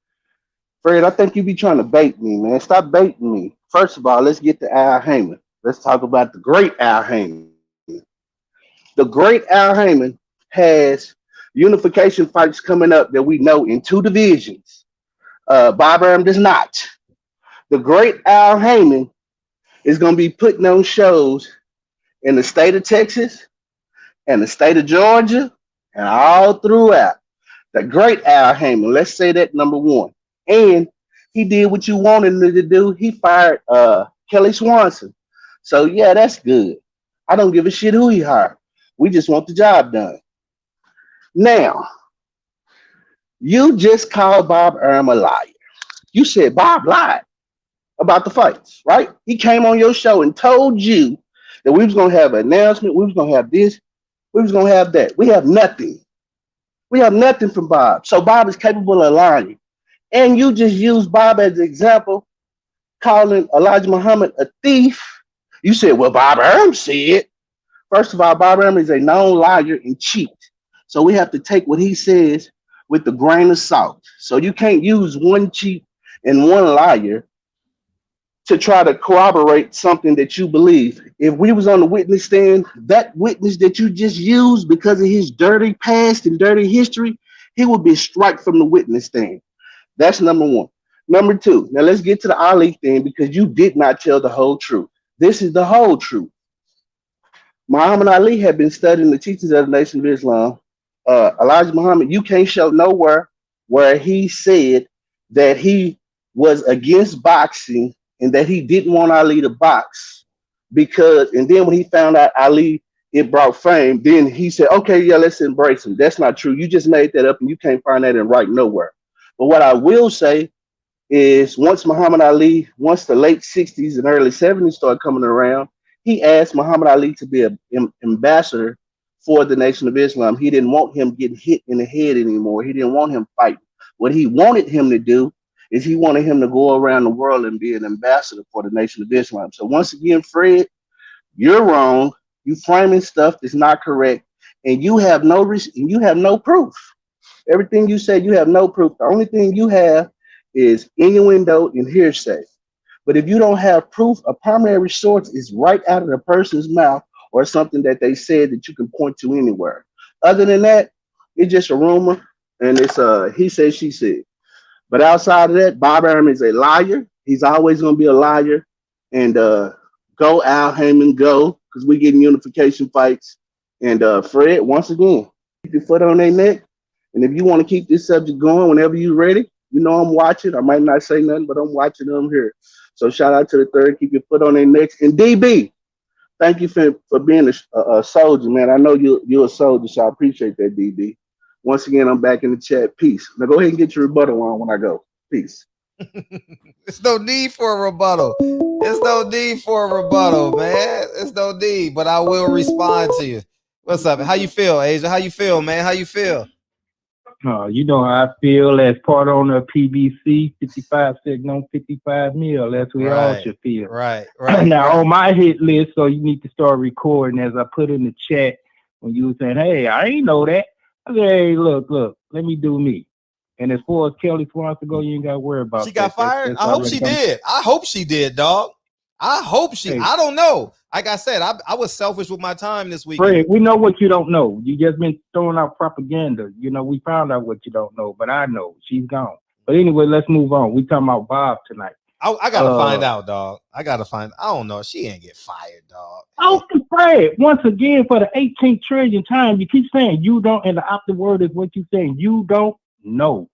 Speaker 15: Fred, I think you be trying to bait me, man. Stop baiting me. First of all, let's get to Al Haymon. Let's talk about the great Al Haymon. The great Al Haymon has unification fights coming up that we know in two divisions. Bob Arum does not. The great Al Haymon is going to be putting on shows in the state of Texas and the state of Georgia and all throughout. The great Al Haymon, let's say that number one. And he did what you wanted him to do. He fired Kelly Swanson. So, yeah, that's good. I don't give a shit who he hired. We just want the job done. Now, you just called Bob Arum a liar. You said Bob lied about the fights, right? He came on your show and told you that we was going to have an announcement, we was going to have this, we was going to have that. We have nothing. We have nothing from Bob. So Bob is capable of lying. And you just used Bob as an example, calling Elijah Muhammad a thief. You said, well, Bob Arum said. First of all, Bob Arum is a known liar and cheat. So we have to take what he says with a grain of salt. So you can't use one cheat and one liar to try to corroborate something that you believe. If we was on the witness stand, that witness that you just used because of his dirty past and dirty history, he would be struck from the witness stand. That's number one. Number two, now let's get to the Ali thing because you did not tell the whole truth. This is the whole truth. Muhammad Ali had been studying the teachings of the Nation of Islam. Elijah Muhammad, you can't show nowhere where he said that he was against boxing and that he didn't want Ali to box because, and then when he found out Ali, it brought fame, then he said, okay, yeah, let's embrace him. That's not true. You just made that up and you can't find that in right nowhere. But what I will say is once the late 60s and early 70s started coming around, he asked Muhammad Ali to be an ambassador for the Nation of Islam. He didn't want him getting hit in the head anymore. He didn't want him fighting. What he wanted him to do is he wanted him to go around the world and be an ambassador for the Nation of Islam. So once again, Fred, you're wrong. You framing stuff that's not correct, and you have no proof. Everything you said, you have no proof. The only thing you have is innuendo and hearsay. But if you don't have proof, a primary source is right out of the person's mouth or something that they said that you can point to anywhere. Other than that, it's just a rumor and it's he said, she said. But outside of that, Bob Arum is a liar. He's always going to be a liar. And go Al Haymon, go, because we're getting unification fights. And Fred, once again, keep your foot on their neck. And if you want to keep this subject going whenever you're ready, you know I'm watching. I might not say nothing, but I'm watching them here. So shout out to the third. Keep your foot on their necks. And DB, Thank you for being a soldier, man. I know you're a soldier, so I appreciate that, DB. Once again, I'm back in the chat. Peace. Now go ahead and get your rebuttal on when I go. Peace.
Speaker 4: There's no need for a rebuttal. There's no need for a rebuttal, man. There's no need, but I will respond to you. What's up? How you feel, Asia? How you feel, man? How you feel?
Speaker 16: You know how I feel as part owner of PBC, 55 sitting on 55 mil. That's we all should feel.
Speaker 4: Right.
Speaker 16: Now, on my hit list, so you need to start recording, as I put in the chat when you were saying, hey, I ain't know that. I said, hey, look, let me do me. And as far as Kelly Swanson go, you ain't got to worry about
Speaker 4: She got fired? I hope she did. I hope she did, dog. I hope she. Hey. I don't know. Like I said, I was selfish with my time this week.
Speaker 16: Fred, we know what you don't know. You just been throwing out propaganda. You know, we found out what you don't know, but I know she's gone. But anyway, let's move on. We talking about Bob tonight.
Speaker 4: I gotta find out, dog. I don't know. She ain't get fired, dog.
Speaker 16: Oh, Fred, once again for the 18th trillion time, you keep saying you don't, and the opposite word is what you saying. You don't know.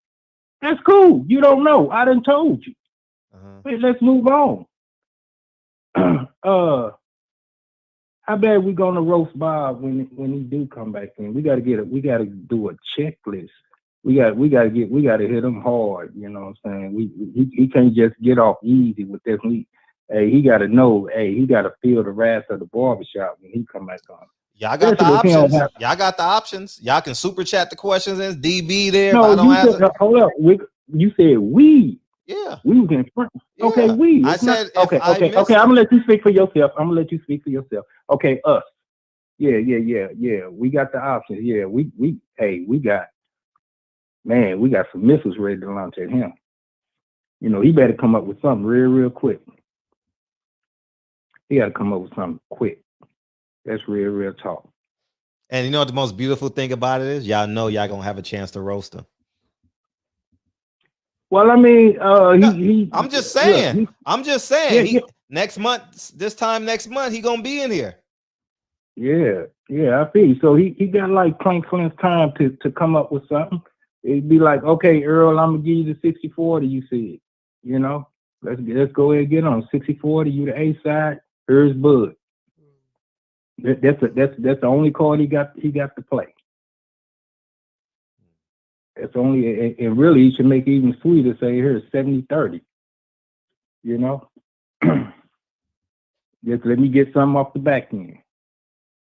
Speaker 16: That's cool. You don't know. I done told you. Wait, let's move on. How bad we gonna roast Bob when he do come back in? We gotta do a checklist. We gotta hit him hard. You know what I'm saying? He can't just get off easy with this. He gotta know. He gotta feel the wrath of the barbershop when he come back on.
Speaker 4: Y'all got the options. Y'all got the options. Y'all can super chat the questions and DB there.
Speaker 16: No, hold up. You said we.
Speaker 4: Yeah.
Speaker 16: We was in front. Yeah. Okay, we.
Speaker 4: I said
Speaker 16: okay. I'm gonna let you speak for yourself. Okay, us. Yeah. We got the options. Yeah, we got some missiles ready to launch at him. You know, he better come up with something real quick. He gotta come up with something quick. That's real talk.
Speaker 4: And you know what the most beautiful thing about it is? Y'all know y'all gonna have a chance to roast him.
Speaker 16: Well, I mean,
Speaker 4: I'm just saying. Yeah. Next month, this time next month, he gonna be in here.
Speaker 16: Yeah, I feel. So he got like Franklin's time to come up with something. It'd be like, okay, Earl, I'm gonna give you the 60-40. You see it. You know, let's go ahead and get on 60-40. You the A side. Here's Bud. That's the only card he got to play. It's only, and really, you should make it even sweeter. Say here's 70-30. You know, just let me get something off the back end.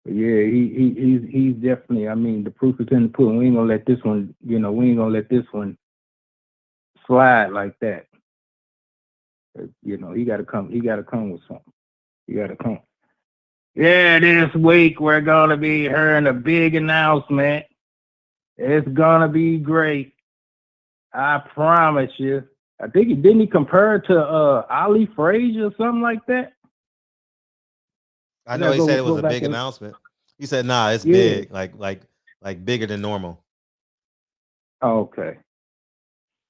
Speaker 16: But yeah, he's definitely. I mean, the proof is in the pudding. We ain't gonna let this one. You know, we ain't gonna let this one slide like that. You know, he got to come. He got to come with something. He got to come. Yeah, this week we're gonna be hearing a big announcement. It's gonna be great. I promise you. I think didn't he compare it to Ali Frazier or something like that?
Speaker 4: I know he said it was a big announcement. He said, "Nah, it's big, like bigger than normal."
Speaker 16: Okay.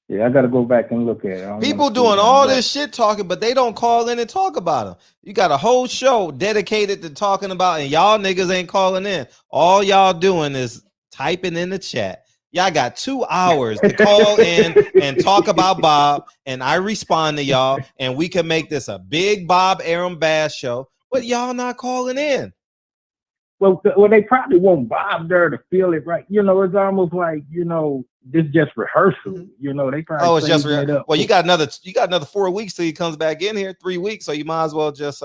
Speaker 16: Yeah, I got to go back and look at it.
Speaker 4: People doing all this shit talking, but they don't call in and talk about them. You got a whole show dedicated to talking about, and y'all niggas ain't calling in. All y'all doing is typing in the chat. Y'all got 2 hours to call in and talk about Bob, and I respond to y'all, and we can make this a big Bob Arum Bass show, but y'all not calling in.
Speaker 16: Well, they probably want Bob there to feel it right. You know, it's almost like, you know, this just rehearsal. You know, they probably
Speaker 4: it's just well, you got another 4 weeks till he comes back in here. 3 weeks, so you might as well just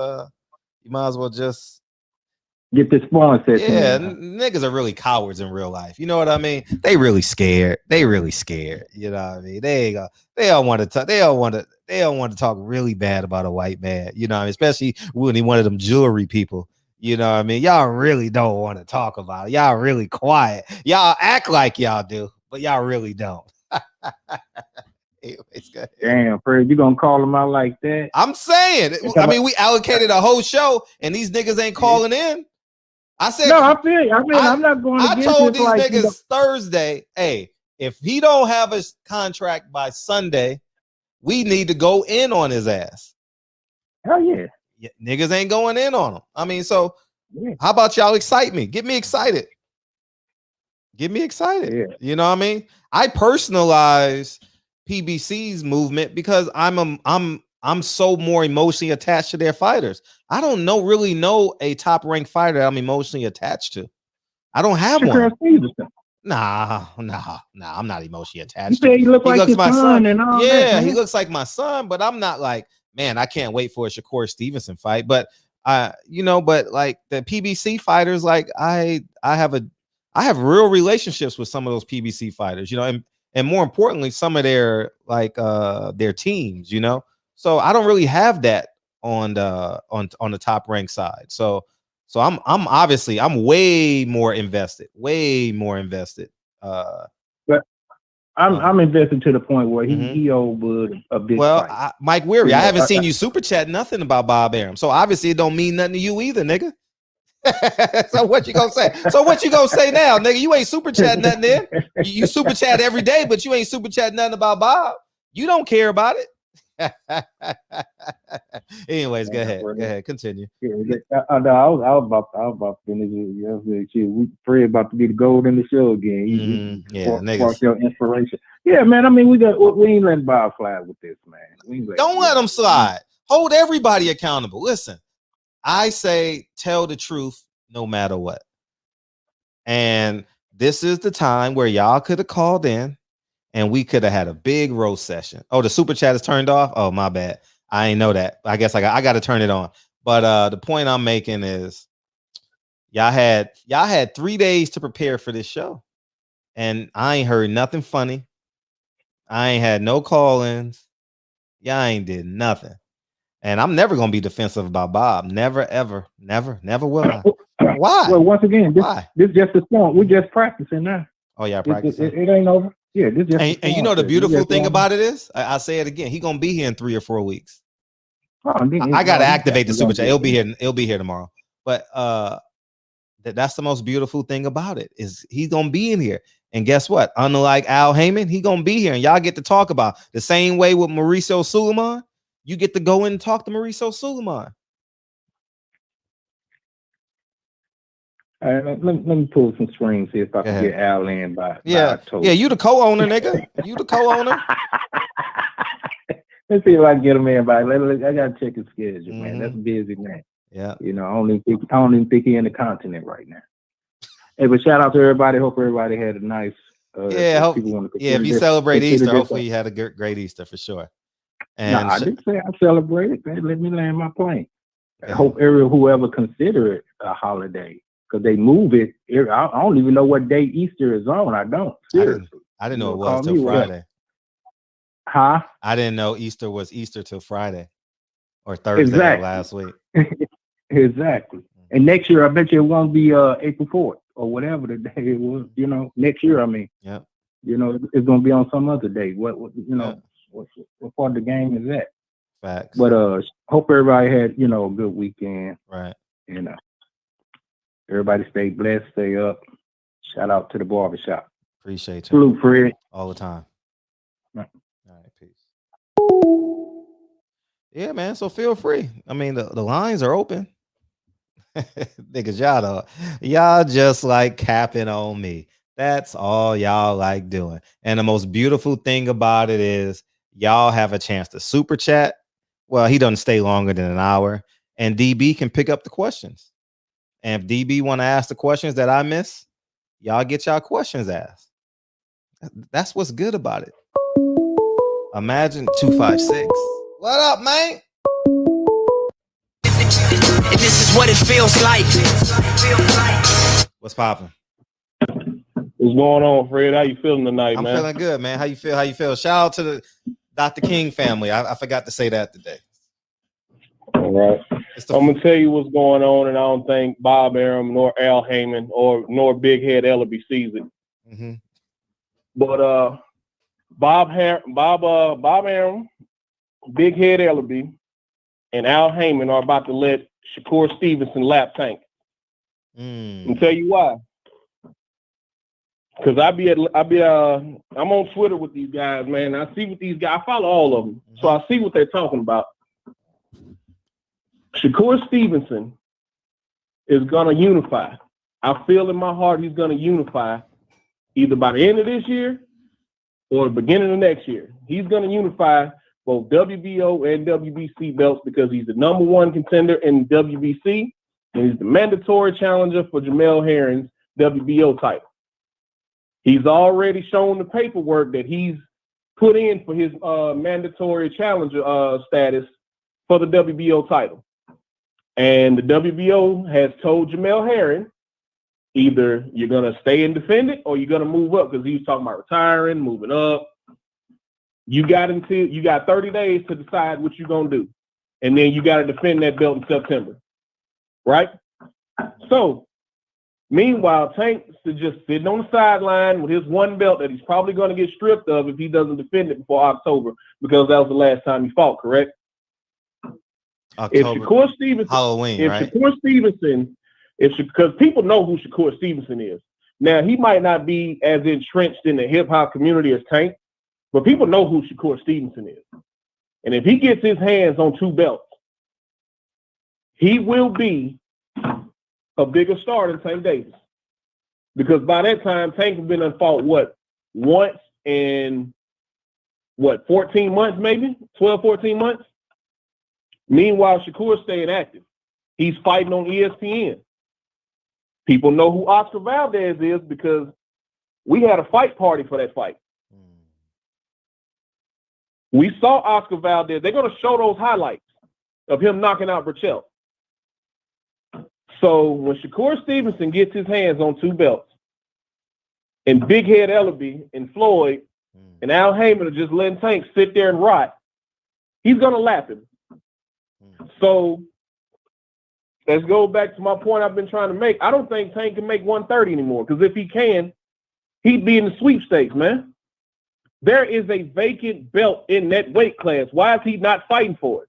Speaker 16: get this spawn set.
Speaker 4: Yeah, niggas are really cowards in real life. You know what I mean? They really scared. You know what I mean? They don't want to talk. They don't want to talk really bad about a white man. You know what I mean? Especially when he one of them jewelry people. You know what I mean? Y'all really don't want to talk about it. Y'all really quiet. Y'all act like y'all do, but y'all really don't. Anyways, go ahead.
Speaker 16: Damn, Fred, you gonna call him out like that?
Speaker 4: I'm saying. I mean, we allocated a whole show, and these niggas ain't calling in. I said,
Speaker 16: no, I feel you. I mean, I'm not going.
Speaker 4: I told these niggas Thursday, hey, if he don't have his contract by Sunday, we need to go in on his ass.
Speaker 16: Hell yeah.
Speaker 4: Niggas ain't going in on him. I mean, so how about y'all excite me? Get me excited. Yeah. You know what I mean? I personalize PBC's movement because I'm I'm so more emotionally attached to their fighters. I don't really know a top ranked fighter I'm emotionally attached to. I don't have one. Nah, I'm not emotionally attached to him.
Speaker 16: He looks like his
Speaker 4: my
Speaker 16: son and all
Speaker 4: yeah,
Speaker 16: that,
Speaker 4: he looks like my son, but I'm not like, man, I can't wait for a Shakur Stevenson fight. But but like the PBC fighters, like I have real relationships with some of those PBC fighters, and more importantly, some of their their teams, So I don't really have that on the top ranked side. So I'm obviously way more invested.
Speaker 16: But I'm invested to the point where he owed Bud a big fight.
Speaker 4: Mike Weary, I haven't seen you super chat nothing about Bob Arum. So obviously it don't mean nothing to you either, nigga. So what you gonna say? Now, nigga? You ain't super chat nothing then. You super chat every day, but you ain't super chat nothing about Bob. You don't care about it. Anyways, go ahead, continue.
Speaker 16: Yeah, I was about to finish it. We pray about to be the gold in the show again.
Speaker 4: Niggas.
Speaker 16: Your inspiration. Yeah, man. I mean, we ain't letting Bob fly with this, man.
Speaker 4: Don't let him slide. Hold everybody accountable. Listen, I say tell the truth no matter what. And this is the time where y'all could have called in and we could have had a big roast session. Oh, the super chat is turned off. Oh, my bad. I ain't know that. I guess I got to turn it on. But the point I'm making is y'all had 3 days to prepare for this show. And I ain't heard nothing funny. I ain't had no call-ins. Y'all ain't did nothing. And I'm never gonna be defensive about Bob. Never, ever, never will I. Why?
Speaker 16: Well, once again, this just a song. We're just practicing now.
Speaker 4: Oh, yeah, practicing.
Speaker 16: It ain't over. Yeah, this just
Speaker 4: and you know the beautiful thing about it is, I say it again, he gonna be here in 3 or 4 weeks. I gotta activate the super chat. It'll be here tomorrow. But that's the most beautiful thing about it is he's gonna be in here. And guess what? Unlike Al Haymon, he gonna be here, and y'all get to talk about the same way with Mauricio Suleiman. You get to go in and talk to Mauricio Suleiman.
Speaker 16: Let me pull some strings here if I can get Al in by October.
Speaker 4: Yeah, you the co-owner, nigga. You the co-owner.
Speaker 16: Let's see if I can get him in by. I gotta check his schedule, man. That's a busy man.
Speaker 4: Yeah.
Speaker 16: I don't even think he's in the continent right now. Hey, but shout out to everybody. Hope everybody had a nice.
Speaker 4: If you celebrate Easter, hopefully you had a great Easter for sure. And
Speaker 16: I didn't say I celebrated. Let me land my plane. I hope whoever consider it a holiday because they move it. I don't even know what day Easter is on. I don't. Seriously.
Speaker 4: I didn't know it was till Friday.
Speaker 16: Huh?
Speaker 4: I didn't know Easter was Easter till Friday or Thursday of last week.
Speaker 16: Exactly. And next year, I bet you it won't be April 4th or whatever the day it was. Next year, I mean.
Speaker 4: Yeah.
Speaker 16: It's gonna be on some other day. What part of the game is that?
Speaker 4: Facts.
Speaker 16: But hope everybody had a good weekend.
Speaker 4: Right.
Speaker 16: Everybody stay blessed, stay up. Shout out to the barbershop.
Speaker 4: Appreciate you.
Speaker 16: Salute, Fred.
Speaker 4: All the time.
Speaker 16: Right.
Speaker 4: All right, peace. Yeah, man. So feel free. I mean, the lines are open. Niggas, y'all just like capping on me. That's all y'all like doing. And the most beautiful thing about it is y'all have a chance to super chat. Well, he doesn't stay longer than an hour. And DB can pick up the questions. And if DB want to ask the questions that I miss, y'all get y'all questions asked. That's what's good about it. Imagine 256. What up, man?
Speaker 5: And this is what it feels like.
Speaker 4: What's popping?
Speaker 17: What's going on, Fred? How you feeling tonight, man?
Speaker 4: I'm feeling good, man. How you feel? Shout out to the Dr. King family. I forgot to say that today.
Speaker 17: All right. I'm gonna tell you what's going on, and I don't think Bob Arum nor Al Haymon nor Big Head Ellaby sees it.
Speaker 4: Mm-hmm.
Speaker 17: But Bob Arum, Big Head Ellaby, and Al Haymon are about to let Shakur Stevenson lap tank. I'll tell you why. Because I'm on Twitter with these guys, man. I see what these guys, I follow all of them. So I see what they're talking about. Shakur Stevenson is going to unify. I feel in my heart he's going to unify either by the end of this year or the beginning of next year. He's going to unify both WBO and WBC belts because he's the number one contender in WBC, and he's the mandatory challenger for Jamel Herring's WBO title. He's already shown the paperwork that he's put in for his mandatory challenger status for the WBO title. And the WBO has told Jamel Herring, either you're going to stay and defend it or you're going to move up, because he was talking about retiring, moving up. You got 30 days to decide what you're going to do. And then you got to defend that belt in September. Right? So, meanwhile, Tank's just sitting on the sideline with his one belt that he's probably going to get stripped of if he doesn't defend it before October, because that was the last time he fought, correct?
Speaker 4: October,
Speaker 17: if Shakur Stevenson,
Speaker 4: Halloween, right?
Speaker 17: Shakur Stevenson, because people know who Shakur Stevenson is. Now, he might not be as entrenched in the hip-hop community as Tank, but people know who Shakur Stevenson is. And if he gets his hands on two belts, he will be a bigger star than Tank Davis. Because by that time, Tank has been unfought, once in, 14 months maybe? 12, 14 months? Meanwhile, Shakur's staying active. He's fighting on ESPN. People know who Oscar Valdez is because we had a fight party for that fight. We saw Oscar Valdez. They're going to show those highlights of him knocking out Burchell. So when Shakur Stevenson gets his hands on two belts, and Big Head Ellaby and Floyd and Al Haymon are just letting Tank sit there and rot, he's going to lap him. So let's go back to my point I've been trying to make. I don't think Tank can make 130 anymore, because if he can, he'd be in the sweepstakes, man. There is a vacant belt in that weight class. Why is he not fighting for it?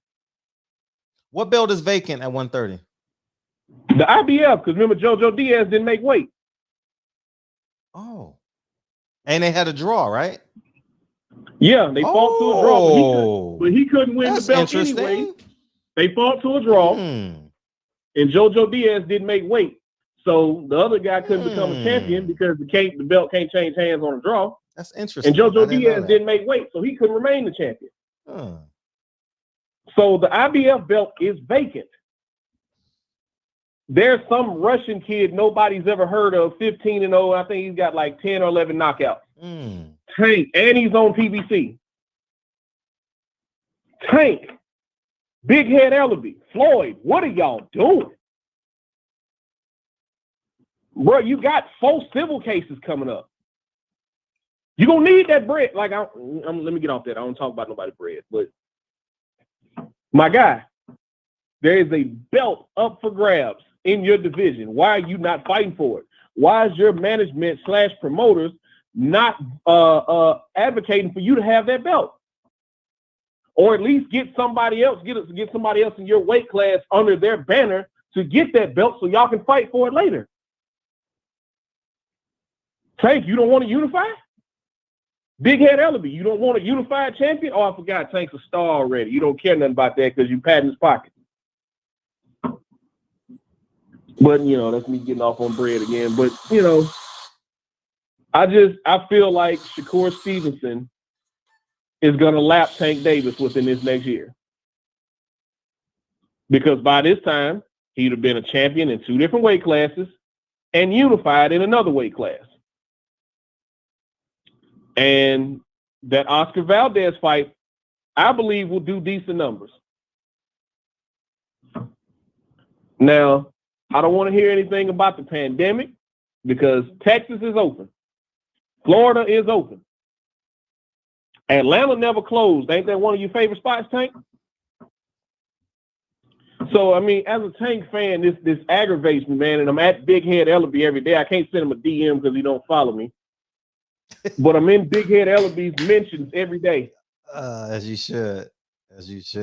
Speaker 4: What belt is vacant at 130?
Speaker 17: The IBF, because remember, JoJo Diaz didn't make weight.
Speaker 4: Oh. And they had a draw, right?
Speaker 17: Yeah, they fought to a draw, but he couldn't win the belt anyway. They fought to a draw, and JoJo Diaz didn't make weight. So the other guy couldn't become a champion because the belt can't change hands on a draw.
Speaker 4: That's interesting.
Speaker 17: And JoJo Diaz didn't make weight, so he couldn't remain the champion. So the IBF belt is vacant. There's some Russian kid nobody's ever heard of, 15-0. I think he's got like 10 or 11 knockouts. Tank, and he's on PBC. Tank, Big Head Ellaby, Floyd, what are y'all doing? Bro, you got 4 civil cases coming up. You're going to need that bread. Like, let me get off that. I don't talk about nobody's bread. But, my guy, there is a belt up for grabs in your division. Why are you not fighting for it? Why is your management / promoters not advocating for you to have that belt? Or at least get somebody else, get somebody else in your weight class under their banner to get that belt so y'all can fight for it later. Tank, you don't want to unify? Big Head Ellaby, you don't want a unified champion? Oh, I forgot, Tank's a star already. You don't care nothing about that because you pat in his pocket. But, that's me getting off on bread again. But, I feel like Shakur Stevenson is going to lap Tank Davis within this next year. Because by this time, he'd have been a champion in 2 different weight classes and unified in another weight class. And that Oscar Valdez fight, I believe, will do decent numbers. Now, I don't want to hear anything about the pandemic because Texas is open. Florida is open. Atlanta never closed. Ain't that one of your favorite spots, Tank? So, I mean, as a Tank fan, this aggravates me, man, and I'm at Big Head Ellaby every day. I can't send him a DM because he don't follow me. But I'm in Big Head Ellaby's mentions every day.
Speaker 4: As you should.
Speaker 17: It's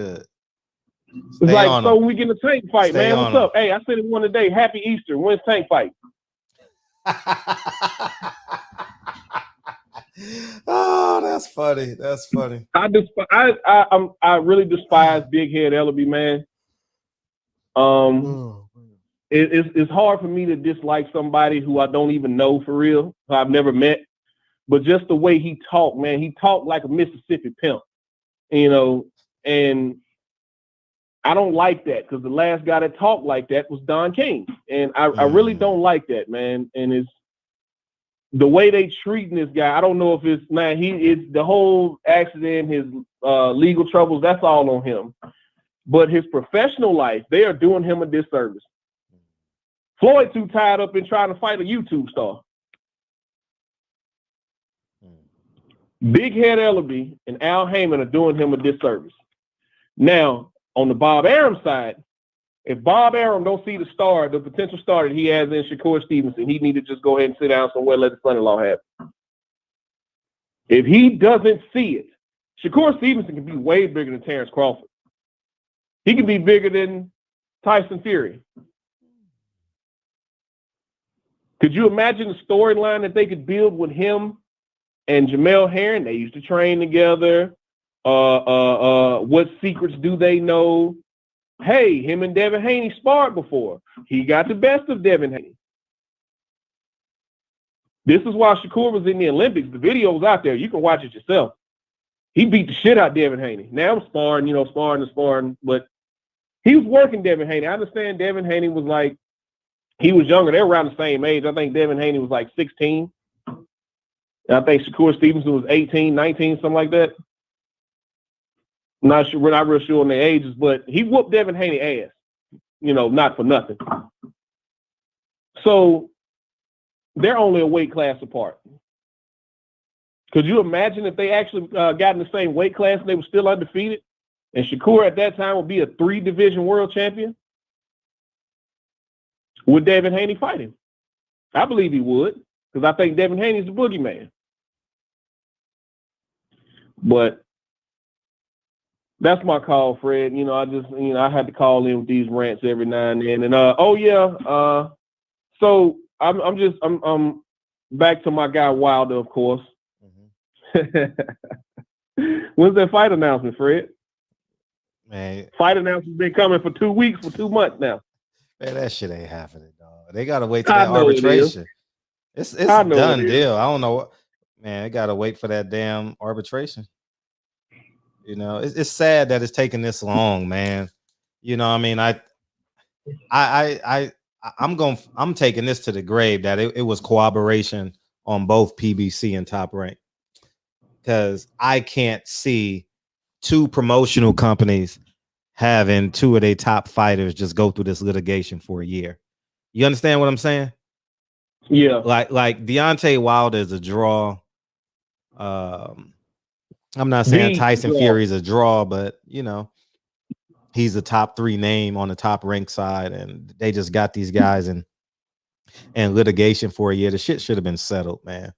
Speaker 17: like, so we get a Tank fight, man. What's up? Hey, I sent him one today. Happy Easter. When's Tank fight?
Speaker 4: Oh, that's funny.
Speaker 17: I really despise Big Head Ellaby, man. It's hard for me to dislike somebody who I don't even know for real, who I've never met. But just the way he talked, man, he talked like a Mississippi pimp. you know, and I don't like that because the last guy that talked like that was Don King. And I really don't like that, man. And it's the way they treating this guy. I don't know if it's it's the whole accident, his legal troubles, that's all on him. But his professional life, they are doing him a disservice. Floyd too tied up in trying to fight a YouTube star. Big Head Ellaby and Al Haymon are doing him a disservice. Now, on the Bob Arum side, if Bob Arum don't see the potential star that he has in Shakur Stevenson, he need to just go ahead and sit down somewhere and let his son-in-law have it. If he doesn't see it, Shakur Stevenson can be way bigger than Terrence Crawford. He can be bigger than Tyson Fury. Could you imagine the storyline that they could build with him and Jamel Herring? They used to train together. What secrets do they know? Hey, him and Devin Haney sparred before. He got the best of Devin Haney. This is why Shakur was in the Olympics. The video was out there. You can watch it yourself. He beat the shit out of Devin Haney. Now I'm sparring, but he was working Devin Haney. I understand Devin Haney was like, he was younger. They were around the same age. I think Devin Haney was like 16. And I think Shakur Stevenson was 18, 19, something like that. Not sure, we're not real sure on their ages, but he whooped Devin Haney ass, not for nothing. So they're only a weight class apart. Could you imagine if they actually got in the same weight class and they were still undefeated? And Shakur at that time would be a 3-division world champion? Would Devin Haney fight him? I believe he would, because I think Devin Haney's the boogeyman. But that's my call, Fred. I had to call in with these rants every now and then. And so I'm back to my guy Wilder, of course. When's that fight announcement, Fred?
Speaker 4: Man,
Speaker 17: fight announcement been coming for 2 weeks, for 2 months now.
Speaker 4: Man, that shit ain't happening, dog. They gotta wait till that arbitration. It's a done deal. I don't know what, man. They gotta wait for that damn arbitration. It's sad that it's taking this long, man. I mean, I'm taking this to the grave that it was cooperation on both PBC and Top Rank, because I can't see 2 promotional companies having 2 of their top fighters just go through this litigation for a year. You understand what I'm saying?
Speaker 17: Yeah.
Speaker 4: Like Deontay Wilder is a draw. I'm not saying Tyson Fury is a draw, but he's a top 3 name on the Top Rank side, and they just got these guys in litigation for a year. The shit should have been settled, man.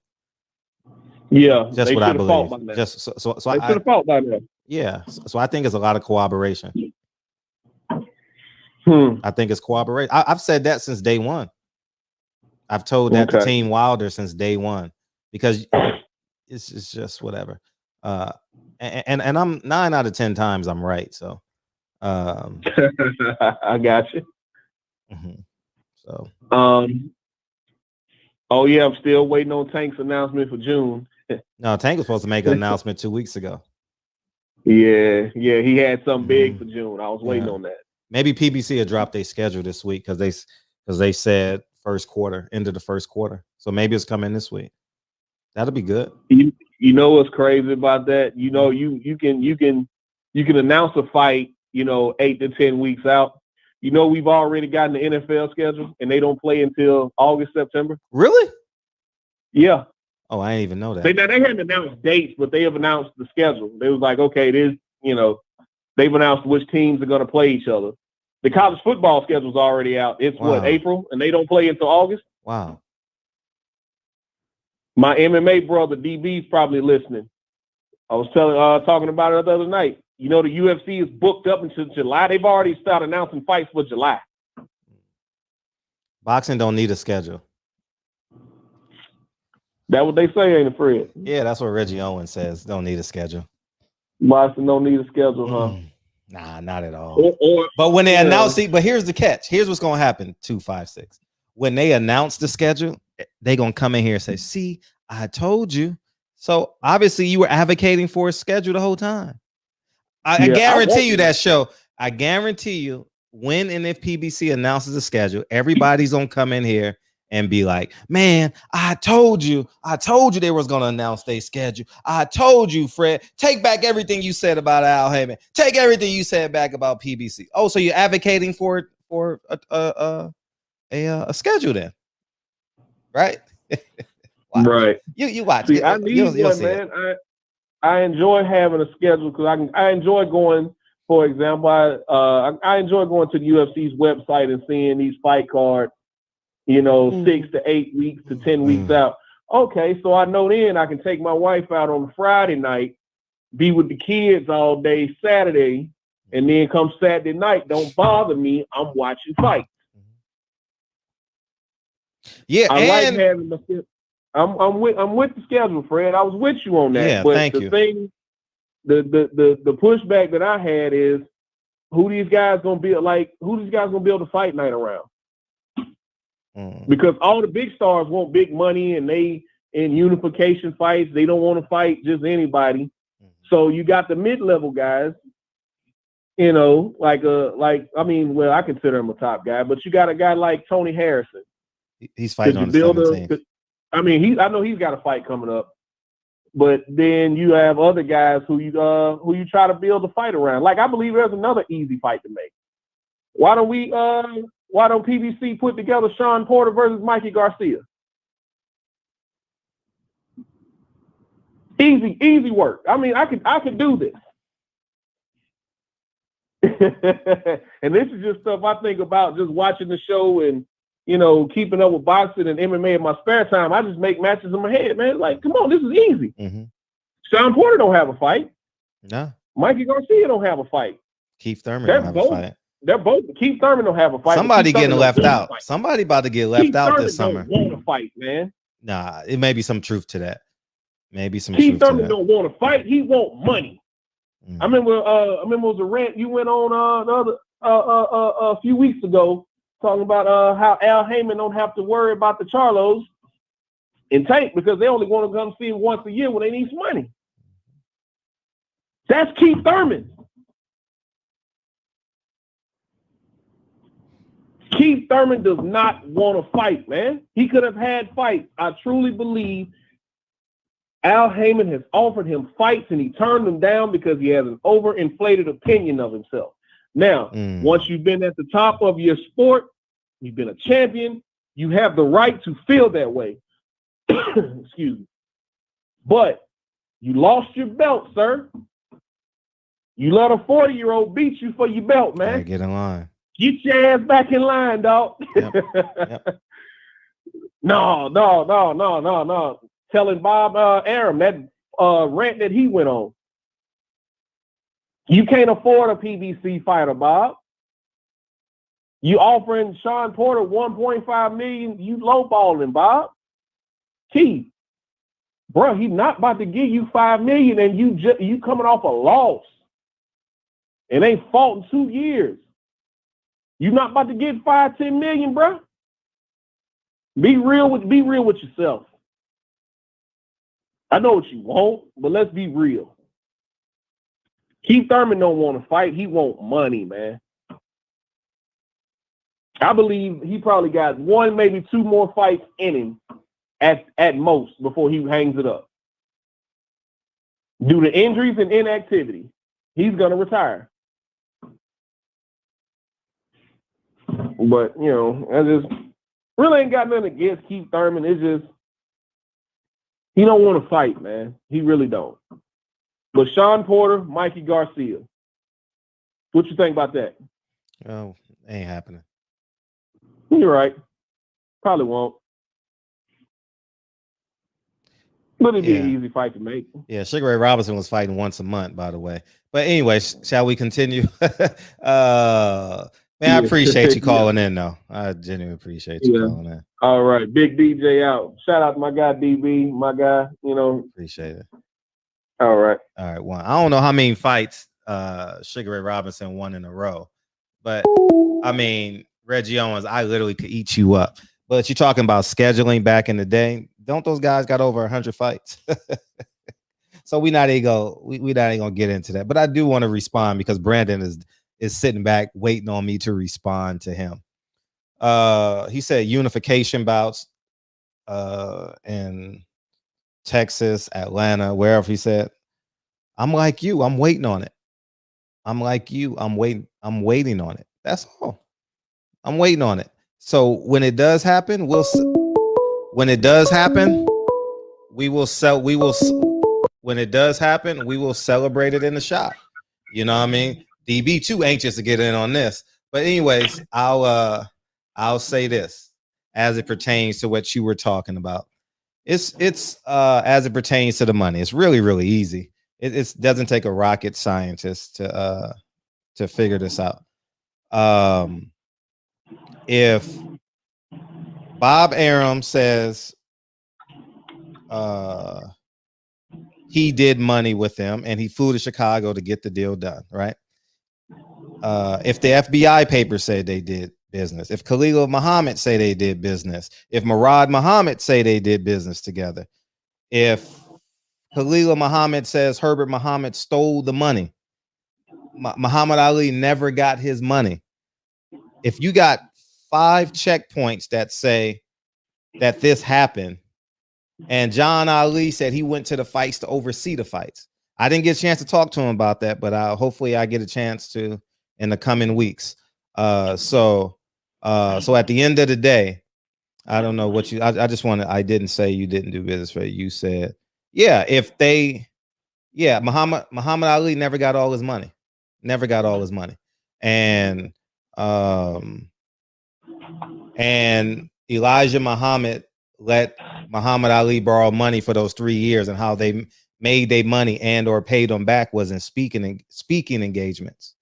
Speaker 17: Yeah,
Speaker 4: just what I believe. Just so
Speaker 17: I should have fought by that.
Speaker 4: Yeah, so I think it's a lot of cooperation. I think it's cooperation. I've said that since day one. I've told that to Team Wilder since day one, because it's just whatever. And I'm 9 out of 10 times I'm right. So
Speaker 17: I got you.
Speaker 4: So
Speaker 17: oh yeah, I'm still waiting on Tank's announcement for June.
Speaker 4: No, Tank was supposed to make an announcement 2 weeks ago.
Speaker 17: Yeah, he had something big for June. I was waiting on that.
Speaker 4: Maybe PBC will drop their schedule this week because they said first quarter, end of the first quarter. So maybe it's coming this week. That'll be good.
Speaker 17: You know what's crazy about that? You can announce a fight, 8 to 10 weeks out. We've already gotten the NFL schedule and they don't play until August, September.
Speaker 4: Really?
Speaker 17: Yeah.
Speaker 4: Oh, I didn't even know that.
Speaker 17: They hadn't announced dates, but they have announced the schedule. They was like, okay, they've announced which teams are going to play each other. The college football schedule's already out. It's April, and they don't play until August.
Speaker 4: Wow.
Speaker 17: My MMA brother DB's probably listening. I was talking about it the other night. The UFC is booked up until July. They've already started announcing fights for July.
Speaker 4: Boxing don't need a schedule.
Speaker 17: That's what they say, ain't it, Fred?
Speaker 4: Yeah, that's what Reggie Owens says. Don't need a schedule.
Speaker 17: Boxing don't need a schedule, huh?
Speaker 4: Nah, not at all. But when they announce it, but here's the catch. Here's what's gonna happen. 256. When they announce the schedule, they gonna come in here and say, "See, I told you." So obviously, you were advocating for a schedule the whole time. I guarantee you that show. I guarantee you, when and if PBC announces a schedule, everybody's gonna come in here and be like, man, I told you they was gonna announce their schedule. I told you, Fred, take back everything you said about Al Haymon. Take everything you said back about PBC. Oh, so you're advocating for a schedule then, right?
Speaker 17: Right.
Speaker 4: You watch.
Speaker 17: See, I need one, man. I enjoy having a schedule because I enjoy going. For example, I enjoy going to the UFC's website and seeing these fight cards. 6 to 8 weeks to 10 weeks out. Okay, so I know then I can take my wife out on Friday night, be with the kids all day Saturday, and then come Saturday night, don't bother me. I'm watching fights.
Speaker 4: Yeah,
Speaker 17: I like having the. I'm with the schedule, Fred. I was with you on that.
Speaker 4: Yeah,
Speaker 17: but
Speaker 4: thank
Speaker 17: the
Speaker 4: you.
Speaker 17: thing, the pushback that I had is who these guys gonna be able to fight night around? Because all the big stars want big money and they in unification fights. They don't want to fight just anybody. So you got the mid-level guys, I consider him a top guy, but you got a guy like Tony Harrison.
Speaker 4: He's fighting on the 17th.
Speaker 17: I know he's got a fight coming up. But then you have other guys who you try to build a fight around. Like I believe there's another easy fight to make. Why don't PBC put together Sean Porter versus Mikey Garcia? Easy work. I mean, I could do this. And this is just stuff I think about just watching the show and keeping up with boxing and MMA in my spare time. I just make matches in my head, man. Like, come on, this is easy. Sean Porter don't have a fight.
Speaker 4: No.
Speaker 17: Mikey Garcia don't have a fight.
Speaker 4: Keith Thurman don't have a fight.
Speaker 17: They're both. Keith Thurman don't have a fight.
Speaker 4: Somebody getting left out. Somebody about to get left out this summer.
Speaker 17: Keith Thurman don't want to fight, man.
Speaker 4: Nah, it may be some truth to that.
Speaker 17: Keith Thurman don't want to fight. He want money. I remember it was a rant you went on a few weeks ago talking about how Al Haymon don't have to worry about the Charlos and Tank because they only want to come see him once a year when they need some money. That's Keith Thurman. Keith Thurman does not want to fight, man. He could have had fights. I truly believe Al Haymon has offered him fights and he turned them down because he has an overinflated opinion of himself. Now, once you've been at the top of your sport, you've been a champion, you have the right to feel that way. Excuse me. But you lost your belt, sir. You let a 40-year-old beat you for your belt, man.
Speaker 4: Gotta get in line.
Speaker 17: Get your ass back in line, dog.
Speaker 4: Yep.
Speaker 17: No. Telling Bob Arum that rant that he went on. You can't afford a PBC fighter, Bob. You offering Sean Porter $1.5 million, you lowballing, Bob. Keith, bro, he's not about to give you $5 million and you coming off a loss. It ain't fought in 2 years. You not about to get $5-10 million, bro. Be real with yourself. I know what you want, but let's be real. Keith Thurman don't want to fight. He want money, man. I believe he probably got 1, maybe 2 more fights in him at most before he hangs it up. Due to injuries and inactivity, he's going to retire. But, I just really ain't got nothing against Keith Thurman. It's just, he don't want to fight, man. He really don't. But Sean Porter, Mikey Garcia. What you think about that?
Speaker 4: Oh, ain't happening.
Speaker 17: You're right. Probably won't. But it'd be an easy fight to make.
Speaker 4: Yeah, Sugar Ray Robinson was fighting once a month, by the way. But anyway, shall we continue? Man, I appreciate you calling in, though. I genuinely appreciate you calling in.
Speaker 17: All right, Big DJ out. Shout out to my guy DB, my guy.
Speaker 4: Appreciate it.
Speaker 17: All right.
Speaker 4: One. I don't know how many fights Sugar Ray Robinson won in a row, but I mean Reggie Owens, I literally could eat you up. But you're talking about scheduling back in the day. Don't those guys got over 100 fights? So we not gonna get into that. But I do want to respond because Brandon is sitting back waiting on me to respond to him. He said unification bouts in Texas, Atlanta, wherever he said. I'm like you, I'm waiting on it. I'm like you, I'm waiting on it. That's all. I'm waiting on it. So when it does happen, we will when it does happen, we will celebrate it in the shop. You know what I mean? DB too anxious to get in on this. But anyways, I'll say this as it pertains to what you were talking about. It's as it pertains to the money. It's really, really easy. It doesn't take a rocket scientist to figure this out. If Bob Arum says he did money with them and he flew to Chicago to get the deal done, right? If the FBI papers say they did business, if Khalil Muhammad say they did business, if Murad Muhammad say they did business together, if Khalil Muhammad says Herbert Muhammad stole the money, Muhammad Ali never got his money. If you got 5 checkpoints that say that this happened, and John Ali said he went to the fights to oversee the fights. I didn't get a chance to talk to him about that, but hopefully I get a chance to in the coming weeks. So at the end of the day, I don't know what you. I didn't say you didn't do business for it. You said, yeah. Muhammad Ali never got all his money. Never got all his money, and Elijah Muhammad let Muhammad Ali borrow money for those 3 years, and how they made their money and or paid them back was in speaking engagements.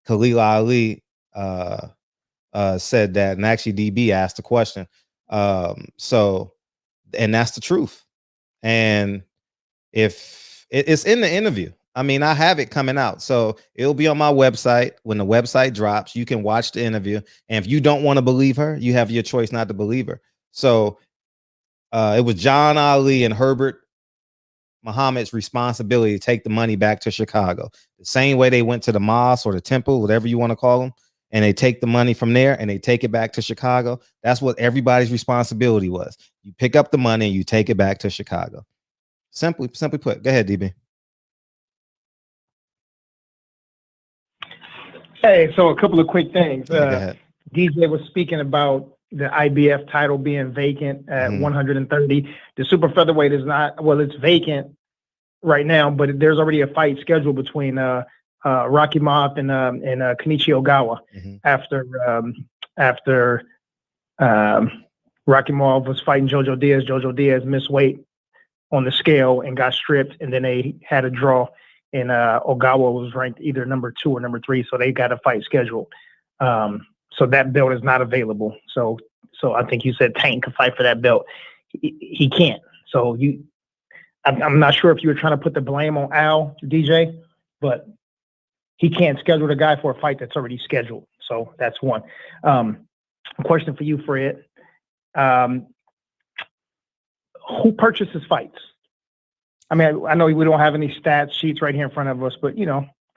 Speaker 4: Khalil Ali said that, and actually DB asked the question. And that's the truth. And if it's in the interview, I mean, I have it coming out, so it'll be on my website. When the website drops, you can watch the interview. And if you don't want to believe her, you have your choice not to believe her. So it was John Ali and Herbert Muhammad's responsibility to take the money back to Chicago, the same way they went to the mosque or the temple, whatever you want to call them, and they take the money from there and they take it back to Chicago. That's what everybody's responsibility was. You pick up the money and you take it back to Chicago. Simply put. Go ahead, DB.
Speaker 11: Hey, so a couple of quick things. DJ was speaking about the IBF title being vacant at 130. The super featherweight is not, well, it's vacant right now, but there's already a fight scheduled between Rakimov and Kenichi Ogawa after Rakimov was fighting Jojo Diaz. Jojo Diaz missed weight on the scale and got stripped, and then they had a draw, and Ogawa was ranked either number 2 or number 3, so they got a fight scheduled. So that belt is not available. So I think you said Tank could fight for that belt. He can't. So I'm not sure if you were trying to put the blame on Al, DJ, but he can't schedule the guy for a fight that's already scheduled. So that's one. Question for you, Fred. Who purchases fights? I mean, I know we don't have any stats sheets right here in front of us, but,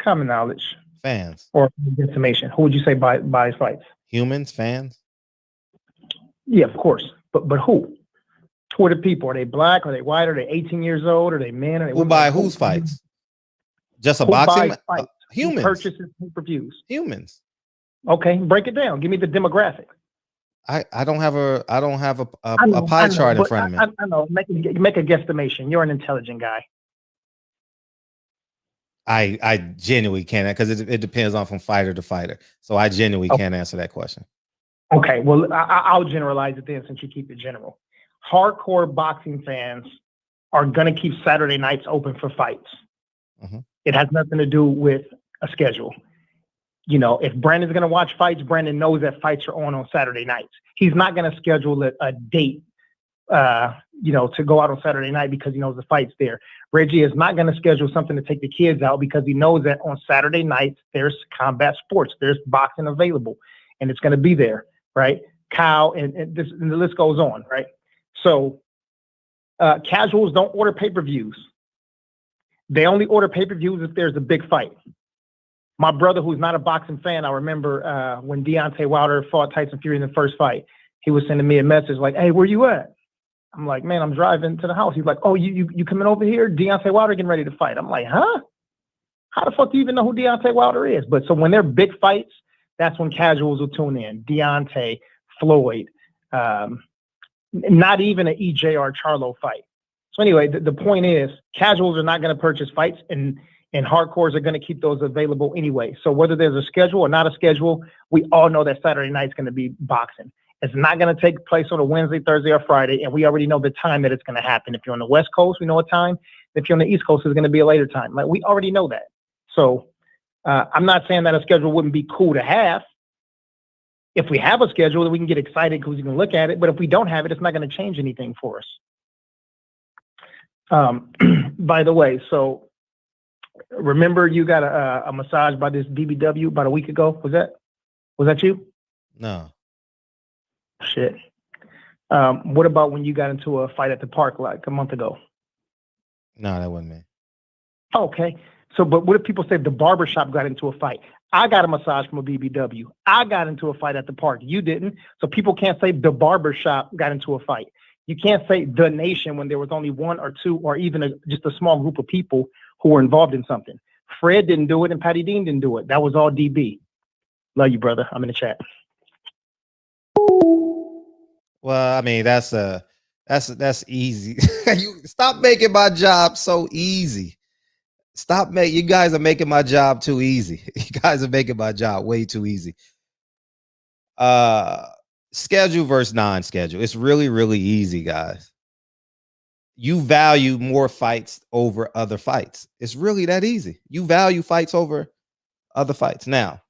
Speaker 11: common knowledge.
Speaker 4: Fans.
Speaker 11: Or information. Who would you say buys fights?
Speaker 4: Humans, fans?
Speaker 11: Yeah, of course. But who? Who are the people? Are they black? Are they white? Are they 18 years old? Are they men? Are they women?
Speaker 4: Buy whose fights? Just a boxing? Humans.
Speaker 11: Who purchases pay-per-views?
Speaker 4: Humans.
Speaker 11: Okay, break it down. Give me the demographic.
Speaker 4: I don't have a pie chart in front of me.
Speaker 11: I know. Make a guesstimation. You're an intelligent guy.
Speaker 4: I genuinely can't, because it depends on from fighter to fighter. So I genuinely can't answer that question.
Speaker 11: Okay, well, I'll generalize it then, since you keep it general. Hardcore boxing fans are going to keep Saturday nights open for fights. It has nothing to do with a schedule. If Brandon's going to watch fights, Brandon knows that fights are on Saturday nights. He's not going to schedule a date, to go out on Saturday night because he knows the fight's there. Reggie is not going to schedule something to take the kids out because he knows that on Saturday nights, there's combat sports, there's boxing available, and it's going to be there, right? Kyle, and the list goes on, right? So casuals don't order pay-per-views. They only order pay-per-views if there's a big fight. My brother, who's not a boxing fan, I remember when Deontay Wilder fought Tyson Fury in the first fight, he was sending me a message like, "Hey, where you at?" I'm like, "Man, I'm driving to the house." He's like, "Oh, you coming over here? Deontay Wilder getting ready to fight." I'm like, "Huh? How the fuck do you even know who Deontay Wilder is?" But so when they're big fights, that's when casuals will tune in. Deontay, Floyd, not even an EJ or Charlo fight. So anyway, the point is, casuals are not going to purchase fights, and hardcores are going to keep those available anyway. So whether there's a schedule or not a schedule, we all know that Saturday night's going to be boxing. It's not going to take place on a Wednesday, Thursday, or Friday, and we already know the time that it's going to happen. If you're on the West Coast, we know what time. If you're on the East Coast, it's going to be a later time. Like, we already know that. So I'm not saying that a schedule wouldn't be cool to have. If we have a schedule, then we can get excited because we can look at it. But if we don't have it, it's not going to change anything for us. By the way, so remember you got a massage by this BBW about a week ago? Was that you?
Speaker 4: No.
Speaker 11: Shit. What about when you got into a fight at the park like a month ago?
Speaker 4: No, that wasn't me.
Speaker 11: Okay. So, but what if people say the barbershop got into a fight? I got a massage from a BBW. I got into a fight at the park. You didn't. So people can't say the barbershop got into a fight. You can't say the nation when there was only one or two or even just a small group of people who were involved in something. Fred didn't do it and Patty Dean didn't do it. That was all DB. Love you, brother. I'm in the chat.
Speaker 4: Well, I mean, that's easy. You stop making my job so easy. You guys are making my job too easy. You guys are making my job way too easy. Schedule versus non-schedule. It's really, really easy, guys. You value more fights over other fights. It's really that easy. You value fights over other fights. Now,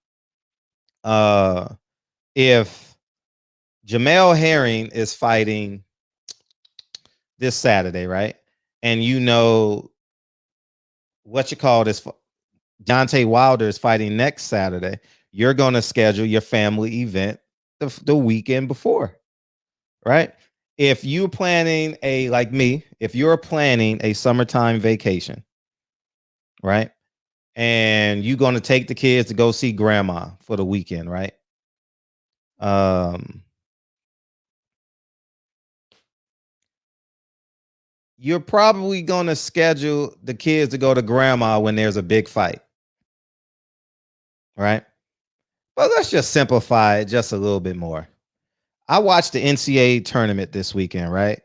Speaker 4: if Jamel Herring is fighting this Saturday, right? And you know what you call this, Deontay Wilder is fighting next Saturday, you're going to schedule your family event the weekend before, right? If you're planning if you're planning a summertime vacation, right? And you're going to take the kids to go see grandma for the weekend, right? You're probably going to schedule the kids to go to grandma when there's a big fight, right? But let's just simplify it just a little bit more. I watched the NCAA tournament this weekend, right?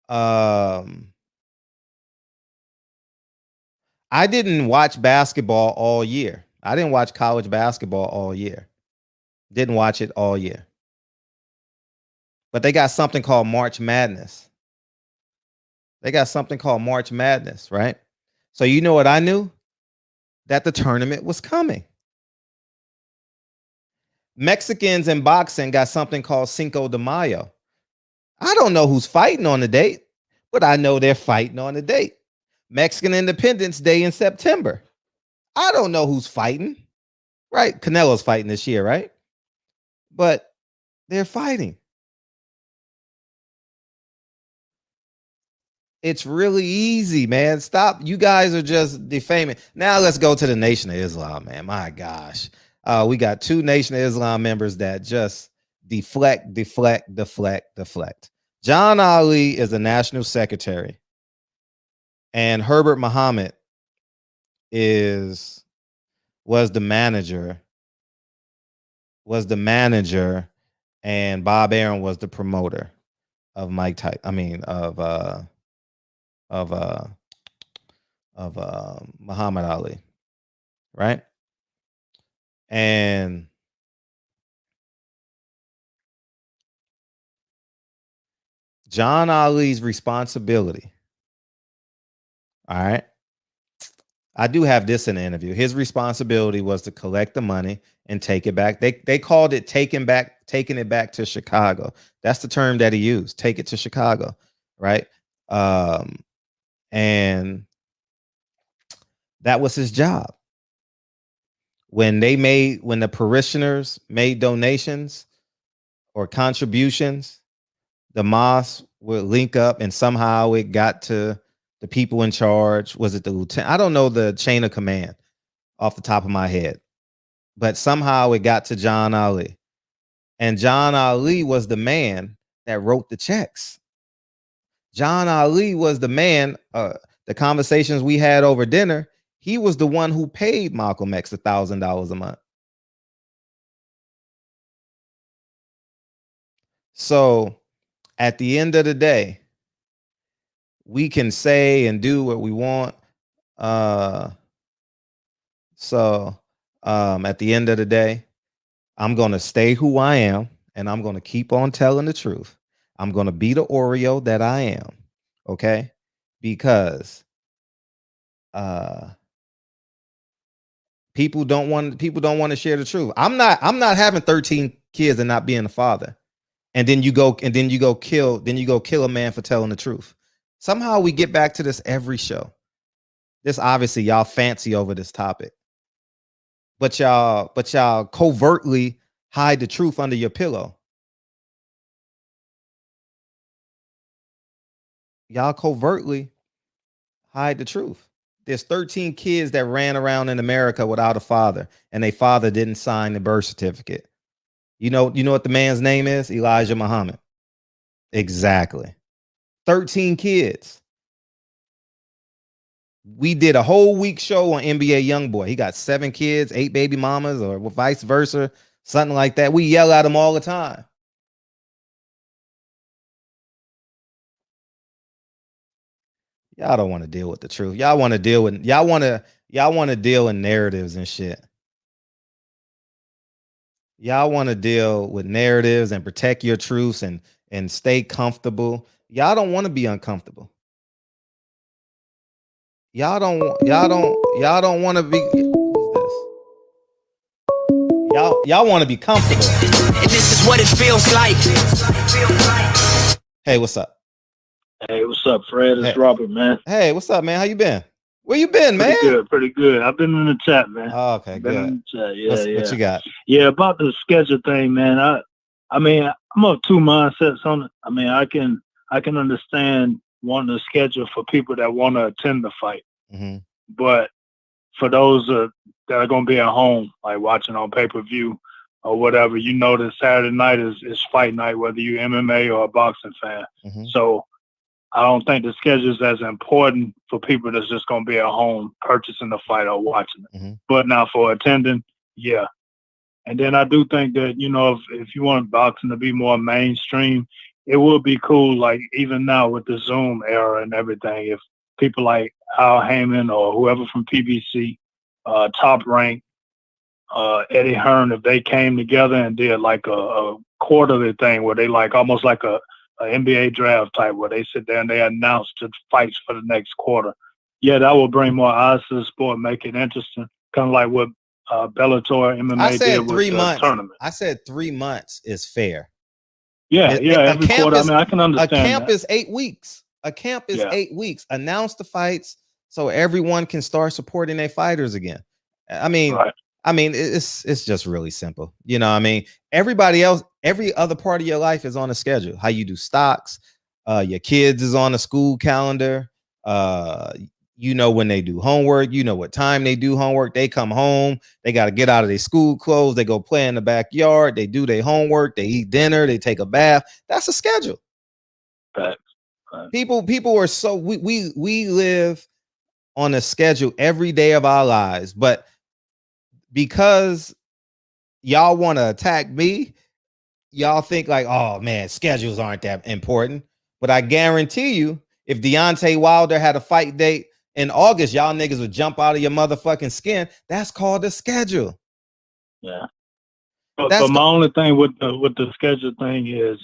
Speaker 4: I didn't watch basketball all year. I didn't watch college basketball all year. Didn't watch it all year. But they got something called March Madness. Right? So you know what I knew? That the tournament was coming. Mexicans in boxing got something called Cinco de Mayo. I don't know who's fighting on the date, but I know they're fighting on the date. Mexican Independence Day in September. I don't know who's fighting, right? Canelo's fighting this year, right? But they're fighting. It's really easy, man. Stop. You guys are just defaming. Now let's go to the Nation of Islam, man. My gosh. We got two Nation of Islam members that just deflect. John Ali is the national secretary, and Herbert Muhammad was the manager, and Bob Arum was the promoter of Muhammad Ali, right? And John Ali's responsibility, all right, I do have this in the interview. His responsibility was to collect the money and take it back. They called it taking it back to Chicago. That's the term that he used. Take it to Chicago, right? And that was his job. When the parishioners made donations or contributions, the mosque would link up and somehow it got to the people in charge. Was it the lieutenant? I don't know the chain of command off the top of my head, but somehow it got to John Ali. And John Ali was the man that wrote the checks. John Ali was the man, the conversations we had over dinner, he was the one who paid Malcolm X $1,000 a month. So at the end of the day, we can say and do what we want. At the end of the day, I'm going to stay who I am, and I'm going to keep on telling the truth. I'm going to be the Oreo that I am. Okay? Because people don't want to share the truth. I'm not having 13 kids and not being a father. And then you go kill a man for telling the truth. Somehow we get back to this every show. This obviously y'all fancy over this topic. But y'all covertly hide the truth under your pillow. Y'all covertly hide the truth. There's 13 kids that ran around in America without a father, and their father didn't sign the birth certificate. You know what the man's name is? Elijah Muhammad. Exactly. 13 kids. We did a whole week show on NBA Youngboy. He got 7 kids, 8 baby mamas, or vice versa, something like that. We yell at him all the time. Y'all don't want to deal with the truth. Y'all want to deal in narratives and shit. Y'all want to deal with narratives and protect your truths and stay comfortable. Y'all don't want to be uncomfortable. Y'all don't want to be. Who's this? Y'all want to be comfortable.
Speaker 5: And this is what it feels like.
Speaker 4: Hey, what's up?
Speaker 18: Hey, what's up, Fred? It's Robert, man.
Speaker 4: Hey, what's up, man? How you been? Where you been, man?
Speaker 18: Pretty good. I've been in the chat, man.
Speaker 4: Oh, okay, good.
Speaker 18: In the chat. Yeah,
Speaker 4: What you got?
Speaker 18: Yeah, about the schedule thing, man. I mean, I'm of two mindsets on it. I mean, I can understand wanting to schedule for people that want to attend the fight, but for those that are going to be at home, like watching on pay-per-view or whatever, that Saturday night is fight night, whether you're MMA or a boxing fan. So I don't think the schedule is as important for people that's just going to be at home purchasing the fight or watching it. But now for attending, yeah. And then I do think that, if you want boxing to be more mainstream, it would be cool, like even now with the Zoom era and everything, if people like Al Haymon or whoever from PBC, Top Rank, Eddie Hearn, if they came together and did like a quarterly thing where they like almost like a NBA draft type where they sit there and they announce the fights for the next quarter. Yeah, that will bring more eyes to the sport, make it interesting. Kind of like what Bellator MMA did with the tournament.
Speaker 4: I said 3 months is fair.
Speaker 18: Yeah, every quarter. I mean, I can understand.
Speaker 4: A camp is 8 weeks. A camp is 8 weeks. Announce the fights so everyone can start supporting their fighters again. I mean, it's just really simple. I mean, everybody else, every other part of your life is on a schedule. How you do stocks, your kids is on a school calendar. When they do homework, what time they do homework. They come home, they got to get out of their school clothes. They go play in the backyard. They do their homework. They eat dinner. They take a bath. That's a schedule.
Speaker 18: Right.
Speaker 4: People are so we live on a schedule every day of our lives, but because y'all want to attack me, y'all think like, oh man, schedules aren't that important. But I guarantee you, if Deontay Wilder had a fight date in August, y'all niggas would jump out of your motherfucking skin. That's called a schedule.
Speaker 18: Yeah. But my only thing with the schedule thing is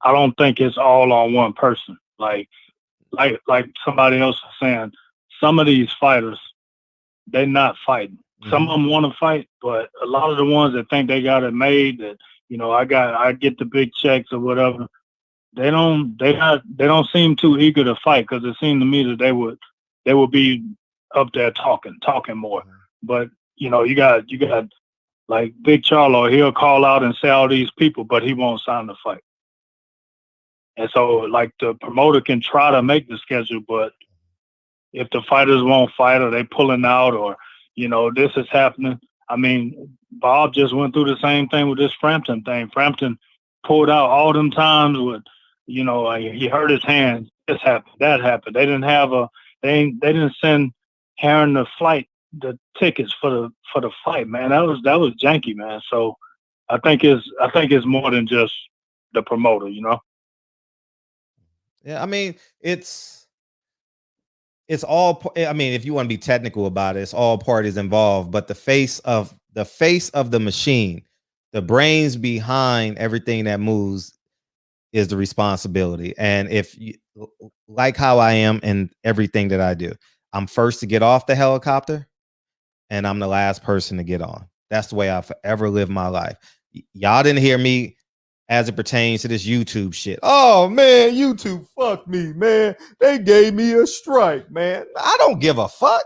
Speaker 18: I don't think it's all on one person. Like somebody else was saying, some of these fighters, they're not fighting. Some of them want to fight, but a lot of the ones that think they got it made, that I get the big checks or whatever, they don't seem too eager to fight, because it seemed to me that they would be up there talking more. But you got like Big Charlo, he'll call out and say all these people, but he won't sign the fight. And so like the promoter can try to make the schedule, but if the fighters won't fight or they pulling out or, you know, this is happening. I mean, Bob just went through the same thing with this Frampton thing. Frampton pulled out all them times with, you know, he hurt his hands. This happened, that happened. They didn't have they didn't send Heron the tickets for the fight, man. That was janky, man. So I think it's more than just the promoter, you know.
Speaker 4: Yeah, I mean, it's all. I mean, if you want to be technical about it, it's all parties involved. But the face of the machine, the brains behind everything that moves, is the responsibility. And if you like how I am in everything that I do, I'm first to get off the helicopter, and I'm the last person to get on. That's the way I forever live my life. Y'all didn't hear me as it pertains to this YouTube shit. Oh man, YouTube fuck me, man. They gave me a strike, man. I don't give a fuck.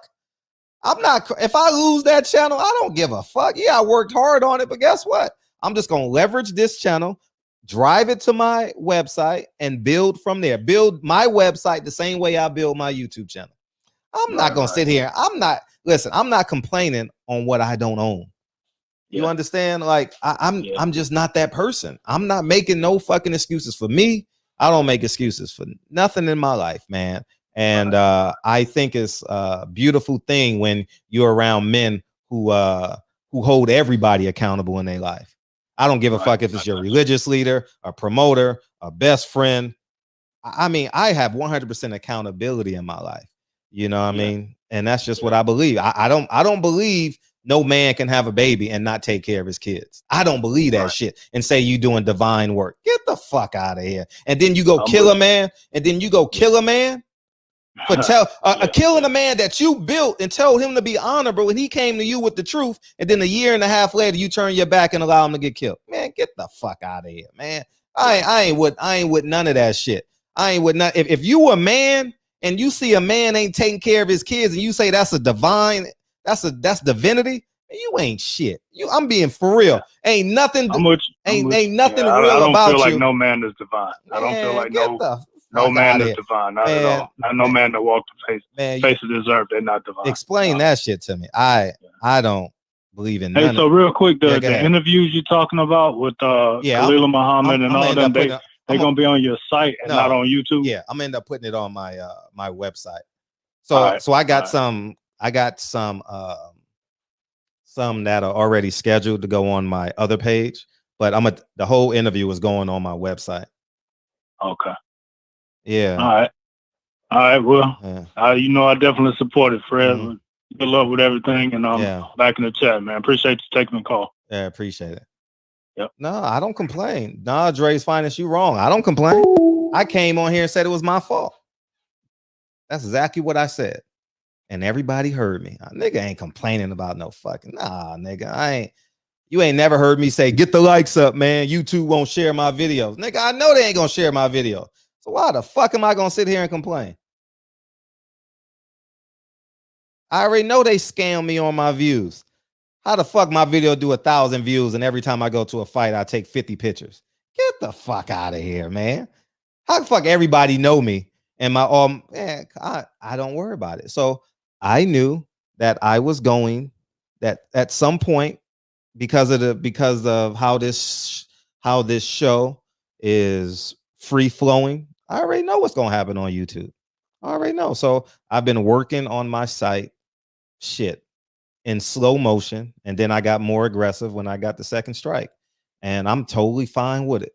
Speaker 4: I'm not, if I lose that channel, I don't give a fuck. Yeah, I worked hard on it, but guess what? I'm just gonna leverage this channel, drive it to my website, and build from there. Build my website the same way I build my YouTube channel. I'm not gonna sit here. I'm not complaining on what I don't own. You understand? Like I'm just not that person. I'm not making no fucking excuses for me. I don't make excuses for nothing in my life, man. And I think it's a beautiful thing when you're around men who hold everybody accountable in their life. I don't give a fuck if it's your religious leader, a promoter, a best friend. I mean, I have 100% accountability in my life. You know what I mean? And that's just what I believe. I don't believe no man can have a baby and not take care of his kids. I don't believe that shit and say you doing divine work. Get the fuck out of here. And then you go kill a man. And then you go kill a man for killing a man that you built and told him to be honorable, and he came to you with the truth. And then a year and a half later, you turn your back and allow him to get killed. Man, get the fuck out of here, man. I ain't with none of that shit. I ain't with none. If you a man and you see a man ain't taking care of his kids and you say that's a divine, that's divinity, you ain't shit. I'm being for real. Ain't nothing. Ain't nothing real
Speaker 18: I don't
Speaker 4: about
Speaker 18: feel like
Speaker 4: you.
Speaker 18: no man is divine. I don't feel like no
Speaker 4: fuck
Speaker 18: man
Speaker 4: outta
Speaker 18: is
Speaker 4: here.
Speaker 18: divine. Not at all. Not no man that walked the face of this earth. They're not divine.
Speaker 4: Explain that shit to me. I don't believe in none.
Speaker 18: Hey, so real quick,
Speaker 4: Yeah,
Speaker 18: the
Speaker 4: go ahead.
Speaker 18: interviews you're talking about with Khalil Muhammad and all them, they're gonna be on your site and not on YouTube.
Speaker 4: Yeah, I'm gonna end up putting it on my my website. So I got some that are already scheduled to go on my other page, but the whole interview is going on my website.
Speaker 18: Okay.
Speaker 4: Yeah.
Speaker 18: All right. Well, you know, I definitely support it, Fred. Good luck with everything, and back in the chat, man. Appreciate you taking the call.
Speaker 4: Yeah, appreciate it.
Speaker 18: Yep.
Speaker 4: No, I don't complain. Nah, Dre's finest, you wrong. I don't complain. I came on here and said it was my fault. That's exactly what I said. And everybody heard me. Nigga ain't complaining about no fucking. Nah, nigga, you ain't never heard me say, get the likes up, man. YouTube won't share my videos. Nigga, I know they ain't gonna share my video. So why the fuck am I gonna sit here and complain? I already know they scam me on my views. How the fuck my video do 1,000 views and every time I go to a fight, I take 50 pictures? Get the fuck out of here, man. How the fuck everybody know me? And my man, I don't worry about it. So I knew that I was going that at some point, because of how this show is free flowing, I already know what's gonna happen on YouTube. I already know. So I've been working on my site in slow motion, and then I got more aggressive when I got the second strike, and I'm totally fine with it.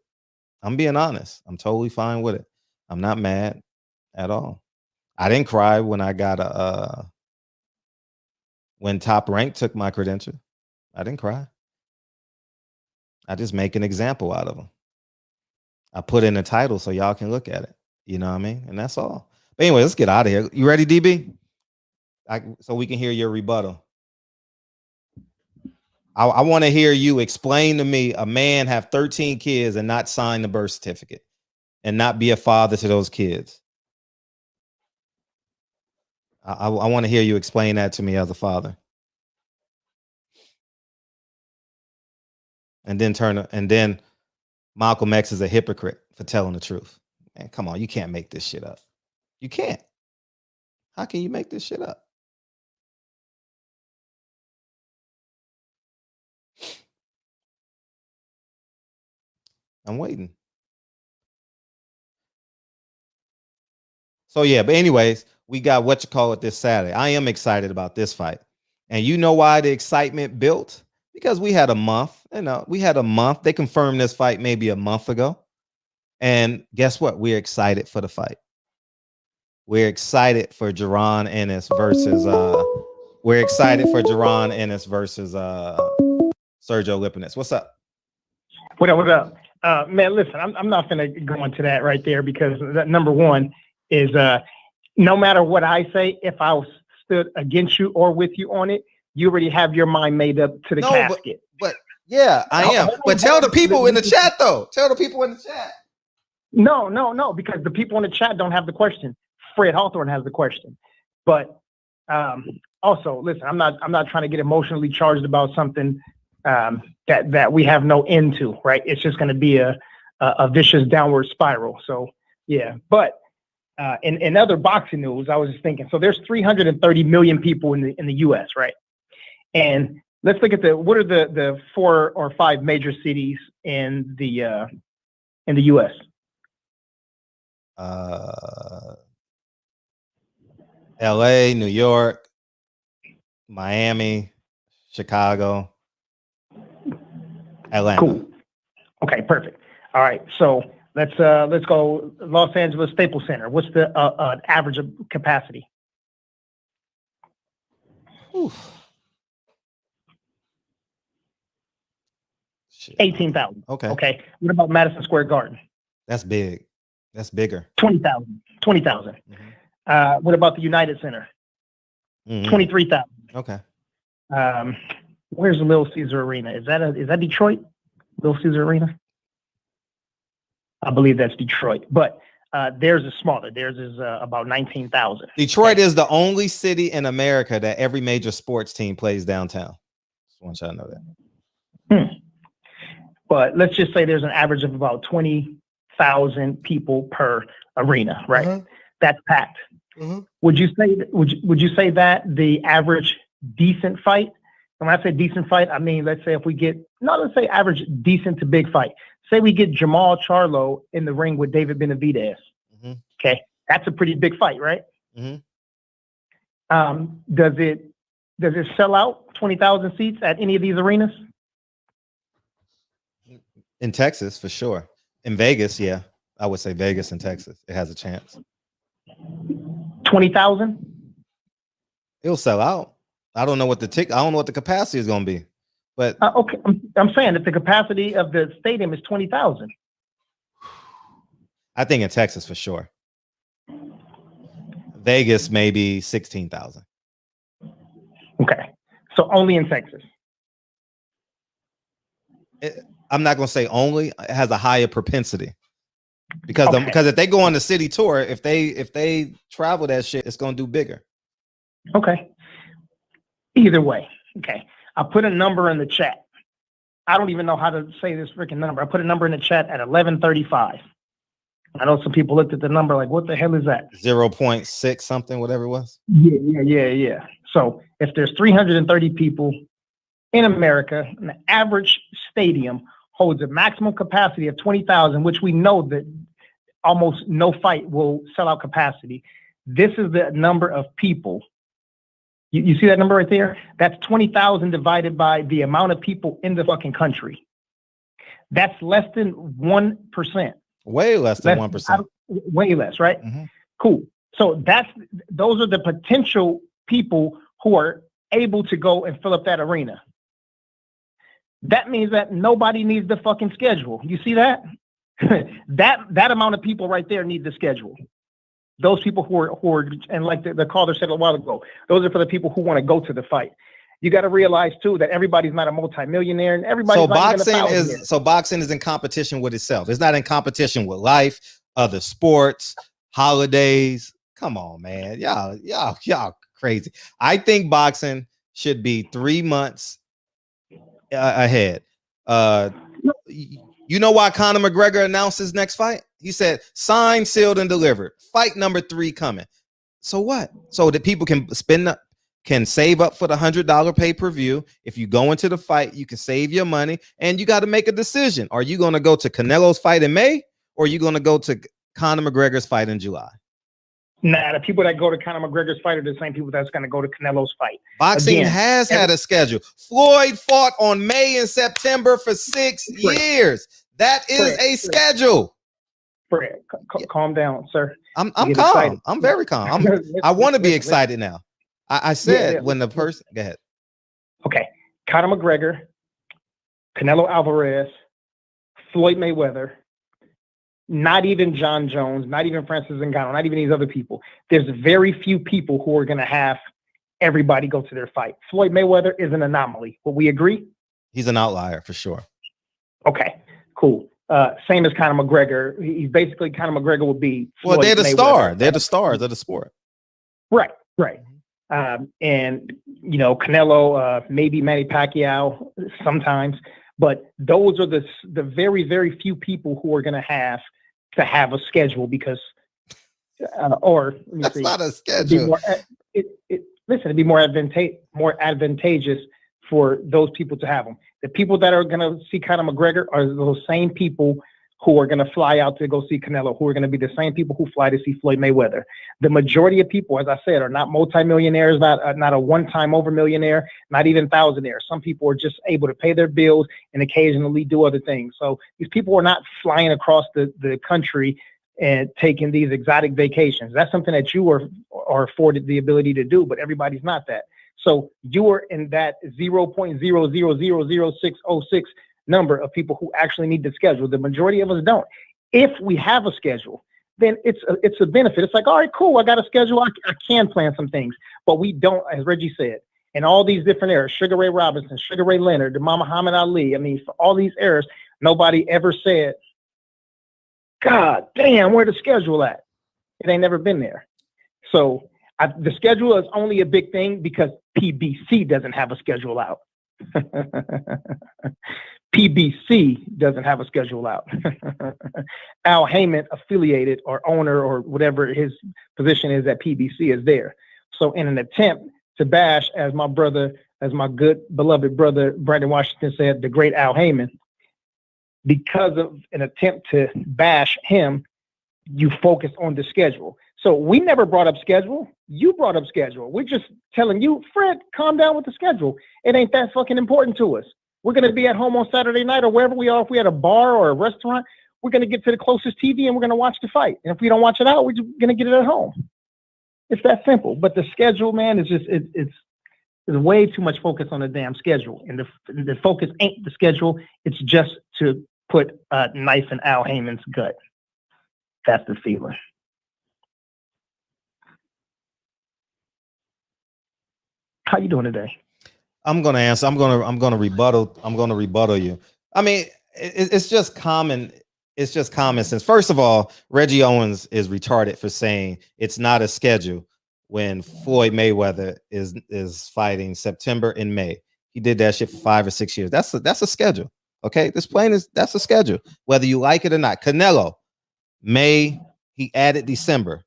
Speaker 4: I'm being honest. I'm totally fine with it. I'm not mad at all. I didn't cry when I got when Top Rank took my credential. I didn't cry. I just make an example out of them. I put in a title so y'all can look at it. You know what I mean? And that's all. But anyway, let's get out of here. You ready, DB? So we can hear your rebuttal. I want to hear you explain to me a man have 13 kids and not sign the birth certificate and not be a father to those kids. I want to hear you explain that to me as a father. And then Malcolm X is a hypocrite for telling the truth. Man, come on, you can't make this shit up. You can't. How can you make this shit up? I'm waiting. So yeah, but anyways, we got what you call it this Saturday. I am excited about this fight. And you know why the excitement built? Because we had a month. We had a month. They confirmed this fight maybe a month ago. And guess what? We're excited for the fight. We're excited for Jaron Ennis versus Sergio Lipinets. What's up?
Speaker 11: What up? Man, listen, I'm not gonna go into that right there because that number one is no matter what I say, if I stood against you or with you on it, you already have your mind made up to the casket.
Speaker 4: But yeah, I am. But tell the people in the chat though. Tell the people in the chat.
Speaker 11: No, because the people in the chat don't have the question. Fred Hawthorne has the question. But also, listen, I'm not trying to get emotionally charged about something that we have no end to, right? It's just going to be a vicious downward spiral. So yeah, but in other boxing news, I was just thinking. So there's 330 million people in the U.S., right? And let's look at what are the 4 or 5 major cities in the U.S.
Speaker 4: LA, New York, Miami, Chicago, Atlanta.
Speaker 11: Cool. Okay, perfect. All right, so let's go Los Angeles Staples Center. What's the average of capacity? 18,000. Okay. What about Madison Square Garden?
Speaker 4: That's big. That's bigger.
Speaker 11: 20,000. 20,000. What about the United Center? 23,000.
Speaker 4: Okay.
Speaker 11: Where's the Little Caesar Arena? Is that Detroit? Little Caesar Arena? I believe that's Detroit. But theirs is smaller. Theirs is about 19,000.
Speaker 4: Detroit is the only city in America that every major sports team plays downtown. Just want y'all to know that.
Speaker 11: But let's just say there's an average of about 20,000 people per arena, right? That's packed. Would you say that the average decent fight? And when I say decent fight, I mean let's say let's say average decent to big fight. Say we get Jamal Charlo in the ring with David Benavidez. Okay, that's a pretty big fight, right? Does it sell out 20,000 seats at any of these arenas?
Speaker 4: In Texas, for sure. In Vegas, yeah. I would say Vegas and Texas. It has a chance.
Speaker 11: 20,000?
Speaker 4: It'll sell out. I don't know what the capacity is going to be. But
Speaker 11: okay, I'm saying that the capacity of the stadium is 20,000.
Speaker 4: I think in Texas for sure. Vegas maybe 16,000.
Speaker 11: Okay, so only in Texas.
Speaker 4: I'm not going to say only. It has a higher propensity because if they go on the city tour, if they travel that shit, it's going to do bigger.
Speaker 11: Okay. Either way, okay. I put a number in the chat. I don't even know how to say this freaking number. I put a number in the chat at 11:35. I know some people looked at the number like, what the hell is that?
Speaker 4: 0.6 something, whatever it was.
Speaker 11: Yeah. So if there's 330 people in America, and the average stadium holds a maximum capacity of 20,000, which we know that almost no fight will sell out capacity. This is the number of people. You see that number right there? That's 20,000 divided by the amount of people in the fucking country. That's less than 1%.
Speaker 4: Way less than 1%.
Speaker 11: Way less, right? Cool. So those are the potential people who are able to go and fill up that arena. That means that nobody needs the fucking schedule. You see that? that amount of people right there need the schedule. Those people who are and like the caller said a while ago, those are for the people who want to go to the fight. You got to realize too that everybody's not a multimillionaire and everybody's
Speaker 4: boxing is in competition with itself. It's not in competition with life, other sports, holidays. Come on, man. Y'all crazy. I think boxing should be 3 months ahead. You know why Conor McGregor announced his next fight? He said, signed, sealed, and delivered. Fight number 3 coming. So what? So that people can save up for the $100 pay-per-view. If you go into the fight, you can save your money, and you got to make a decision. Are you going to go to Canelo's fight in May, or are you going to go to Conor McGregor's fight in July?
Speaker 11: Nah, the people that go to Conor McGregor's fight are the same people that's going to go to Canelo's fight.
Speaker 4: Boxing has had a schedule. Floyd fought on May and September for 6 years. That is a schedule.
Speaker 11: Fred, calm down, sir.
Speaker 4: I'm calm. Excited. I'm very calm. I want to be excited now. I said when the person go ahead.
Speaker 11: Okay. Conor McGregor, Canelo Alvarez, Floyd Mayweather, not even John Jones, not even Francis Ngannou, not even these other people. There's very few people who are going to have everybody go to their fight. Floyd Mayweather is an anomaly. Will we agree?
Speaker 4: He's an outlier for sure.
Speaker 11: Okay, cool. Same as Conor McGregor. He's basically Conor McGregor would be.
Speaker 4: Well, they're the star. They're the stars of the sport.
Speaker 11: Right. And you know, Canelo, maybe Manny Pacquiao sometimes, but those are the very, very few people who are going to have a schedule because, or let me
Speaker 4: that's
Speaker 11: see,
Speaker 4: not a schedule.
Speaker 11: It'd be more advantageous for those people to have them. The people that are going to see Conor McGregor are those same people who are going to fly out to go see Canelo, who are going to be the same people who fly to see Floyd Mayweather. The majority of people, as I said, are not multimillionaires, not a one-time over millionaire, not even thousandaires. Some people are just able to pay their bills and occasionally do other things. So these people are not flying across the country and taking these exotic vacations. That's something that you are afforded the ability to do, but everybody's not that. So you are in that 0.0000606 number of people who actually need the schedule. The majority of us don't. If we have a schedule, then it's a benefit. It's like, all right, cool, I got a schedule. I can plan some things, but we don't, as Reggie said, in all these different eras, Sugar Ray Robinson, Sugar Ray Leonard, the Muhammad Ali. I mean, for all these eras, nobody ever said, God damn, where the schedule at? It ain't never been there. So the schedule is only a big thing because PBC doesn't have a schedule out. PBC doesn't have a schedule out. Al Haymon, affiliated or owner or whatever his position is at PBC, is there. So in an attempt to bash, as my good beloved brother Brandon Washington said, the great Al Haymon, because of an attempt to bash him, you focus on the schedule. So we never brought up schedule. You brought up schedule. We're just telling you, Fred, calm down with the schedule. It ain't that fucking important to us. We're going to be at home on Saturday night or wherever we are. If we at a bar or a restaurant, we're going to get to the closest TV and we're going to watch the fight. And if we don't watch it out, we're just going to get it at home. It's that simple. But the schedule, man, is just, it's way too much focus on the damn schedule. And the focus ain't the schedule. It's just to put a knife in Al Haymon's gut. That's the feeling. How you doing today?
Speaker 4: I'm gonna answer. I'm gonna rebuttal you. I mean, it's just common. It's just common sense. First of all, Reggie Owens is retarded for saying it's not a schedule when Floyd Mayweather is fighting September and May. He did that shit for 5 or 6 years. That's a schedule. Okay, that's a schedule. Whether you like it or not. Canelo, May, he added December,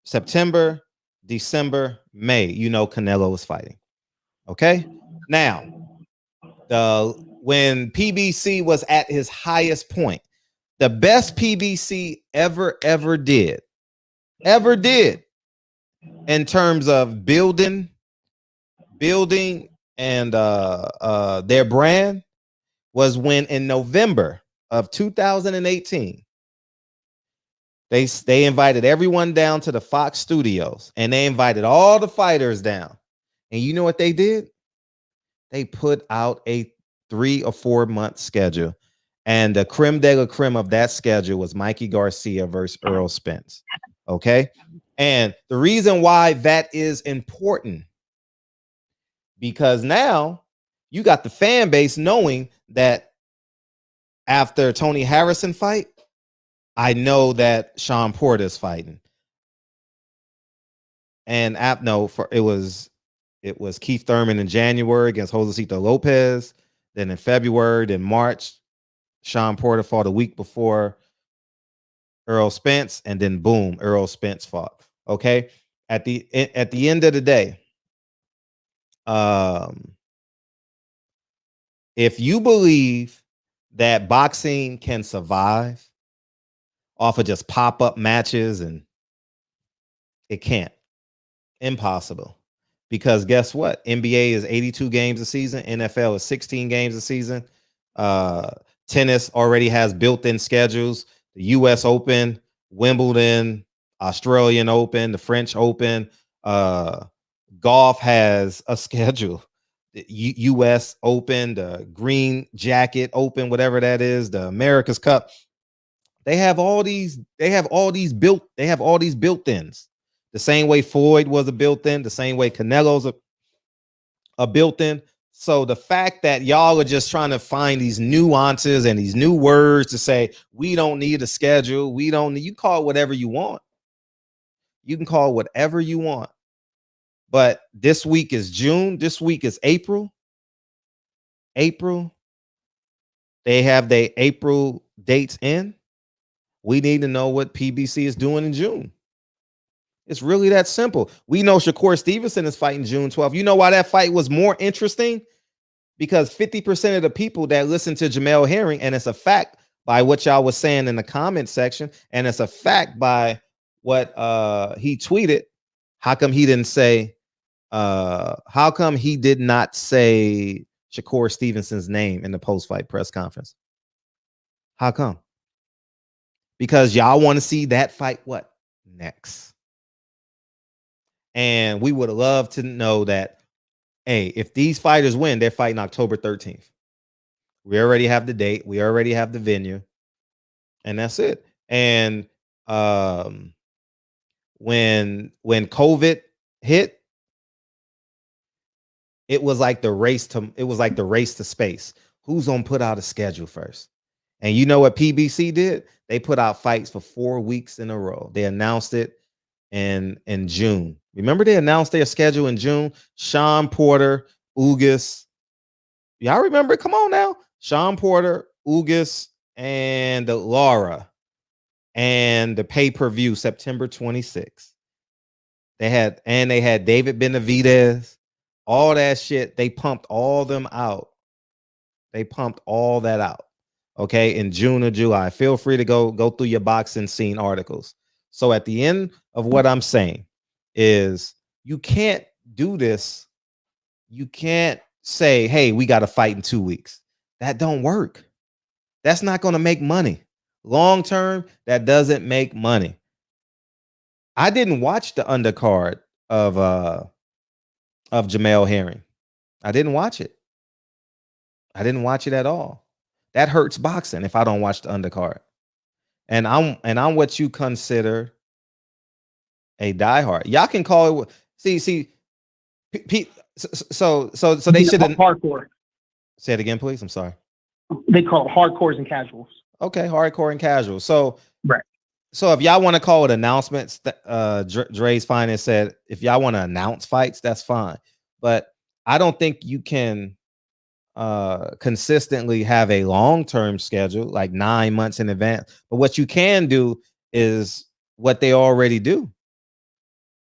Speaker 4: September, December, May. You know Canelo was fighting. Okay. Now, when PBC was at his highest point, the best PBC ever did in terms of building and their brand was when in November of 2018 they invited everyone down to the Fox studios and they invited all the fighters down. And you know what they did? They put out a 3 or 4 month schedule. And the creme de la creme of that schedule was Mikey Garcia versus Errol Spence. Okay. And the reason why that is important, because now you got the fan base knowing that after Tony Harrison fight, I know that Sean Porter is fighting. And it was Keith Thurman in January against Josecito Lopez. Then in February, then March, Sean Porter fought a week before Errol Spence. And then boom, Errol Spence fought. Okay. at the end of the day, if you believe that boxing can survive off of just pop-up matches, and it can't. Impossible. Because guess what? NBA is 82 games a season. NFL is 16 games a season. Tennis already has built-in schedules. The U.S. Open, Wimbledon, Australian Open, the French Open. Golf has a schedule. The U.S. Open, the Green Jacket Open, whatever that is, the America's Cup. They have all these built-ins. The same way Floyd was a built-in, the same way Canelo's a built-in. So the fact that y'all are just trying to find these nuances and these new words to say, we don't need a schedule, we don't need, you call it whatever you want. You can call it whatever you want. But this week is June, this week is April. They have their April dates in. We need to know what PBC is doing in June. It's really that simple. We know Shakur Stevenson is fighting June 12th. You know why that fight was more interesting? Because 50% of the people that listen to Jamel Herring, and it's a fact by what y'all was saying in the comment section, and it's a fact by what he tweeted. How come he didn't say, how come he did not say Shakur Stevenson's name in the post-fight press conference? How come? Because y'all want to see that fight what? Next. And we would love to know that, hey, if these fighters win, they're fighting October 13th. We already have the date. We already have the venue. And that's it. And when COVID hit, it was like the race to space. Who's gonna put out a schedule first? And you know what PBC did? They put out fights for 4 weeks in a row. They announced it in June. Remember, they announced their schedule in June. Sean Porter, Ugas. Y'all remember? Come on now. Sean Porter, Ugas, and Laura. And the pay-per-view September 26th. They had David Benavidez. All that shit. They pumped all them out. They pumped all that out. Okay, in June or July. Feel free to go through your boxing scene articles. So at the end of what I'm saying is, you can't do this. You can't say, hey, we got to fight in 2 weeks. That don't work. That's not going to make money. Long term, that doesn't make money. I didn't watch the undercard of Jamel Herring. I didn't watch it. I didn't watch it at all. That hurts boxing if I don't watch the undercard. And I'm what you consider a diehard. Y'all can call it. See. So they should have
Speaker 11: hardcore.
Speaker 4: Say it again, please. I'm sorry.
Speaker 11: They call it hardcores and casuals.
Speaker 4: Okay, hardcore and casual. So
Speaker 11: right.
Speaker 4: So if y'all want to call it announcements, Dre's Finance said if y'all want to announce fights, that's fine. But I don't think you can consistently have a long-term schedule like 9 months in advance. But what you can do is what they already do.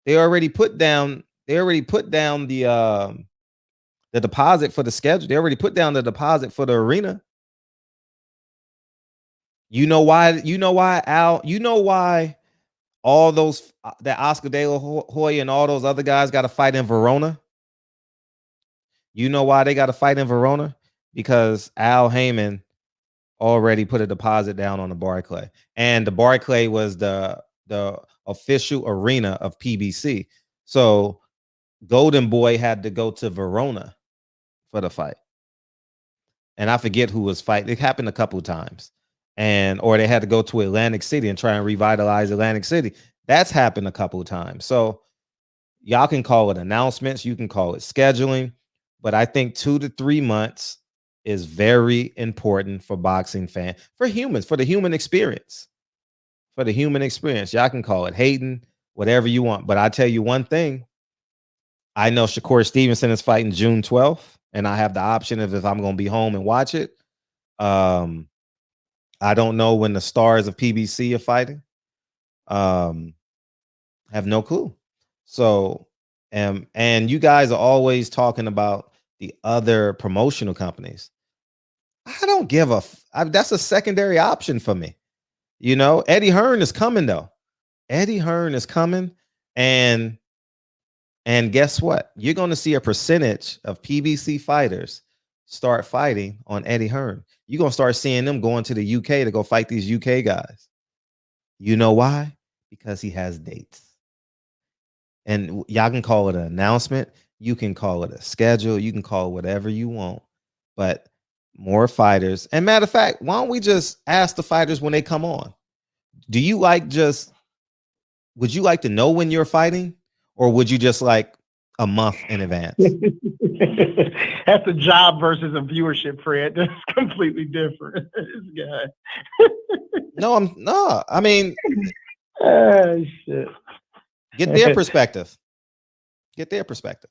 Speaker 4: They already put down the deposit for the schedule. They already put down the deposit for the arena. You know why, Al? You know why all those that Oscar De La Hoya and all those other guys got to fight in Verona? You know why they got to fight in Verona? Because Al Haymon already put a deposit down on the Barclay. And the Barclay was the official arena of PBC. So Golden Boy had to go to Verona for the fight. And I forget who was fighting. It happened a couple of times. Or they had to go to Atlantic City and try and revitalize Atlantic City. That's happened a couple of times. So y'all can call it announcements. You can call it scheduling. But I think 2 to 3 months is very important for boxing fans, for humans, for the human experience. For the human experience. Y'all can call it hating, whatever you want. But I tell you one thing. I know Shakur Stevenson is fighting June 12th. And I have the option of if I'm going to be home and watch it. I don't know when the stars of PBC are fighting. Have no clue. So, and you guys are always talking about the other promotional companies. I don't give a. That's a secondary option for me. You know, Eddie Hearn is coming though. Eddie Hearn is coming, and guess what? You're going to see a percentage of PBC fighters start fighting on Eddie Hearn. You're going to start seeing them going to the UK to go fight these UK guys. You know why? Because he has dates. And y'all can call it an announcement. You can call it a schedule. You can call it whatever you want. But more fighters. And matter of fact, why don't we just ask the fighters when they come on? Do you would you like to know when you're fighting? Or would you just like a month in advance?
Speaker 11: That's a job versus a viewership, Fred. That's completely different. This guy.
Speaker 4: No, I mean,
Speaker 11: shit.
Speaker 4: Get their perspective. Get their perspective.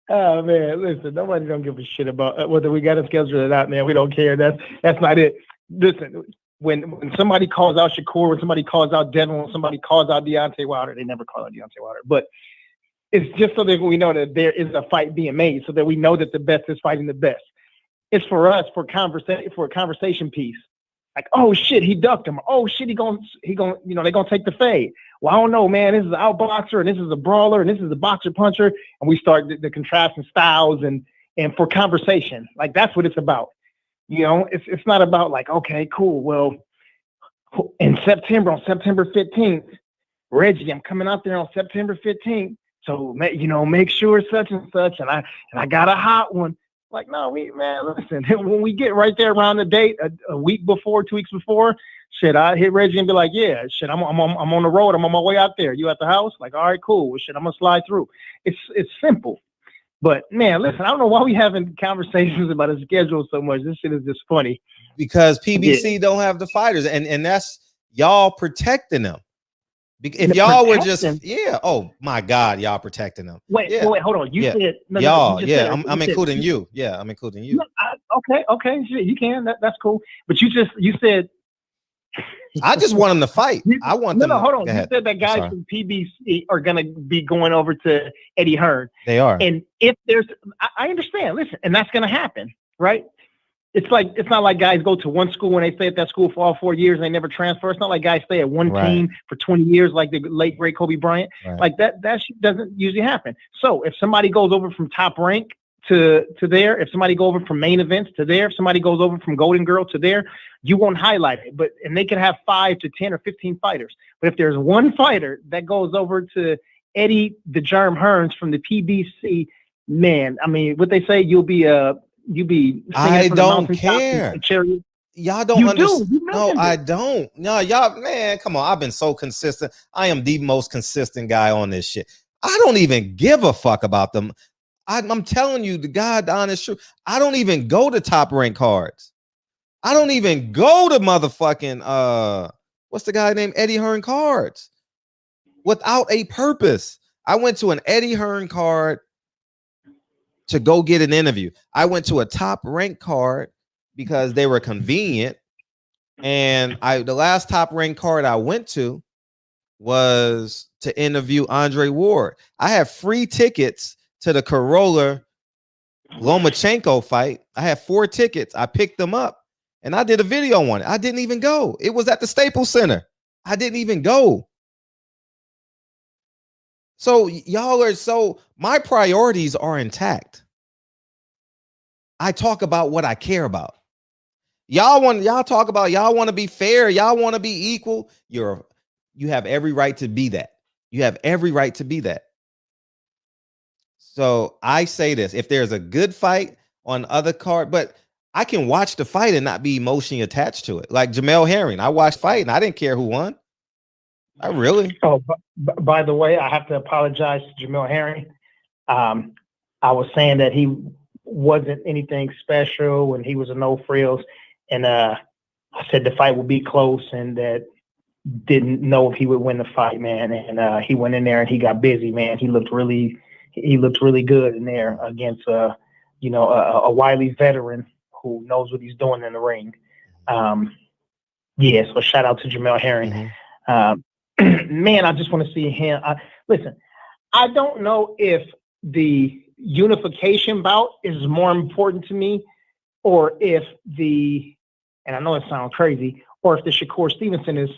Speaker 11: Oh man, listen, nobody don't give a shit about whether we got a schedule or not, man. We don't care. That's not it. Listen, when somebody calls out Shakur, when somebody calls out Devin, when somebody calls out Deontay Wilder, they never call out Deontay Wilder, but it's just so that we know that there is a fight being made, so that we know that the best is fighting the best. It's for us for a conversation piece. Like, oh shit, he ducked him. Oh shit, he gonna, they're gonna take the fade. Well, I don't know, man. This is an outboxer, and this is a brawler, and this is a boxer puncher, and we start the contrasting styles and for conversation. Like that's what it's about. You know, it's not about like, okay, cool. Well, in September, on September 15th, Reggie, I'm coming out there on September 15th. So make sure such and such, and I got a hot one. Like, no, listen, when we get right there around the date, a week before, 2 weeks before, shit, I hit Reggie and be like, yeah, shit, I'm on the road. I'm on my way out there. You at the house? Like, all right, cool. Well, shit, I'm going to slide through. It's simple. But, man, listen, I don't know why we having conversations about a schedule so much. This shit is just funny.
Speaker 4: Because PBC don't have the fighters, and that's y'all protecting them. If y'all were just, oh my God, y'all protecting them.
Speaker 11: Wait, hold on. You said
Speaker 4: y'all, I'm including you. Yeah, I'm including you.
Speaker 11: Okay, shit, you can. That's cool. But you said.
Speaker 4: I just want them to fight. I want them.
Speaker 11: No, hold on. You said that guys from PBC are gonna be going over to Eddie Hearn.
Speaker 4: They are.
Speaker 11: And if there's, I understand. Listen, and that's gonna happen, right? It's not like guys go to one school and they stay at that school for all 4 years and they never transfer. It's not like guys stay at one team for 20 years like the late great Kobe Bryant. Right. Like that shit doesn't usually happen. So if somebody goes over from Top Rank to there, if somebody goes over from main events to there, if somebody goes over from Golden Girl to there, you won't highlight it. And they can have 5 to 10 or 15 fighters. But if there's one fighter that goes over to Eddie the Germ Hearns from the PBC, man, I mean, what they say, you be
Speaker 4: I don't care. Y'all don't understand. No, I don't. No, y'all, man, come on. I've been so consistent. I am the most consistent guy on this shit. I don't even give a fuck about them. I'm telling you the God honest truth. I don't even go to Top Rank cards. I don't even go to motherfucking what's the guy named Eddie Hearn cards without a purpose. I went to an Eddie Hearn card to go get an interview. I went to a Top Rank card because they were convenient. And the last Top Rank card I went to was to interview Andre Ward. I have free tickets to the Corolla Lomachenko fight. I had 4 tickets. I picked them up and I did a video on it. I didn't even go. It was at the Staples Center. I didn't even go. So my priorities are intact. I talk about what I care about. Y'all want to be fair. Y'all want to be equal. You have every right to be that. You have every right to be that. So I say this, if there's a good fight on other card, but I can watch the fight and not be emotionally attached to it. Like Jamel Herring, I watched the fight and I didn't care who won. I really.
Speaker 11: Oh, by the way, I have to apologize to Jamel Herring. I was saying that he wasn't anything special and he was a no frills. And I said the fight would be close and that didn't know if he would win the fight, man. And he went in there and he got busy, man. He looked really good in there against a wily veteran who knows what he's doing in the ring. Yeah, so shout out to Jamel Herring. Man, I just want to see him. Listen, I don't know if the unification bout is more important to me, or if and I know it sounds crazy, or if the Shakur Stevenson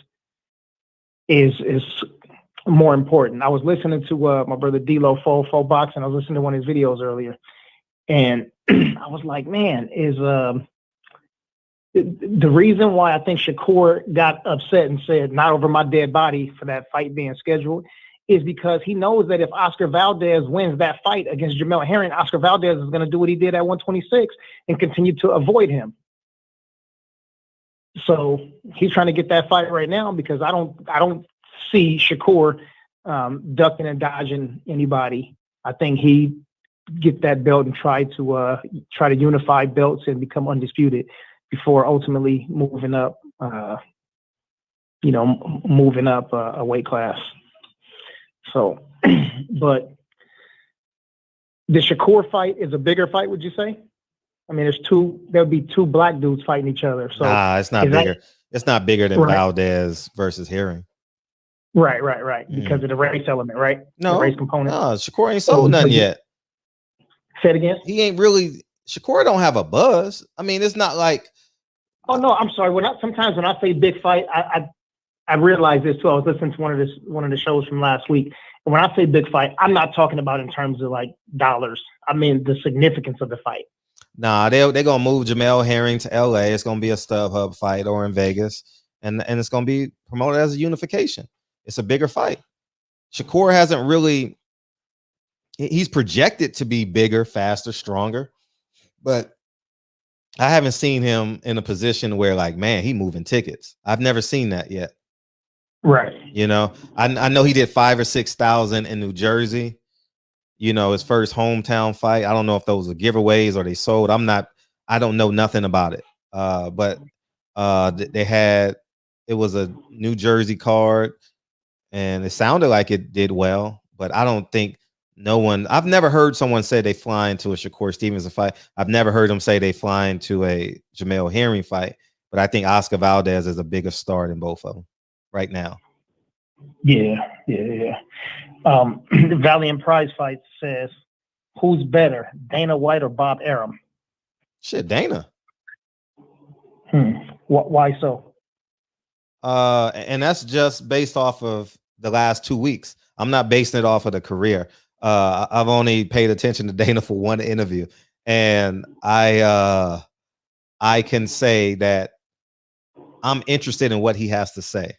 Speaker 11: is more important. I was listening to my brother D-Lo Fo Boxing. I was listening to one of his videos earlier, and I was like, man, is the reason why I think Shakur got upset and said, not over my dead body for that fight being scheduled, is because he knows that if Oscar Valdez wins that fight against Jamel Herring, Oscar Valdez is going to do what he did at 126 and continue to avoid him. So he's trying to get that fight right now because I don't see Shakur ducking and dodging anybody. I think he get that belt and try to unify belts and become undisputed before ultimately moving up a weight class. So, but the Shakur fight is a bigger fight, would you say? I mean, there'll be two black dudes fighting each other. So
Speaker 4: nah, it's not bigger. It's not bigger than
Speaker 11: right.
Speaker 4: Valdez versus Herring.
Speaker 11: Right. Because of the race element, right?
Speaker 4: No,
Speaker 11: the race component.
Speaker 4: No, Shakur ain't sold nothing yet.
Speaker 11: Say it again.
Speaker 4: He ain't really. Shakur don't have a buzz. I mean, it's not like.
Speaker 11: Oh no, I'm sorry. Sometimes when I say big fight, I realize this too. I was listening to one of the shows from last week, and when I say big fight, I'm not talking about in terms of like dollars. I mean the significance of the fight.
Speaker 4: Nah, they're gonna move Jamel Herring to LA. It's gonna be a StubHub fight or in Vegas, and it's gonna be promoted as a unification. It's a bigger fight. Shakur hasn't really. He's projected to be bigger, faster, stronger, but I haven't seen him in a position where, like, man, he moving tickets. I've never seen that yet.
Speaker 11: Right.
Speaker 4: You know, I know he did 5,000 or 6,000 in New Jersey. You know, his first hometown fight. I don't know if those are giveaways or they sold. I don't know nothing about it. But it was a New Jersey card, and it sounded like it did well. But I don't think I've never heard someone say they fly into a Shakur Stevenson fight. I've never heard them say they fly into a Jamel Herring fight. But I think Oscar Valdez is a bigger star than both of them right now.
Speaker 11: Yeah. The Valiant Prize Fight says, who's better, Dana White or Bob Arum?
Speaker 4: Shit, Dana.
Speaker 11: Why so?
Speaker 4: And that's just based off of the last 2 weeks. I'm not basing it off of the career. I've only paid attention to Dana for one interview, and I can say that I'm interested in what he has to say.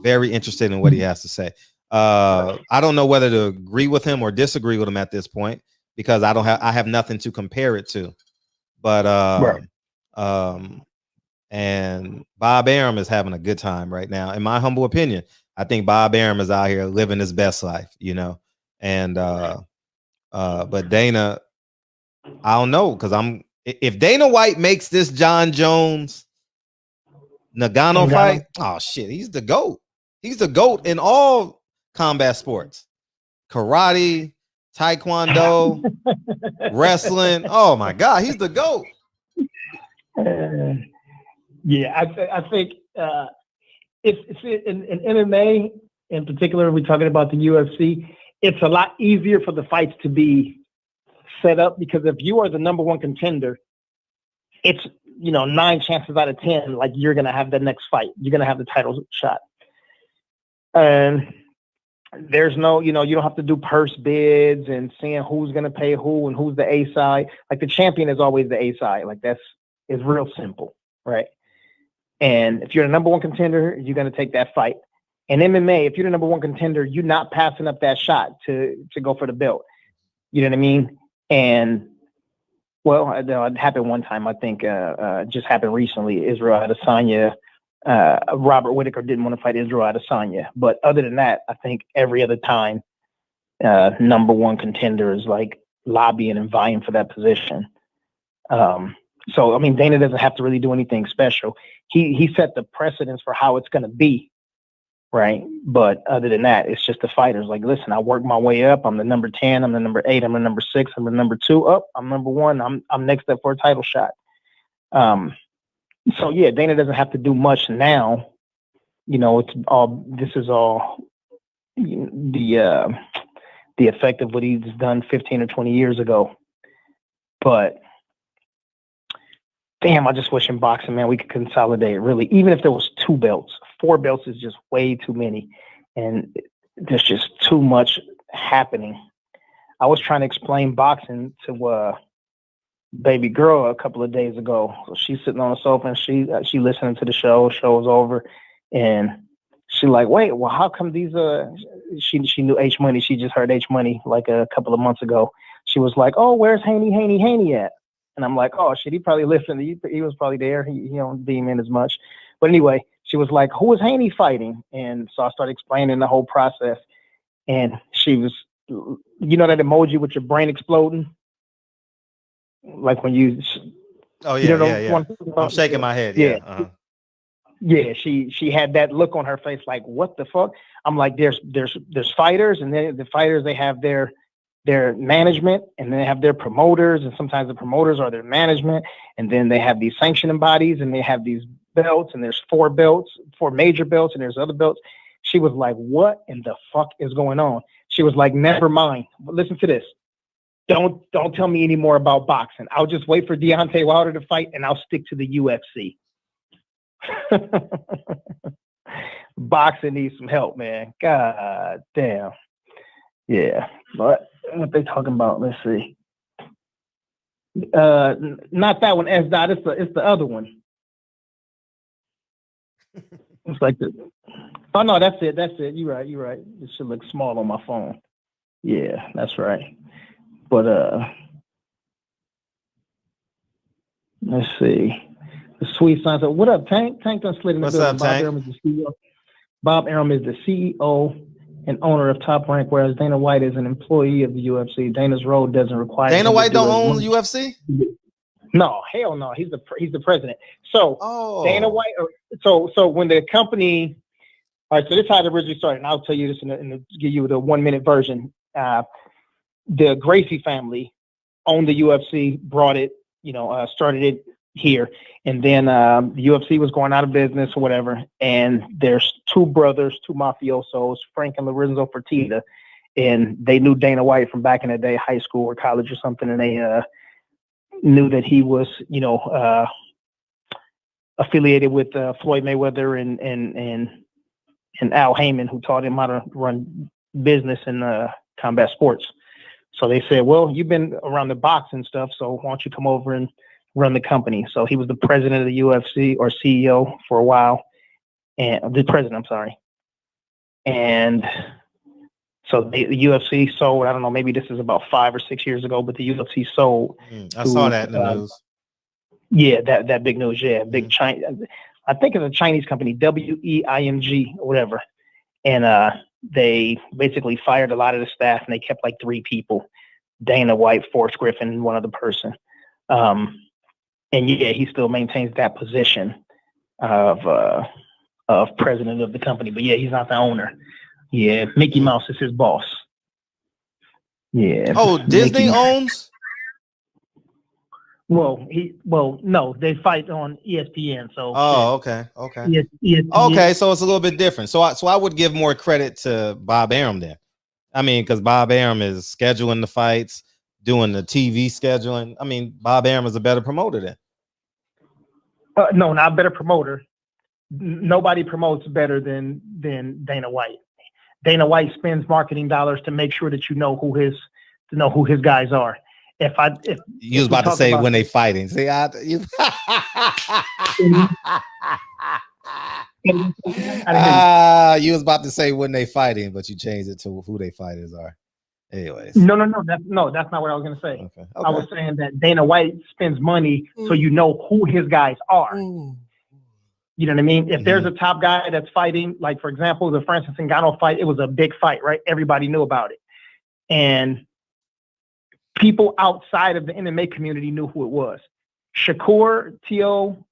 Speaker 4: Very interested in what he has to say. I don't know whether to agree with him or disagree with him at this point because I have nothing to compare it to. But and Bob Arum is having a good time right now, in my humble opinion. I think Bob Arum is out here living his best life, you know. And but Dana, I don't know, because if Dana White makes this John Jones Nagano fight, oh shit, he's the GOAT. He's the GOAT in all combat sports. Karate, taekwondo, wrestling. Oh my God, he's the GOAT.
Speaker 11: Yeah, I think it's in MMA in particular, we're talking about the UFC, it's a lot easier for the fights to be set up because if you are the number one contender, it's 9 chances out of 10 like you're gonna have the next fight. You're gonna have the title shot. And there's no, you don't have to do purse bids and seeing who's going to pay who and who's the A side. Like the champion is always the A side. Like it's real simple, right? And if you're the number one contender, you're going to take that fight. In MMA, if you're the number one contender, you're not passing up that shot to go for the belt. You know what I mean? And well, it happened one time. I think just happened recently. Israel Adesanya. Robert Whittaker didn't want to fight Israel Adesanya, but other than that, I think every other time, number one contender is like lobbying and vying for that position. So I mean, Dana doesn't have to really do anything special. He set the precedence for how it's going to be, right? But other than that, it's just the fighters. Like, listen, I work my way up. I'm the number 10. I'm the number 8. I'm the number 6. I'm the number 2. Up. I'm number 1. I'm next up for a title shot. So yeah, Dana doesn't have to do much now. It's all. This is all the effect of what he's done 15 or 20 years ago. But damn, I just wish in boxing, man, we could consolidate. Really, even if there was 2 belts, 4 belts is just way too many, and there's just too much happening. I was trying to explain boxing to baby girl a couple of days ago. So she's sitting on the sofa and she listening to the show. Show's over, and she like, wait, well, how come these? She knew H Money. She just heard H Money like a couple of months ago. She was like, oh, where's Haney at? And I'm like, oh shit, he probably listened. He was probably there. He don't beam in as much. But anyway, she was like, who is Haney fighting? And so I started explaining the whole process, and she was. You know that emoji with your brain exploding? Like when you...
Speaker 4: Oh, yeah, yeah. I'm shaking my head, yeah.
Speaker 11: Uh-huh. Yeah, she had that look on her face like, what the fuck? I'm like, there's fighters, and then the fighters, they have their management, and they have their promoters, and sometimes the promoters are their management, and then they have these sanctioning bodies, and they have these belts, and there's 4 belts, 4 major belts, and there's other belts. She was like, what in the fuck is going on? She was like, never mind. Listen to this. Don't tell me any more about boxing. I'll just wait for Deontay Wilder to fight, and I'll stick to the UFC. Boxing needs some help, man. God damn. Yeah. But what they talking about? Let's see. Not that one, S-Dot. It's the other one. It's like the... Oh, no, that's it. You're right. It should look small on my phone. Yeah, that's right. But, let's see. The sweet signs of... What up, Tank? Tank done slid in the building.
Speaker 4: What's up, Tank?
Speaker 11: Arum is the CEO. Bob Arum is the CEO and owner of Top Rank, whereas Dana White is an employee of the UFC. Dana's role doesn't require...
Speaker 4: Dana White don't own the UFC?
Speaker 11: No, hell no. He's the president. So, Dana White... So when the company... All right, so this is how it originally started, and I'll tell you this and give you the 1-minute version. The Gracie family owned the UFC, brought it, started it here, and then the UFC was going out of business or whatever, and there's 2 brothers, 2 mafiosos, Frank and Lorenzo Fertitta, and they knew Dana White from back in the day, high school or college or something, and they knew that he was, affiliated with Floyd Mayweather and Al Haymon, who taught him how to run business in combat sports. So they said, well, you've been around the boxing stuff, so why don't you come over and run the company? So he was the president of the UFC, or CEO, for a while, and the president, I'm sorry. And so the UFC sold, I don't know, maybe this is about 5 or 6 years ago, but the UFC sold.
Speaker 4: I saw that in the news.
Speaker 11: Yeah, that big news, yeah. Big China. I think it's a Chinese company, WEIMG or whatever. And they basically fired a lot of the staff, and they kept like 3 people: Dana White, Forrest Griffin, and one other person. And yeah, he still maintains that position of president of the company. But yeah, he's not the owner. Yeah, Mickey Mouse is his boss. Yeah.
Speaker 4: Oh, Disney owns?
Speaker 11: Well, no, they fight on ESPN. So.
Speaker 4: Oh, okay.
Speaker 11: ESPN.
Speaker 4: Okay, so it's a little bit different. So I would give more credit to Bob Arum there. I mean, because Bob Arum is scheduling the fights, doing the TV scheduling. I mean, Bob Arum is a better promoter then.
Speaker 11: No, not a better promoter. Nobody promotes better than Dana White. Dana White spends marketing dollars to make sure that you know who his guys are. If
Speaker 4: you was about to say when they fighting, see, you was about to say when they fighting, but you changed it to who they fighters are. Anyways,
Speaker 11: no, that's not what I was gonna say. Okay. I was saying that Dana White spends money so you know who his guys are. You know what I mean? If there's a top guy that's fighting, like for example, the Francis Ngannou fight, it was a big fight, right? Everybody knew about it, and people outside of the MMA community knew who it was. Shakur, T.O.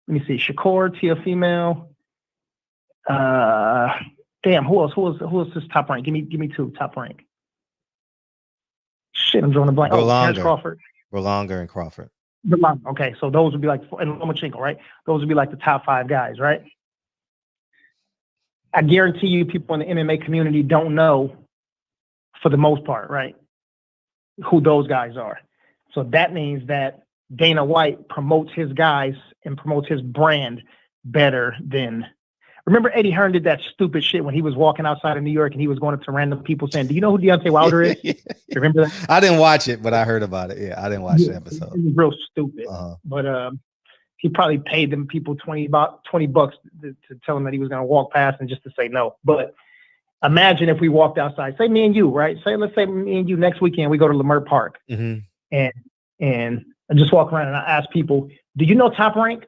Speaker 11: Let me see. Shakur, T.O. female. Damn, who else? Who else is top rank? Give me 2 top rank. Shit, I'm drawing a blank.
Speaker 4: Berlanga and Crawford.
Speaker 11: Okay, so those would be like, and Lomachenko, right? Those would be like the top 5 guys, right? I guarantee you people in the MMA community don't know, for the most part, right, who those guys are. So that means that Dana White promotes his guys and promotes his brand better than... Remember Eddie Hearn did that stupid shit when he was walking outside of New York and he was going up to random people saying, do you know who Deontay Wilder is? Remember that?
Speaker 4: I didn't watch it, but I heard about it. Yeah, I didn't watch the episode.
Speaker 11: It was real stupid. But he probably paid them people $20 to tell him that he was going to walk past and just to say no. But imagine if we walked outside, say me and you, right? Let's say me and you next weekend, we go to Leimert Park and I just walk around and I ask people, do you know Top Rank?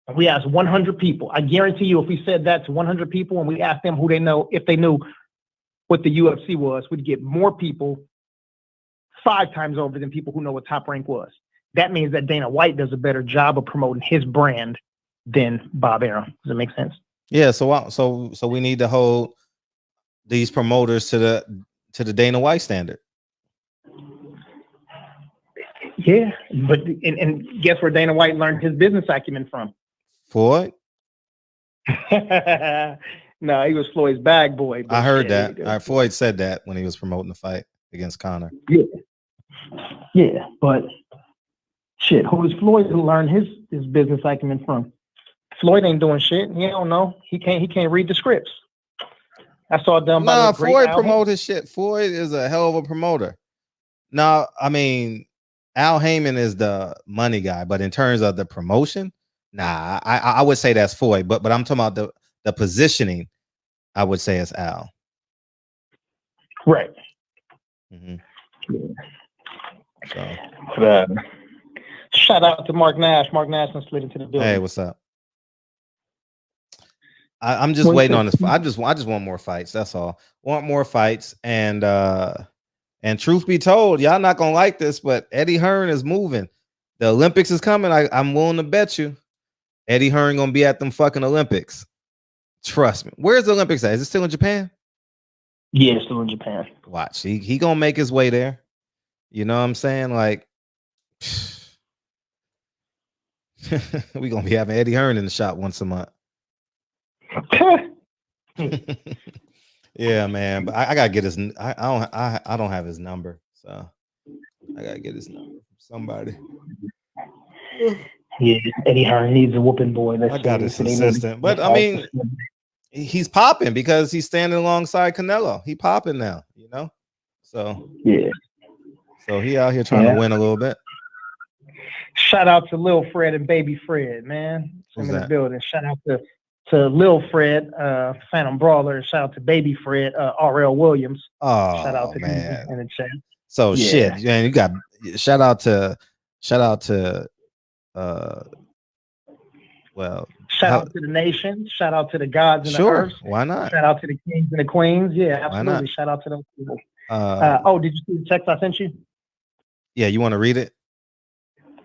Speaker 11: And we asked 100 people. I guarantee you, if we said that to 100 people and we asked them who they know, if they knew what the UFC was, we'd get more people 5 times over than people who know what Top Rank was. That means that Dana White does a better job of promoting his brand than Bob Arum. Does that make sense?
Speaker 4: Yeah. So we need to hold these promoters to the Dana White standard.
Speaker 11: Yeah, but and guess where Dana White learned his business acumen from?
Speaker 4: Floyd?
Speaker 11: No, he was Floyd's bag boy.
Speaker 4: I heard that. Floyd said that when he was promoting the fight against Conor.
Speaker 11: Yeah, but shit, who is Floyd to learn his business acumen from? Floyd ain't doing shit. He don't know. He can't read the scripts. That's all done by the great
Speaker 4: Floyd
Speaker 11: Al
Speaker 4: promote his shit. Floyd is a hell of a promoter. Now, I mean, Al Haymon is the money guy, but in terms of the promotion, nah, I would say that's Floyd. But I'm talking about the positioning. I would say it's Al.
Speaker 11: Right. So, shout out to Mark Nash. Mark Nash slid into the building.
Speaker 4: Hey, what's up? I'm just waiting on this. I just want more fights. That's all. Want more fights. And truth be told, y'all not gonna like this, but Eddie Hearn is moving. The Olympics is coming. I'm willing to bet you Eddie Hearn gonna be at them fucking Olympics. Trust me. Where's the Olympics at? Is it still in Japan?
Speaker 11: Yeah, it's still in Japan.
Speaker 4: Watch. He gonna make his way there. You know what I'm saying? Like, we gonna be having Eddie Hearn in the shop once a month. Yeah, man. But I gotta get his. I don't have his number, so I gotta get his number from somebody.
Speaker 11: Yeah, Eddie Hearn needs a whooping boy.
Speaker 4: I got his assistant, but I mean, he's popping because he's standing alongside Canelo. He popping now, you know. So
Speaker 11: yeah.
Speaker 4: So he out here trying to win a little bit.
Speaker 11: Shout out to Lil Fred and Baby Fred, man. I'm in the building. Shout out to Lil Fred, Phantom Brawler. Shout out to Baby Fred, R.L. Williams.
Speaker 4: Oh,
Speaker 11: shout out to
Speaker 4: man.
Speaker 11: in the chat.
Speaker 4: So shit, man, you got shout out to
Speaker 11: shout out to the nation. Shout out to the gods and the earth.
Speaker 4: Why not?
Speaker 11: Shout out to the kings and the queens. Yeah, absolutely. Shout out to those people. Did you see the text I sent you?
Speaker 4: Yeah, you want to read it?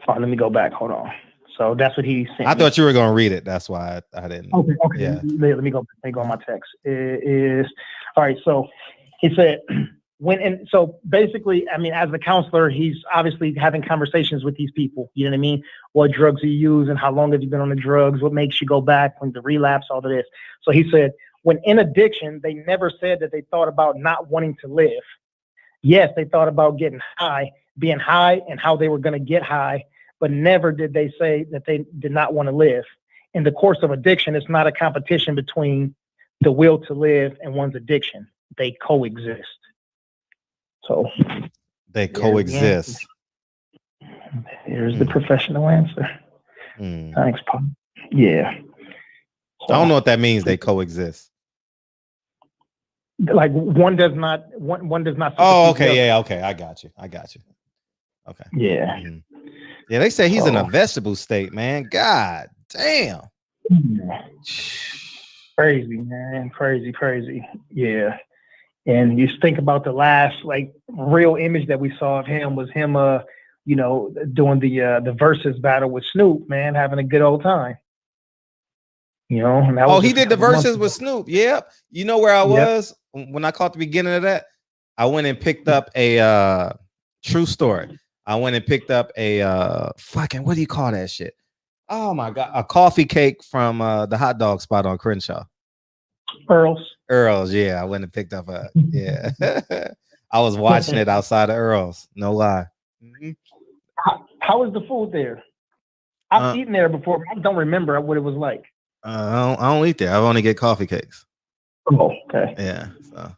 Speaker 11: Oh, let me go back. Hold on. So that's what he sent.
Speaker 4: I thought you were going to read it. That's why I didn't.
Speaker 11: Okay.
Speaker 4: Yeah.
Speaker 11: Let me go. Let me go on my text. It is all right. So he said so basically, I mean, as a counselor, he's obviously having conversations with these people. You know what I mean? What drugs do you use and how long have you been on the drugs? What makes you go back when the relapse? All of this. So he said, when in addiction, they never said that they thought about not wanting to live. Yes, they thought about getting high, being high, and how they were going to get high, but never did they say that they did not want to live. In the course of addiction, it's not a competition between the will to live and one's addiction. They coexist. So
Speaker 4: they coexist.
Speaker 11: Here's the professional answer. Thanks, Paul. Yeah.
Speaker 4: So, I don't know what that means. They coexist.
Speaker 11: Like one does not.
Speaker 4: Oh, okay. Yeah. Okay. I got you. Okay.
Speaker 11: Yeah.
Speaker 4: Yeah. They say he's in a vegetable state, man. God damn.
Speaker 11: Crazy, man. Crazy. Yeah. And you think about the last real image that we saw of him was him, doing the versus battle with Snoop, man, having a good old time. You know, and that
Speaker 4: he did the verses with Snoop. Yep. You know where I was when I caught the beginning of that? I went and picked up a true story. I went and picked up a fucking, what do you call that shit? Oh my God, a coffee cake from the hot dog spot on Crenshaw. Earl's, yeah. I went and picked up a I was watching it outside of Earl's. No lie. Mm-hmm.
Speaker 11: How was the food there? I've eaten there before, but I don't remember what it was like.
Speaker 4: I don't eat there. I only get coffee cakes.
Speaker 11: Oh, okay.
Speaker 4: Yeah. So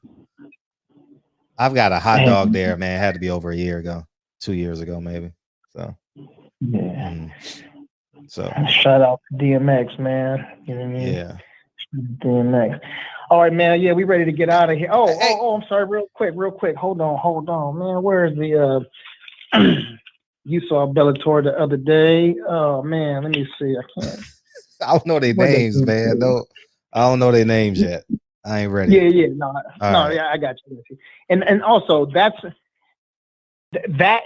Speaker 4: I've got a hot dog there, man. It had to be over a year ago, 2 years ago, maybe. So
Speaker 11: yeah.
Speaker 4: So
Speaker 11: shout out to DMX, man. You know what I mean? Yeah. DMX. All right, man. Yeah, we ready to get out of here. Oh, I'm sorry. Real quick. Hold on, man. Where's the you saw Bellator the other day? Oh man, let me see. I can't.
Speaker 4: I don't know their names, man. No, I don't know their names yet. I ain't ready.
Speaker 11: Yeah. Yeah, I got you. And also that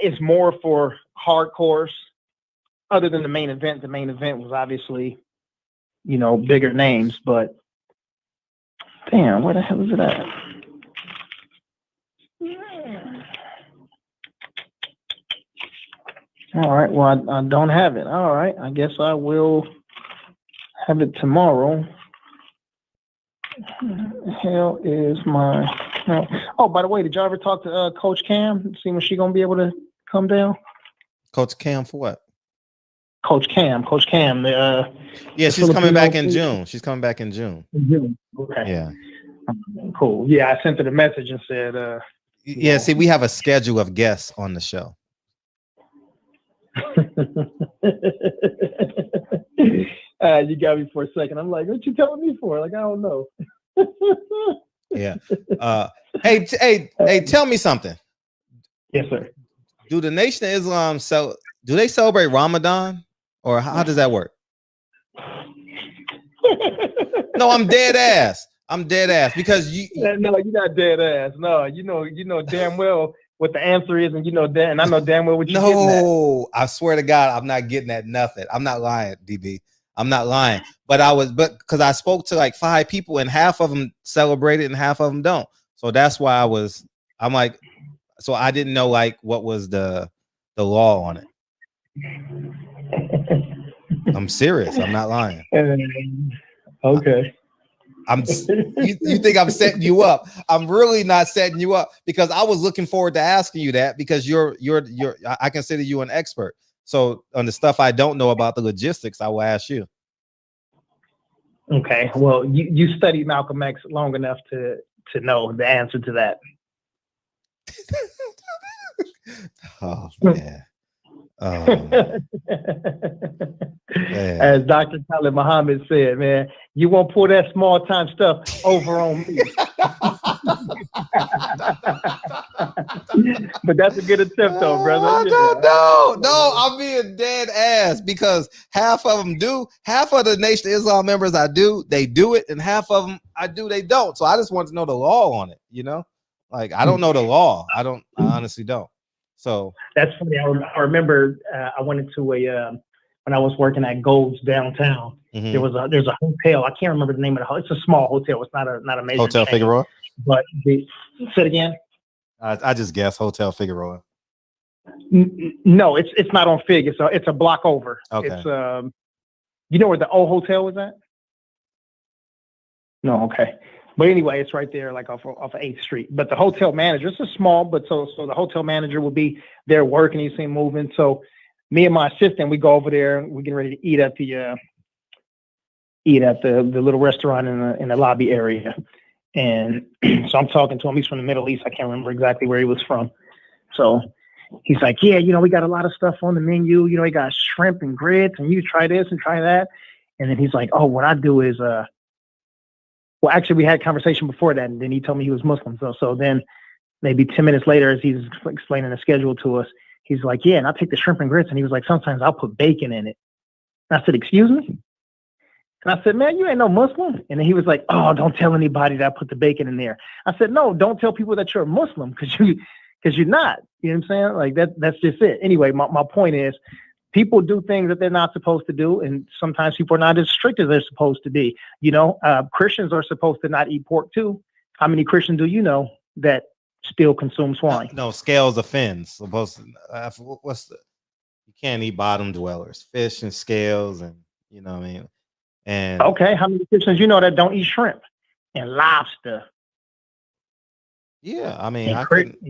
Speaker 11: is more for hardcores. Other than the main event was obviously, bigger names. But damn, where the hell is it at? All right. Well, I don't have it. All right. I guess I will have it tomorrow. Hell is my. Oh, by the way, did y'all ever talk to Coach Cam? See when she gonna be able to come down?
Speaker 4: Coach Cam for what?
Speaker 11: Coach Cam.
Speaker 4: Yeah, she's coming back in June. She's coming back in June.
Speaker 11: Okay.
Speaker 4: Yeah.
Speaker 11: Cool. Yeah, I sent her the message and said.
Speaker 4: Yeah. See, we have a schedule of guests on the show.
Speaker 11: You got me for a second. I'm like, what you telling me for? Like, I don't know.
Speaker 4: Yeah. Hey, tell me something.
Speaker 11: Yes, sir.
Speaker 4: Do the Nation of Islam do they celebrate Ramadan, or how does that work? No, I'm dead ass. Because you.
Speaker 11: No, you're not dead ass. No, you know damn well what the answer is, and and I know damn well what you're getting at.
Speaker 4: No, I swear to God, I'm not getting at nothing. I'm not lying, DB. I'm not lying. But because I spoke to like 5 people and half of them celebrate it and half of them don't. So that's why I'm like, so I didn't know like what was the law on it. I'm serious. I'm not lying.
Speaker 11: Okay.
Speaker 4: You think I'm setting you up? I'm really not setting you up, because I was looking forward to asking you that, because I consider you an expert. So on the stuff I don't know about the logistics, I will ask you.
Speaker 11: Okay. Well, you studied Malcolm X long enough to know the answer to that.
Speaker 4: Oh man. Oh, man.
Speaker 11: As Dr. Khalid Muhammad said, man, you won't pull that small time stuff over on me. But that's a good attempt, though, brother.
Speaker 4: No, I'm being dead ass, because half of them do. Half of the Nation of Islam members they do it, and half of them they don't. So I just want to know the law on it. Like I don't know the law. I honestly don't. So
Speaker 11: that's funny. I remember I went into when I was working at Gold's downtown. Mm-hmm. There's a hotel. I can't remember the name of the hotel. It's a small hotel. It's not a major
Speaker 4: Hotel
Speaker 11: chain.
Speaker 4: Figueroa.
Speaker 11: But say it again.
Speaker 4: I just guessed Hotel Figueroa.
Speaker 11: No, it's not on Fig. It's a block over.
Speaker 4: Okay.
Speaker 11: It's you know where the old hotel was at? No, okay. But anyway, it's right there, like off of 8th Street. But the hotel manager, it's a small, but so the hotel manager will be there working. He's seen moving. So me and my assistant, we go over there. We get ready to eat at the little restaurant in the lobby area. And so I'm talking to him. He's from the Middle East. I can't remember exactly where he was from. So he's like, yeah, we got a lot of stuff on the menu. We got shrimp and grits, and you try this and try that. And then he's like, oh, what I do is well, actually, we had a conversation before that, and then he told me he was Muslim. So then maybe 10 minutes later, as he's explaining the schedule to us, he's like, yeah, and I take the shrimp and grits. And he was like, sometimes I'll put bacon in it. And I said, excuse me? And I said, man, you ain't no Muslim. And then he was like, oh, don't tell anybody that I put the bacon in there. I said, no, don't tell people that you're a Muslim, because you're not. You know what I'm saying? Like that's just it. Anyway, my point is, people do things that they're not supposed to do, and sometimes people are not as strict as they're supposed to be. Christians are supposed to not eat pork too. How many Christians do you know that still consume swine.
Speaker 4: No, scales offends. Supposed to, what's the? You can't eat bottom dwellers, fish and scales, and you know what I mean. And
Speaker 11: okay, how many Christians you know that don't eat shrimp and lobster?
Speaker 4: Yeah, I mean,
Speaker 11: and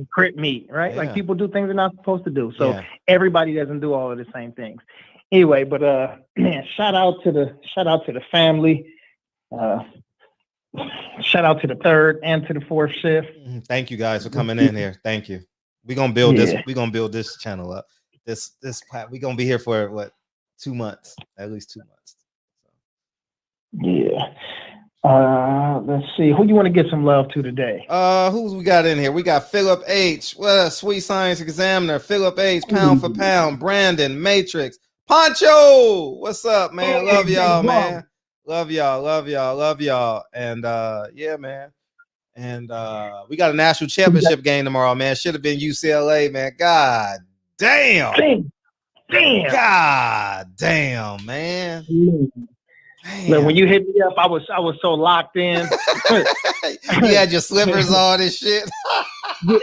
Speaker 11: crit meat, right? Like people do things they're not supposed to do. So everybody doesn't do all of the same things. Anyway, but man, shout out to the family. Shout out to the third and to the fourth shift.
Speaker 4: Thank you guys for coming in here. Thank you. We're gonna build this. We're gonna build this channel up. We're gonna be here for what 2 months, at least 2 months.
Speaker 11: Yeah. Let's see. Who you want to get some love to today?
Speaker 4: Who's we got in here? We got Philip H. What a sweet science examiner. Philip H. Pound for pound. Brandon Matrix. Poncho. What's up, man? Love y'all, man. Love y'all. And yeah, man. And we got a national championship game tomorrow, man. Should have been UCLA, man. God damn. God damn, man.
Speaker 11: Look, when you hit me up, I was so locked in.
Speaker 4: You had your slippers on and shit.
Speaker 11: Yeah,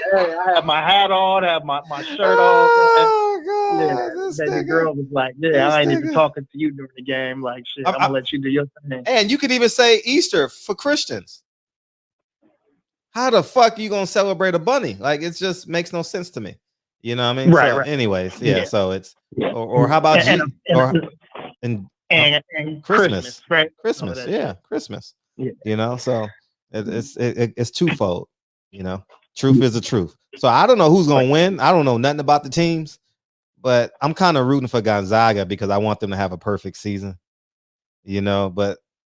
Speaker 11: I had my hat on, I had my shirt on. Oh God! Yeah, the girl was like, "Yeah, I ain't even talking to you during the game. Like, shit, I'm gonna let you do your thing."
Speaker 4: And you could even say Easter for Christians. How the fuck are you gonna celebrate a bunny? Like, it just makes no sense to me. You know what I mean?
Speaker 11: Right.
Speaker 4: So,
Speaker 11: right.
Speaker 4: anyways, yeah. So it's or how about
Speaker 11: and
Speaker 4: Christmas,
Speaker 11: right?
Speaker 4: Christmas, Christmas.
Speaker 11: Yeah.
Speaker 4: You know, so it's twofold. You know, truth is the truth. So I don't know who's gonna win. I don't know nothing about the teams, but I'm kind of rooting for Gonzaga because I want them to have a perfect season. You know, but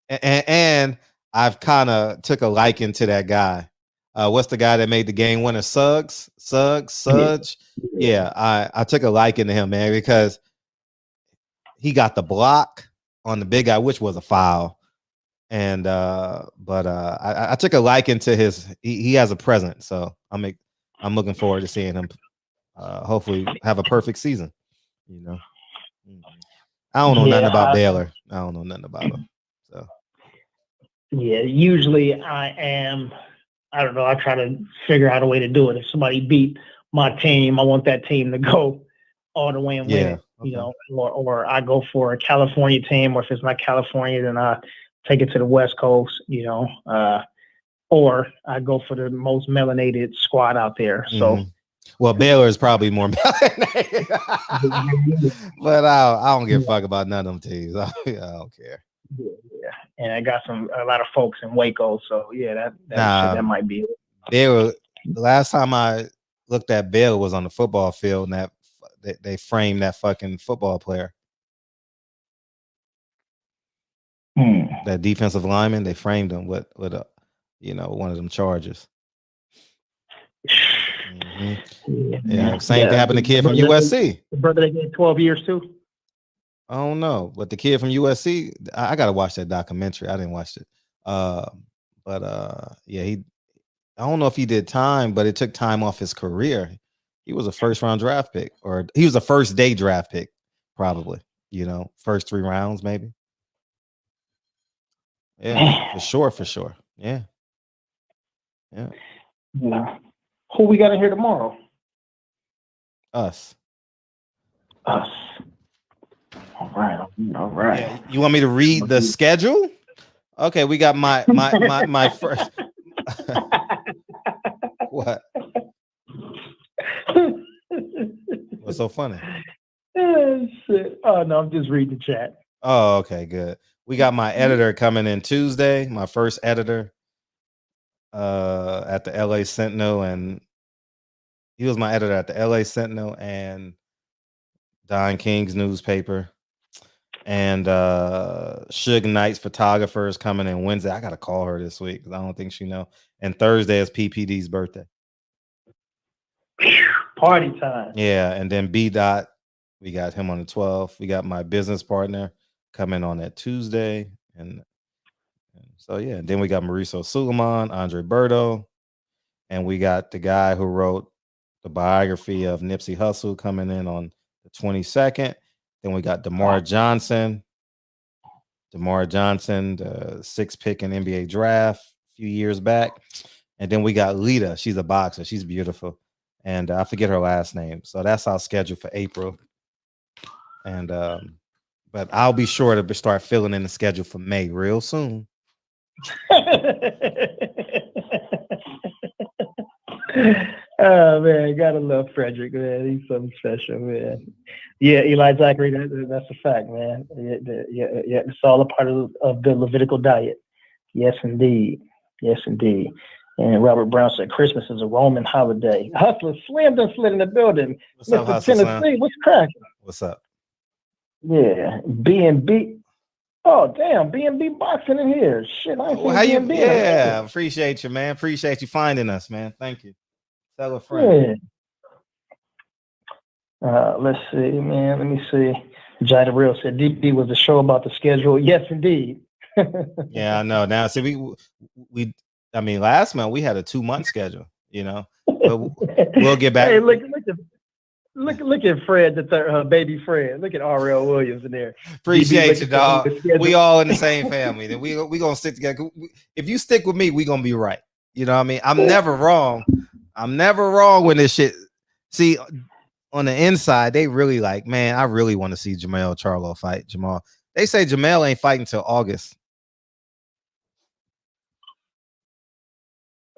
Speaker 4: and I've kind of took a liking to that guy. What's the guy that made the game winner? Suggs. Yeah, I took a liking to him, man, because he got the block on the big guy, which was a foul. And but I took a liking to he has a presence, so I'm looking forward to seeing him hopefully have a perfect season. You know, I don't know nothing about Baylor. I don't know nothing about him. So
Speaker 11: yeah, usually I don't know. I try to figure out a way to do it. If somebody beat my team, I want that team to go all the way and win. Okay. You know, or I go for a California team, or if it's not California, then I take it to the West Coast. You know, or I go for the most melanated squad out there. So,
Speaker 4: well, Baylor is probably more melanated, but I don't give a fuck about none of them teams. I don't care.
Speaker 11: Yeah, and I got a lot of folks in Waco, so yeah, that might be it.
Speaker 4: The last time I looked at Baylor was on the football field, and they framed that fucking football player. That defensive lineman, they framed him with a, you know, one of them charges. Yeah, same thing happened to the kid from USC.
Speaker 11: The brother that get 12 years too.
Speaker 4: I don't know, but the kid from USC, I gotta watch that documentary. I didn't watch it. But yeah, I don't know if he did time, but it took time off his career. He was a first round draft pick, or he was a first day draft pick, probably. You know, first 3 rounds, maybe. Yeah, for sure. Yeah.
Speaker 11: Who we got in here tomorrow?
Speaker 4: Us.
Speaker 11: All right.
Speaker 4: Yeah, you want me to read the schedule? Okay, we got my first. What? What's so funny?
Speaker 11: Shit. Oh no, I'm just reading the chat.
Speaker 4: Oh, okay, good. We got my editor coming in Tuesday, my first editor at the LA Sentinel, and he was my editor at the LA Sentinel and Don King's newspaper. And Suge Knight's photographer is coming in Wednesday. I gotta call her this week because I don't think she know. And Thursday is PPD's birthday.
Speaker 11: Party time.
Speaker 4: Yeah, and then B Dot, we got him on the 12th. We got my business partner coming on that Tuesday, and so yeah. And then we got Mauricio Suleiman, Andre Berto, and we got the guy who wrote the biography of Nipsey Hussle coming in on the 22nd. Then we got DeMar Johnson, the 6th pick in NBA draft a few years back. And then we got Lita. She's a boxer. She's beautiful. And I forget her last name. So that's our schedule for April. And but I'll be sure to start filling in the schedule for May real soon.
Speaker 11: Oh man, gotta love Frederick, man. He's something special, man. Yeah, Eli Zachary, that's a fact, man. Yeah, it's all a part of the Levitical diet. Yes, indeed. Yes, indeed. And Robert Brown said Christmas is a Roman holiday. Hustler Slim done slid in the building.
Speaker 4: What's up,
Speaker 11: Mr.
Speaker 4: Hustler
Speaker 11: Tennessee,
Speaker 4: Slim?
Speaker 11: what's cracking?
Speaker 4: What's up?
Speaker 11: Yeah, B&B. Oh, damn, B&B boxing in here. Shit, I ain't
Speaker 4: How you?
Speaker 11: seen B&B.
Speaker 4: Yeah, appreciate you, man. Appreciate you finding us, man. Thank you. Tell a friend.
Speaker 11: Yeah. Let's see, man. Let me see. Jada Real said DB was the show about the schedule. Yes, indeed.
Speaker 4: Yeah, I know. Now, see, we. I mean, last month we had a 2-month schedule. You know, but we'll get back.
Speaker 11: Hey, look at Fred, the baby Fred. Look at R.L. Williams in there.
Speaker 4: Appreciate you, dog. We all in the same family. Then we gonna stick together. If you stick with me, we gonna be right. You know what I mean? I'm never wrong. I'm never wrong when this shit. See, on the inside, they really like, man, I really want to see Jamel Charlo fight Jamal. They say Jamel ain't fighting till August.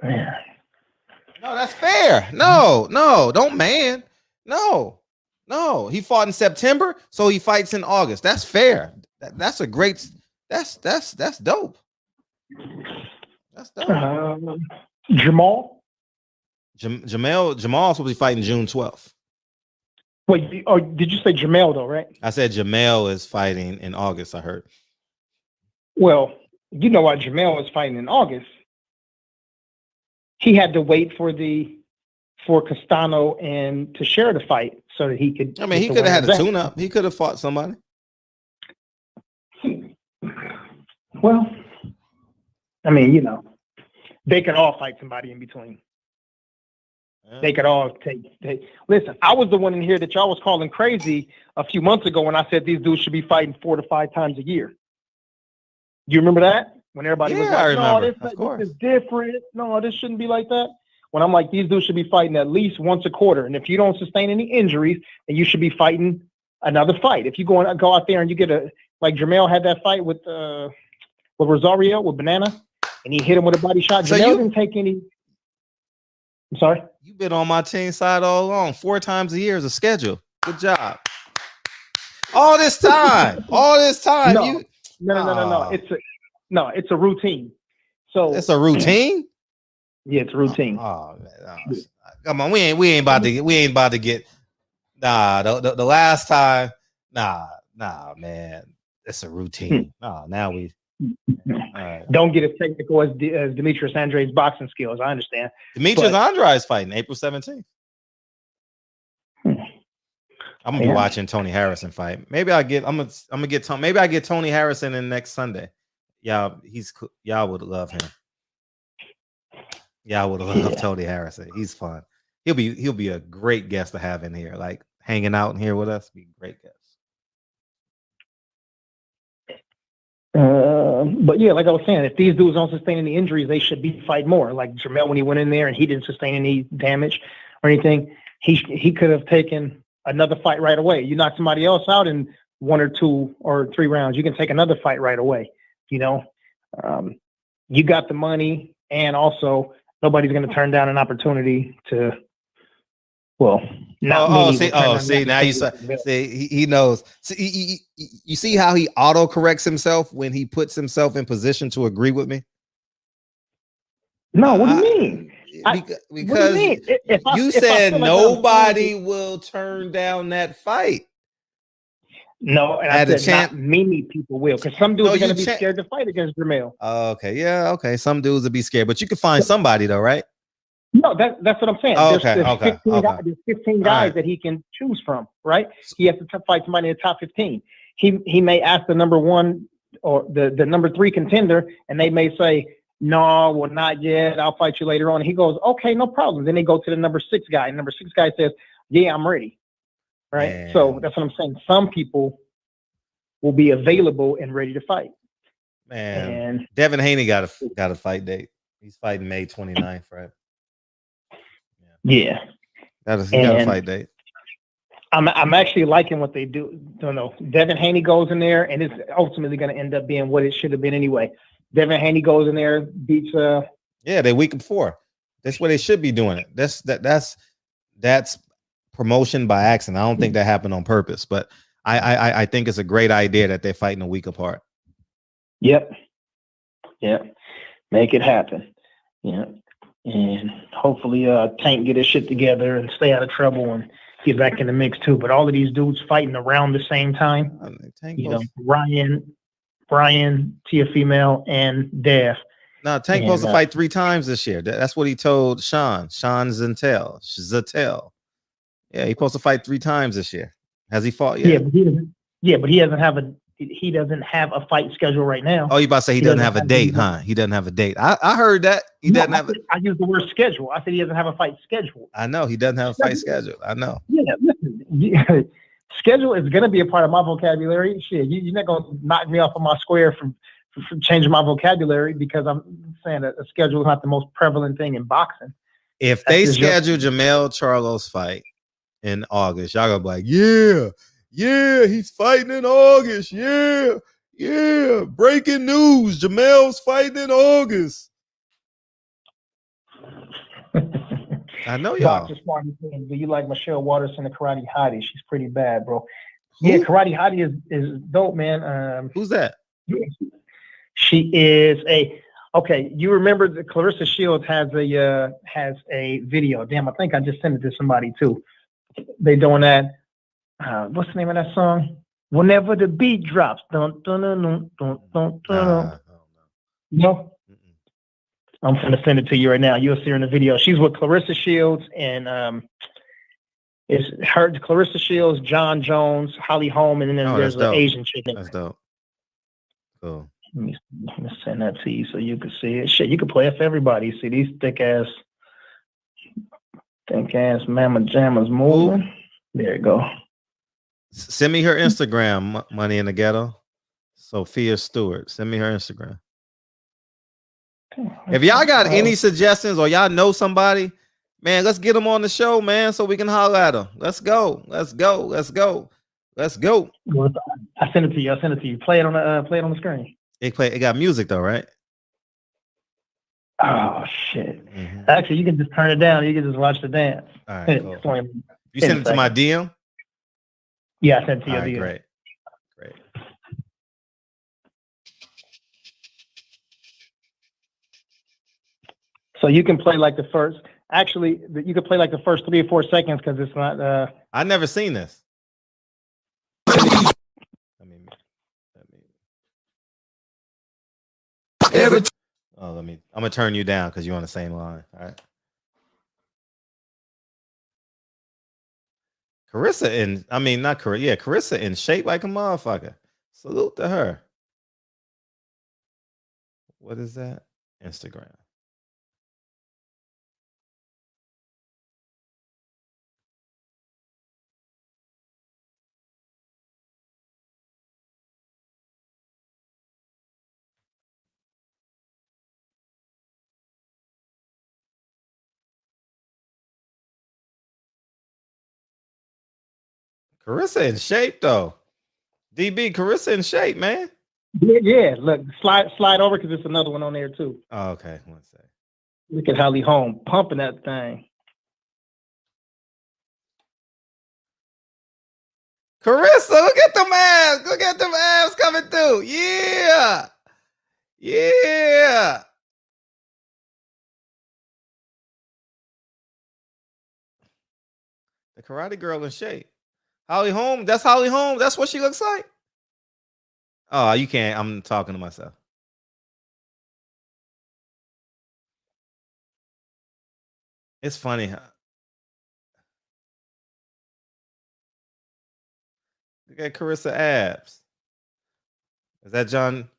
Speaker 11: Yeah.
Speaker 4: No, that's fair. No, don't man. No. He fought in September, so he fights in August. That's fair. That's a great. That's dope. That's dope.
Speaker 11: Jamal.
Speaker 4: Jamal's supposed to be fighting June 12th.
Speaker 11: Wait, did you say Jamel though, right?
Speaker 4: I said Jamel is fighting in August, I heard.
Speaker 11: Well, you know why Jamel is fighting in August. He had to wait for Castano and Teixeira to fight so that he could.
Speaker 4: I mean, he could have had a tune-up. He could have fought somebody.
Speaker 11: Well, I mean, you know, they could all fight somebody in between. They could all listen, I was the one in here that y'all was calling crazy a few months ago when I said these dudes should be fighting 4 to 5 times a year. You remember that? When everybody was like, no, this is different. No, this shouldn't be like that. When I'm like, these dudes should be fighting at least once a quarter. And if you don't sustain any injuries, then you should be fighting another fight. If you go out there and you get like Jamel had that fight with Rosario, with Banana, and he hit him with a body shot.
Speaker 4: So
Speaker 11: Jamel didn't take any. I'm sorry?
Speaker 4: You've been on my team side all along. 4 times a year is a schedule. Good job. All this time.
Speaker 11: No. It's a routine. So
Speaker 4: it's a routine?
Speaker 11: Yeah, it's a routine.
Speaker 4: Oh man. Come on, we ain't about to get the last time. Nah, man. It's a routine. Now we right.
Speaker 11: Don't get as technical as Demetrius Andre's boxing skills. I understand.
Speaker 4: Demetrius Andrade is fighting April 17th. I'm gonna be watching Tony Harrison fight. Maybe I get Tony Harrison in next Sunday. Y'all would love him. Y'all would love Tony Harrison. He's fun. He'll be a great guest to have in here, like hanging out in here with us. Be a great guest.
Speaker 11: But yeah, like I was saying, if these dudes don't sustain any injuries, they should be fight more. Like Jamel, when he went in there and he didn't sustain any damage or anything, he could have taken another fight right away. You knock somebody else out in 1 or 2 or 3 rounds, you can take another fight right away. You know, you got the money, and also nobody's going to turn down an opportunity to. Well, now
Speaker 4: you see, he knows. See, you see how he auto corrects himself when he puts himself in position to agree with me?
Speaker 11: No, what do you mean?
Speaker 4: Because you said nobody will turn down that fight.
Speaker 11: No, and I said not many people will, because some dudes are going to be scared to fight against Jamel.
Speaker 4: Okay, yeah, okay. Some dudes will be scared, but you can find somebody though, right?
Speaker 11: No, that's what I'm saying. There's 15 guys that he can choose from, right? He has to fight somebody in the top 15. He may ask the number 1 or the number 3 contender, and they may say, no, well, not yet. I'll fight you later on. And he goes, okay, no problem. Then they go to the number 6 guy. And number 6 guy says, yeah, I'm ready. Right. Man. So that's what I'm saying. Some people will be available and ready to fight.
Speaker 4: Man, Devin Haney got a fight date. He's fighting May 29th, right?
Speaker 11: Yeah.
Speaker 4: He got a fight date.
Speaker 11: I'm actually liking what they do. Don't know. Devin Haney goes in there, and it's ultimately going to end up being what it should have been anyway. Devin Haney goes in there, beats.
Speaker 4: Yeah, they week before. That's where they should be doing it. That's promotion by accident. I don't think that happened on purpose, but I think it's a great idea that they're fighting a week apart.
Speaker 11: Yep. Make it happen. Yeah. And hopefully Tank get his shit together and stay out of trouble and get back in the mix too. But all of these dudes fighting around the same time. Ryan, Tiafemel, and Def.
Speaker 4: No, Tank supposed to fight 3 times this year. That's what he told Sean Zentel. Yeah, he's supposed to fight 3 times this year. Has he fought yet?
Speaker 11: But he doesn't have a fight schedule right now.
Speaker 4: Oh, you about to say he doesn't have a date, huh? He doesn't have a date. I heard that.
Speaker 11: I used the word schedule. I said he doesn't have a fight schedule.
Speaker 4: I know he doesn't have a fight schedule. I know.
Speaker 11: Yeah, listen. Schedule is going to be a part of my vocabulary. Shit, you're not going to knock me off of my square from changing my vocabulary because I'm saying that a schedule is not the most prevalent thing in boxing.
Speaker 4: If they schedule Jamel Charlo's fight in August, y'all gonna be like, yeah, he's fighting in August. Yeah. Breaking news: Jamel's fighting in August. I know y'all.
Speaker 11: Dr. Smarty saying, do you like Michelle Watterson and Karate Hottie? She's pretty bad, bro. Yeah, Karate Hottie is dope, man.
Speaker 4: Who's that?
Speaker 11: She is okay. You remember that Clarissa Shields has a video. Damn, I think I just sent it to somebody too. They doing that. What's the name of that song? Whenever the beat drops. Dun, dun, dun, dun, dun, dun, dun. No. I'm gonna send it to you right now. You'll see her in the video. She's with Clarissa Shields and it's her, Clarissa Shields, John Jones, Holly Holm, and then there's an Asian chick.
Speaker 4: That's dope. Cool.
Speaker 11: Let me send that to you so you can see it. Shit, you can play it for everybody. See these thick ass mamma jammas moving. Ooh. There you go.
Speaker 4: Send me her Instagram, Money in the Ghetto. Sophia Stewart. Send me her Instagram. If y'all got any suggestions or y'all know somebody, man, let's get them on the show, man, so we can holler at them. Let's go.
Speaker 11: I sent it to you. Play it on the screen.
Speaker 4: It got music though, right?
Speaker 11: Oh shit! Mm-hmm. Actually, you can just turn it down. You can just watch the dance.
Speaker 4: All right, cool. You sent it to my DM?
Speaker 11: Yeah, I sent it to your DM.
Speaker 4: Great.
Speaker 11: So you can play like the first. Actually, you can play like the first 3 or 4 seconds because it's not.
Speaker 4: I never seen this. I'm gonna turn you down because you're on the same line. All right. Carissa in shape like a motherfucker. Salute to her. What is that? Instagram. Carissa in shape though. DB, Carissa in shape, man.
Speaker 11: Yeah. Look, slide over because there's another one on there too.
Speaker 4: Oh, okay. One sec.
Speaker 11: Look at Holly Holm pumping that thing.
Speaker 4: Carissa, look at them abs. Look at them abs coming through. Yeah. The karate girl in shape. Holly Holm, that's Holly Holm. That's what she looks like. Oh, you can't. I'm talking to myself. It's funny, huh? Look at Carissa abs. Is that John?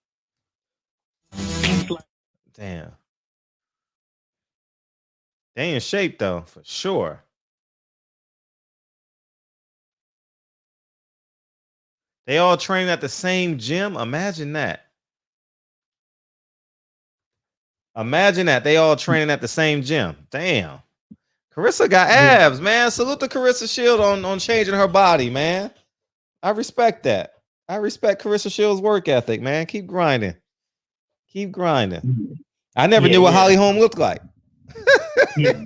Speaker 4: Damn. They in shape though, for sure. They all train at the same gym. Imagine that. Imagine that. They all training at the same gym. Damn. Carissa got abs, man. Salute to Carissa Shield on changing her body, man. I respect that. I respect Carissa Shield's work ethic, man. Keep grinding. Keep grinding. I never knew what Holly Holm looked like.
Speaker 7: Pumping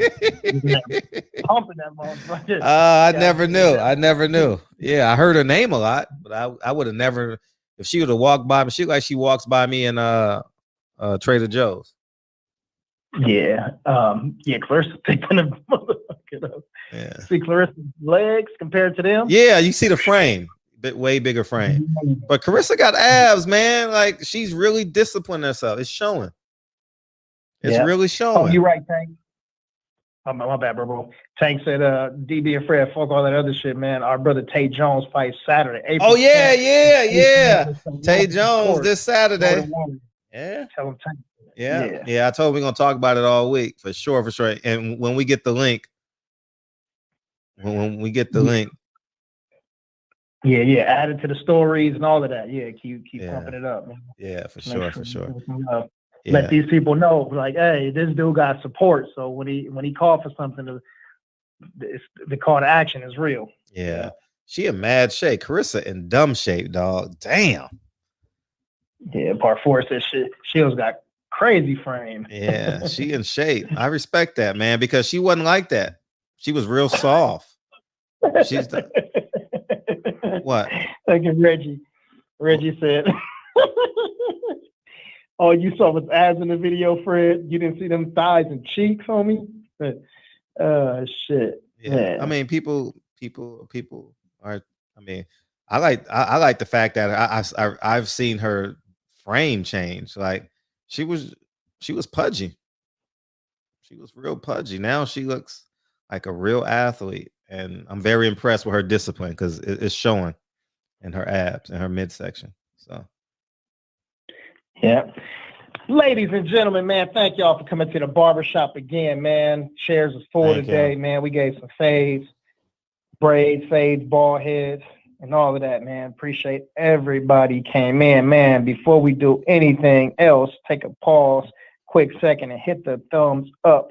Speaker 7: that motherfucker.
Speaker 4: I never knew. I never knew. Yeah, I heard her name a lot, but I would have never, if she would have walked by me, she walks by me in Trader Joe's.
Speaker 7: Yeah. Clarissa picking a motherfucker up.
Speaker 4: Yeah.
Speaker 7: See Clarissa's legs compared to them?
Speaker 4: Yeah, you see the frame. Way bigger frame. But Carissa got abs, man. Like, she's really disciplined herself. It's showing. It's really showing.
Speaker 7: Oh, you're right, Tank. Oh, my bad, bro. Tank said DB and Fred, fuck all that other shit, man. Our brother Tay Jones fights Saturday, April 10th.
Speaker 4: Yeah. Tay Jones this Saturday. Yeah.
Speaker 7: Tell him Tank.
Speaker 4: Yeah. I told him we're gonna talk about it all week for sure. And when we get the link,
Speaker 7: Yeah, add it to the stories and all of that. Yeah, keep pumping it up, man.
Speaker 4: Yeah, for sure.
Speaker 7: Let these people know, like, hey, this dude got support. So when he called for something, the call to action is real.
Speaker 4: Yeah. She in mad shape. Carissa in dumb shape, dog. Damn.
Speaker 7: Yeah, part 4 says Shields got crazy frame.
Speaker 4: Yeah, she in shape. I respect that, man, because she wasn't like that. She was real soft. She's what?
Speaker 7: Like Reggie. Reggie said, "Oh, you saw what's abs in the video, Fred? You didn't see them thighs and cheeks, homie? Shit.
Speaker 4: Yeah. I mean, people are. I mean, I like the fact that I've seen her frame change. Like, she was pudgy. She was real pudgy. Now she looks like a real athlete, and I'm very impressed with her discipline because it's showing in her abs and her midsection. So,
Speaker 7: yeah. Ladies and gentlemen, man, thank y'all for coming to the barbershop again, man. Shares was full today, man. We gave some fades, braids, bald heads, and all of that, man. Appreciate everybody came in, man. Before we do anything else, take a pause, quick second, and hit the thumbs up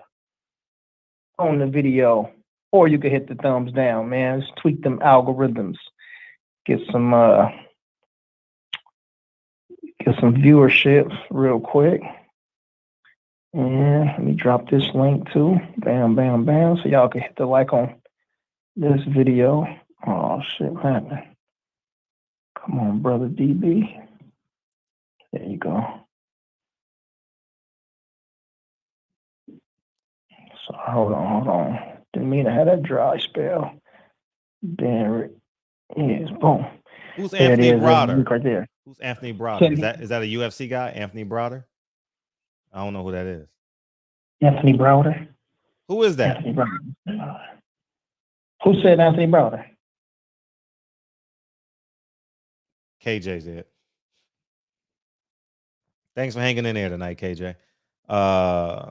Speaker 7: on the video, or you can hit the thumbs down, man. Let's tweak them algorithms. Get some viewership real quick. And let me drop this link too. Bam, bam, bam. So y'all can hit the like on this video. Oh shit, what happened? Come on, brother DB. There you go. So hold on. Didn't mean to have that dry spell. Derrick. Yes, boom.
Speaker 4: Who's Anthony Browder?
Speaker 7: Right there.
Speaker 4: Who's Anthony Browder? Is that a UFC guy? Anthony Browder? I don't know who that is.
Speaker 7: Anthony Browder.
Speaker 4: Who is that?
Speaker 7: Anthony Browder. Who said Anthony Browder?
Speaker 4: KJ said. Thanks for hanging in there tonight, KJ. I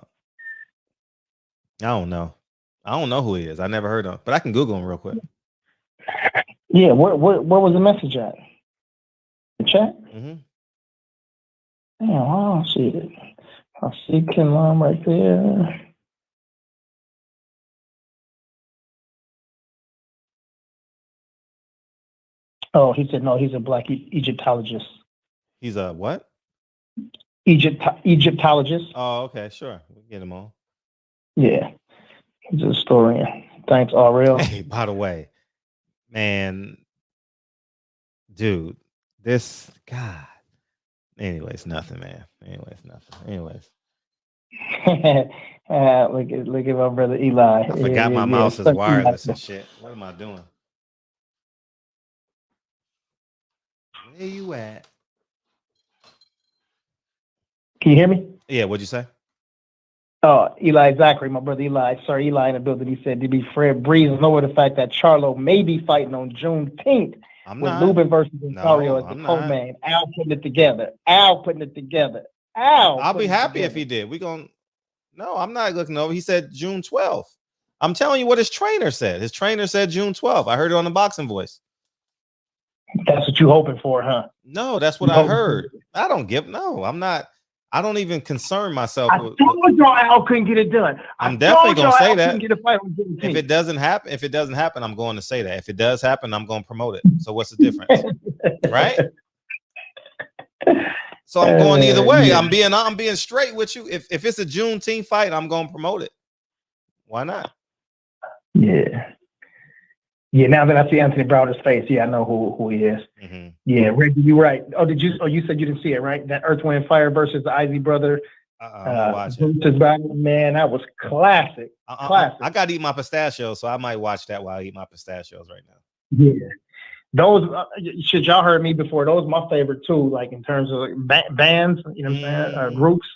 Speaker 4: don't know. I don't know who he is. I never heard of him, but I can Google him real quick.
Speaker 7: Yeah, where was the message at? The chat?
Speaker 4: Mm-hmm.
Speaker 7: Damn, I don't see it. I see Ken Lom right there. Oh, he said no, he's a black Egyptologist.
Speaker 4: He's a what?
Speaker 7: Egyptologist.
Speaker 4: Oh, okay, sure. We'll get him on.
Speaker 7: Yeah. He's a historian. Thanks, RL.
Speaker 4: Hey, by the way, man, dude, this God. Anyways, nothing, man. Anyways.
Speaker 7: Look at my brother Eli.
Speaker 4: I forgot my mouse is wireless and shit. What am I doing? Where you at?
Speaker 7: Can you hear me?
Speaker 4: Yeah, what'd you say?
Speaker 7: Oh, Eli Zachary, my brother Eli. Sorry, Eli in the building. He said, DB Fred breezing over the fact that Charlo may be fighting on Juneteenth with Lupin versus Rosario as the co-main. Al putting it together.
Speaker 4: I'll be happy if he did. No, I'm not looking over. He said June 12th. I'm telling you what his trainer said. His trainer said June 12th. I heard it on the Boxing Voice.
Speaker 7: That's what you hoping for, huh?
Speaker 4: No, that's what I heard. I'm not. I don't even concern myself.
Speaker 11: I told y'all Al couldn't get it done.
Speaker 4: I'm definitely gonna say that.
Speaker 11: Get a fight on
Speaker 4: if it doesn't happen, I'm going to say that. If it does happen, I'm going to promote it. So what's the difference, right? So I'm going either way.
Speaker 11: Yeah.
Speaker 4: I'm being straight with you. If it's a Juneteenth fight, I'm going to promote it. Why not?
Speaker 11: Yeah. Yeah, now that I see Anthony Browder's face, yeah, I know who he is.
Speaker 4: Mm-hmm.
Speaker 11: Yeah, Reggie, you're right. Oh, you said you didn't see it, right? That Earth, Wind, Fire versus the Isley brother.
Speaker 4: Watch
Speaker 11: it. Man, that was classic. Classic.
Speaker 4: I got to eat my pistachios, so I might watch that while I eat my pistachios right now.
Speaker 11: Yeah. Those, shit, y'all heard me before. Those are my favorite too, like in terms of bands, you know what I'm saying? Groups,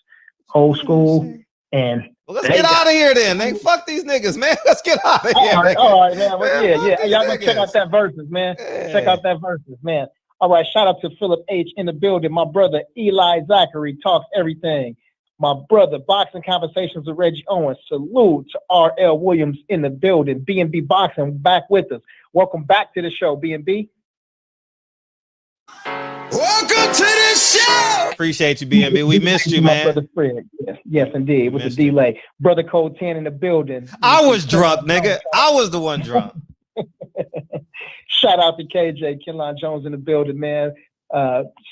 Speaker 11: old school. And
Speaker 4: well, let's get out of here then. Fuck these niggas, man. Let's get out of here.
Speaker 11: All right, man. Well, yeah. Y'all gonna check out that verses, man. Yeah. Check out that verses, man. All right, shout out to Philip H in the building. My brother Eli Zachary talks everything. My brother, Boxing Conversations with Reggie Owens. Salute to R.L. Williams in the building. B&B Boxing back with us. Welcome back to the show, B&B.
Speaker 10: Welcome to the show.
Speaker 4: Appreciate you, B&B. We missed you, man.
Speaker 11: Brother Fred. Yes, indeed. With the delay. Brother Code 10 in the building.
Speaker 4: I was drunk, nigga. I was the one drunk.
Speaker 11: Shout out to KJ, Kenlon Jones in the building, man.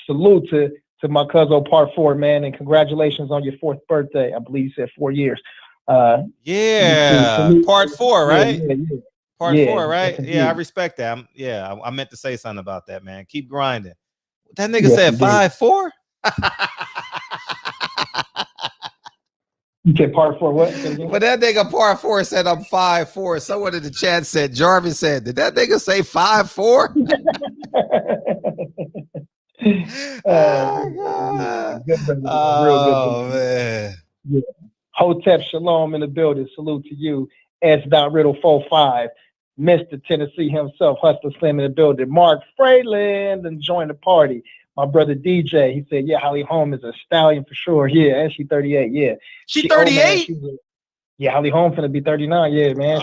Speaker 11: Salute to my cousin Part 4, man, and congratulations on your 4th birthday. I believe you said 4 years.
Speaker 4: Yeah, Part 4, right?
Speaker 11: Yeah.
Speaker 4: Part 4, right? Yeah, I respect that. I meant to say something about that, man. Keep grinding. That nigga said 5'4".
Speaker 11: You said Part 4 what?
Speaker 4: But that nigga Part 4 said I'm 5'4". Someone in the chat said, Jarvis said, did that nigga say 5'4"?
Speaker 11: Real good.
Speaker 4: Man.
Speaker 11: Yeah. Hotep Shalom in the building. Salute to you. S. Riddle 45. Mr. Tennessee himself, Hustler Slim in the building. Mark Freyland and join the party. My brother DJ, he said, yeah, Holly Holm is a stallion for sure. Yeah, and she 38. Yeah.
Speaker 4: She 38?
Speaker 11: Yeah, Holly Holm finna be 39. Yeah, man.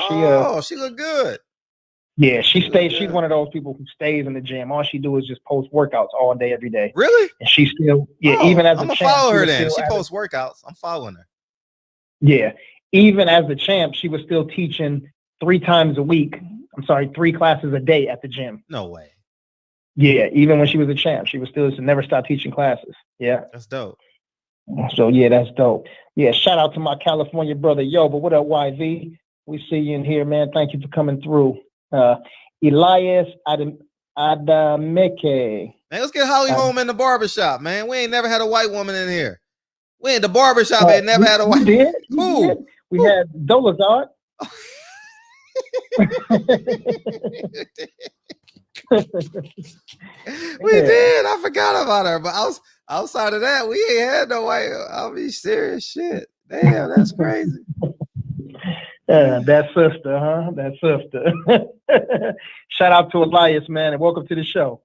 Speaker 4: She look good.
Speaker 11: Yeah, she stays. She's one of those people who stays in the gym. All she do is just post workouts all day, every day.
Speaker 4: Really?
Speaker 11: And she still, even as
Speaker 4: I'm
Speaker 11: a
Speaker 4: gonna
Speaker 11: champ,
Speaker 4: follow her then. She posts workouts. I'm following her.
Speaker 11: Yeah, even as the champ, she was still teaching 3 times a week. I'm sorry, 3 classes a day at the gym.
Speaker 4: No way.
Speaker 11: Yeah, even when she was a champ, she was still never stopped teaching classes. Yeah,
Speaker 4: that's dope.
Speaker 11: So yeah, that's dope. Yeah, shout out to my California brother. Yo, but what up, YV? We see you in here, man. Thank you for coming through. Elias Adameke.
Speaker 4: Man, let's get Holly home in the barbershop, man. We ain't never had a white woman in here. We in the barbershop ain't never had a white woman. Who?
Speaker 11: We had Dolazard.
Speaker 4: We did. I forgot about her, but outside of that, we ain't had no white. I'll be serious. Shit. Damn, that's crazy.
Speaker 11: That sister, huh? That sister. Shout out to Elias, man, and welcome to the show.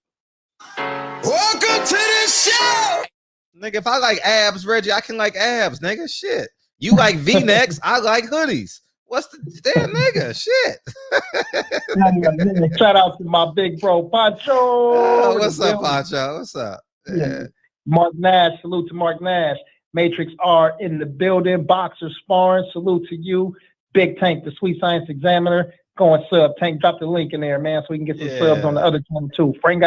Speaker 10: Welcome to the show.
Speaker 4: Nigga, if I like abs, Reggie, I can like abs, nigga. Shit. You like V-necks, I like hoodies. What's the damn nigga? Shit.
Speaker 11: Shout out to my big bro, Pancho.
Speaker 4: Oh, what's up, Pancho? What's up? Yeah.
Speaker 11: Mark Nash, salute to Mark Nash. Matrix R in the building. Boxer sparring, salute to you. Big Tank, the Sweet Science Examiner. Go and sub. Tank, drop the link in there, man, so we can get some subs on the other channel too. Frank.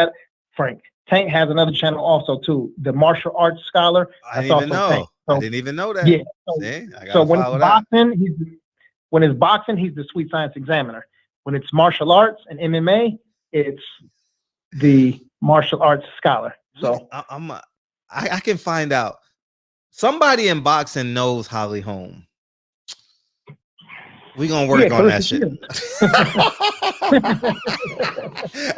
Speaker 11: Tank has another channel also too. The Martial Arts Scholar.
Speaker 4: I didn't even know. I didn't even know that.
Speaker 11: Yeah.
Speaker 4: So
Speaker 11: when it's boxing, when it's boxing, he's the Sweet Science Examiner. When it's martial arts and MMA, it's the Martial Arts Scholar. So
Speaker 4: I can find out. Somebody in boxing knows Holly Holm. We're gonna work on that shit.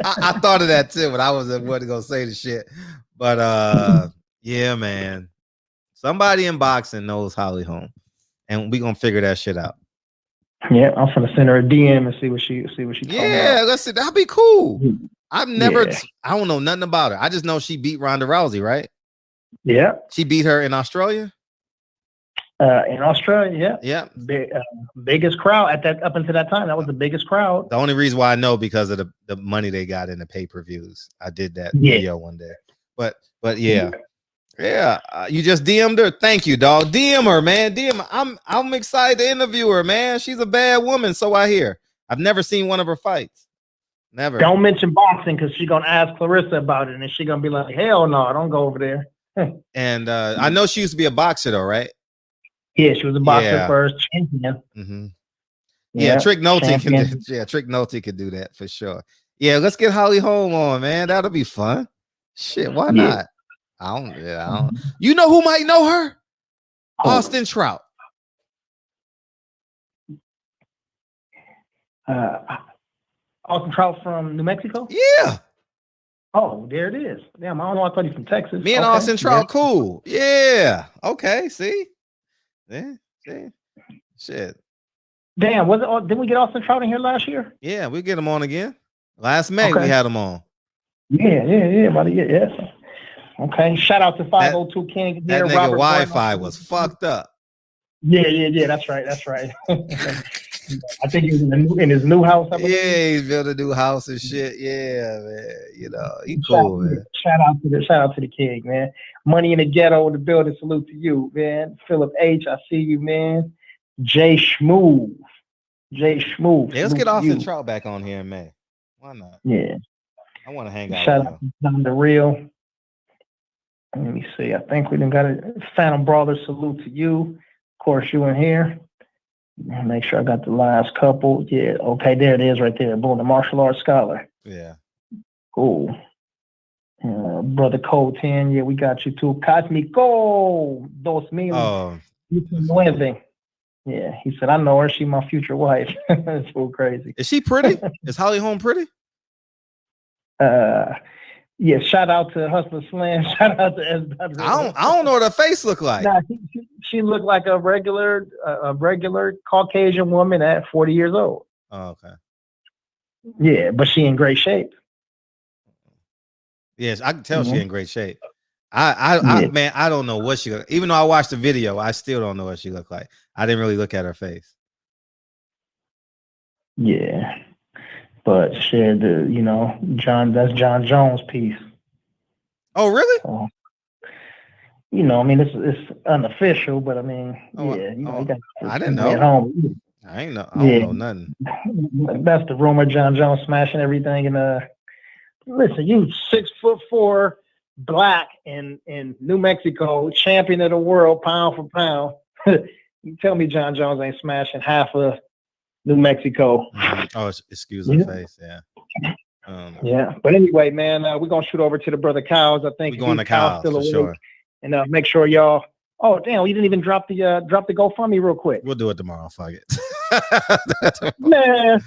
Speaker 4: I thought of that too, but I wasn't gonna say the shit. But yeah, man. Somebody in boxing knows Holly Holm. And we're gonna figure that shit out.
Speaker 11: Yeah, I'm gonna send her a DM and see what she
Speaker 4: yeah, let's see. That'd be cool. I don't know nothing about her. I just know she beat Ronda Rousey, right?
Speaker 11: Yeah.
Speaker 4: She beat her in Australia?
Speaker 11: In Australia,
Speaker 4: yeah.
Speaker 11: Biggest crowd up until that time. That was the biggest crowd.
Speaker 4: The only reason why I know because of the money they got in the pay-per-views. I did that video one day. But yeah. Yeah, you just DM'd her. Thank you, dog. DM her, man. DM her. I'm excited to interview her, man. She's a bad woman, so I hear. I've never seen one of her fights. Never.
Speaker 11: Don't mention boxing because she's gonna ask Clarissa about it, and she's gonna be like, "Hell no, don't go over there."
Speaker 4: And I know she used to be a boxer, though, right?
Speaker 11: Yeah, she was a boxer first, champion.
Speaker 4: Mm-hmm. Yeah, Trick Nolte can do. Yeah, Trick Nolte could do that for sure. Yeah, let's get Holly Holm on, man. That'll be fun. Shit, why not? I don't. You know who might know her? Austin Trout.
Speaker 11: Austin Trout from New Mexico?
Speaker 4: Yeah.
Speaker 11: Oh, there it is. Damn, I don't know. I thought he's from Texas.
Speaker 4: Me and Austin Trout, cool. Yeah. Okay. See? Yeah. See? Shit.
Speaker 11: Damn, didn't we get Austin Trout in here last year?
Speaker 4: Yeah, we get him on again. Last May we had him on.
Speaker 11: Yeah, buddy. Yeah. Okay. Shout out to 502 King.
Speaker 4: That nigga Wi-Fi was fucked up.
Speaker 11: Yeah. That's right. I think he's in his new house. I believe.
Speaker 4: Yeah, he's built a new house and shit. Yeah, man. You know, he cool, man.
Speaker 11: Shout out to the King, man. Money in the Ghetto in the building. Salute to you, man. Philip H. I see you, man. Jay Schmoove.
Speaker 4: Yeah, let's get Austin Trout back on here in May. Why not?
Speaker 11: Yeah.
Speaker 4: I want to hang out.
Speaker 11: Shout out to John the Real. Let me see. I think we done got a Phantom Brawler. Salute to you. Of course, you in here. Make sure I got the last couple. Yeah. Okay, there it is right there. Boom, the martial arts scholar.
Speaker 4: Yeah.
Speaker 11: Cool. Brother Code 10. Yeah, we got you too. Cosmico 2000.
Speaker 4: Oh.
Speaker 11: Yeah, he said, I know her. She my future wife. That's so crazy.
Speaker 4: Is she pretty? Is Holly Holm pretty?
Speaker 11: Yeah, shout out to Hustler Slam. Shout out to S.
Speaker 4: I don't know what her face look like.
Speaker 11: Nah, she looked like a regular Caucasian woman at 40 years old.
Speaker 4: Oh, okay.
Speaker 11: Yeah, but she in great shape.
Speaker 4: Yes, I can tell she in great shape. Man, I don't know what she look. Even though I watched the video, I still don't know what she looked like. I didn't really look at her face.
Speaker 11: Yeah. But shared that's John Jones' piece.
Speaker 4: Oh, really?
Speaker 11: So, I mean, it's unofficial, but I mean,
Speaker 4: I didn't know.
Speaker 11: At home.
Speaker 4: I don't know nothing.
Speaker 11: That's the rumor. John Jones smashing everything. And listen, you 6'4", black in New Mexico, champion of the world, pound for pound. You tell me John Jones ain't smashing half of New Mexico.
Speaker 4: Oh, excuse the face. Yeah.
Speaker 11: Yeah. But anyway, man, we're going to shoot over to the brother Cows. I think
Speaker 4: we're going to Cows for sure.
Speaker 11: And make sure y'all. Oh, damn. We didn't even drop the GoFundMe real quick.
Speaker 4: We'll do it tomorrow. Fuck it.
Speaker 11: Man.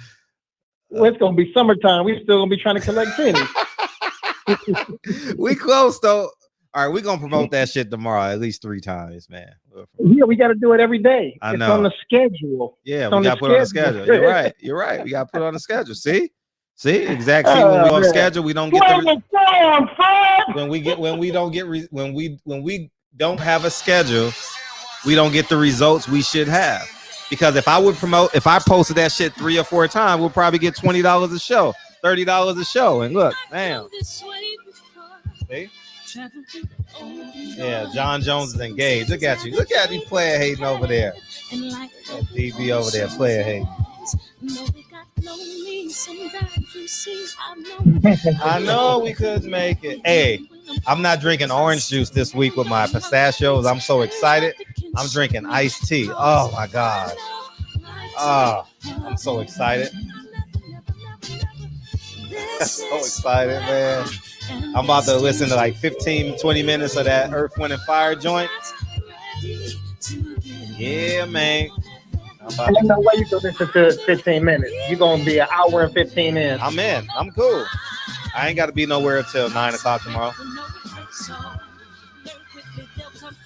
Speaker 11: Well, it's going to be summertime. We still going to be trying to collect pennies.
Speaker 4: We close, though. All right, we're going to promote that shit tomorrow at least 3 times, man.
Speaker 11: Yeah, we got to do it every day.
Speaker 4: I know.
Speaker 11: It's on the schedule.
Speaker 4: Yeah, we got to put on the schedule. You're right. We got to put on the schedule. See, exactly. When we on schedule, we don't get when we don't have a schedule, we don't get the results we should have. Because if I posted that shit 3 or 4 times, we'll probably get $20 a show, $30 a show. And look, damn. See? Yeah, John Jones is engaged. Look at you. Look at you player hating over there. DB over there player hating. I know we could make it. Hey, I'm not drinking orange juice this week with my pistachios. I'm so excited. I'm drinking iced tea. Oh my God. Oh, I'm so excited. So excited, man. I'm about to listen to like 15-20 minutes of that Earth, Wind, and Fire joint. Yeah, man.
Speaker 11: There's no way you can listen to 15 minutes. You're going to be an hour and 15 in.
Speaker 4: I'm in. I'm cool. I ain't got to be nowhere until 9 o'clock tomorrow.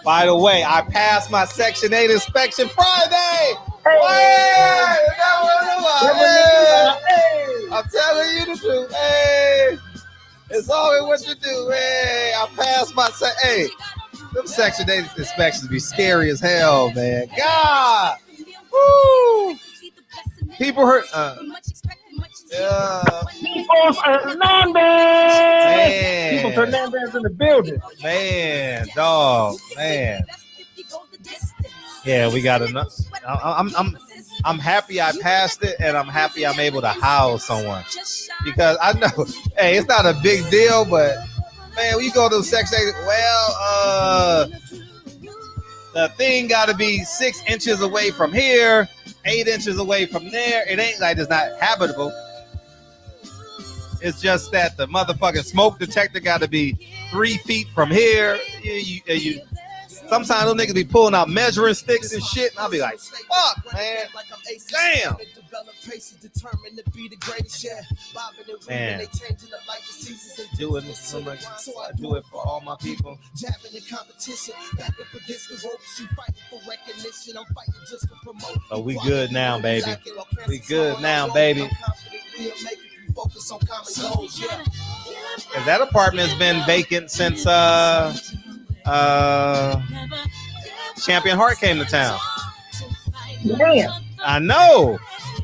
Speaker 4: By the way, I passed my Section 8 inspection Friday. Hey! I'm telling you the truth. Hey! It's always what you do. Hey, I passed my Hey, them Section 8 inspections be scary as hell, man. God. Woo. People hurt.
Speaker 11: Man. Carlos Hernandez in the building.
Speaker 4: Man, dog, man. Yeah, we got enough. I'm happy I passed it, and I'm happy I'm able to house someone because I know, hey, it's not a big deal, but man, when you go to sex ed, well, the thing got to be 6 inches away from here, 8 inches away from there. It ain't like it's not habitable. It's just that the motherfucking smoke detector got to be 3 feet from here. You sometimes those niggas be pulling out measuring sticks and shit, and I'll be like, fuck, man. Damn. Man. Doing this, I do it for all my people. Oh, we good now, baby. We good now, baby. And that apartment's been vacant since Champion Heart came to town.
Speaker 11: Man.
Speaker 4: I know,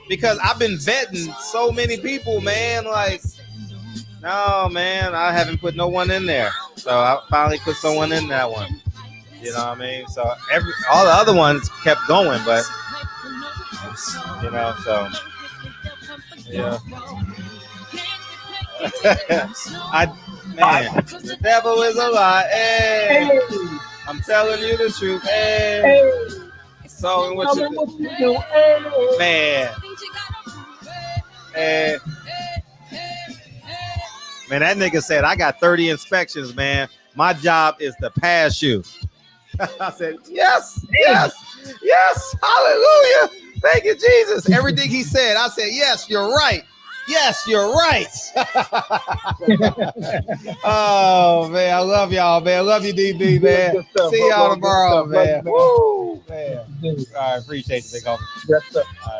Speaker 4: because I've been vetting so many people, man. Like, no, man, I haven't put no one in there. So I finally put someone in that one. You know what I mean? So all the other ones kept going, but you know, so yeah. Man, the devil is a lie. Hey. I'm telling you the truth. Hey. So what you do? Man. Hey. Man, that nigga said, I got 30 inspections, man. My job is to pass you. I said, yes, yes, yes. Hallelujah. Thank you, Jesus. Everything he said, I said, yes, you're right. Yes, you're right. Oh, man, I love y'all, man. I love you, DB, man. See y'all tomorrow, man. Woo, man. All right, appreciate you, big homie.
Speaker 11: Yes, sir.
Speaker 4: All right.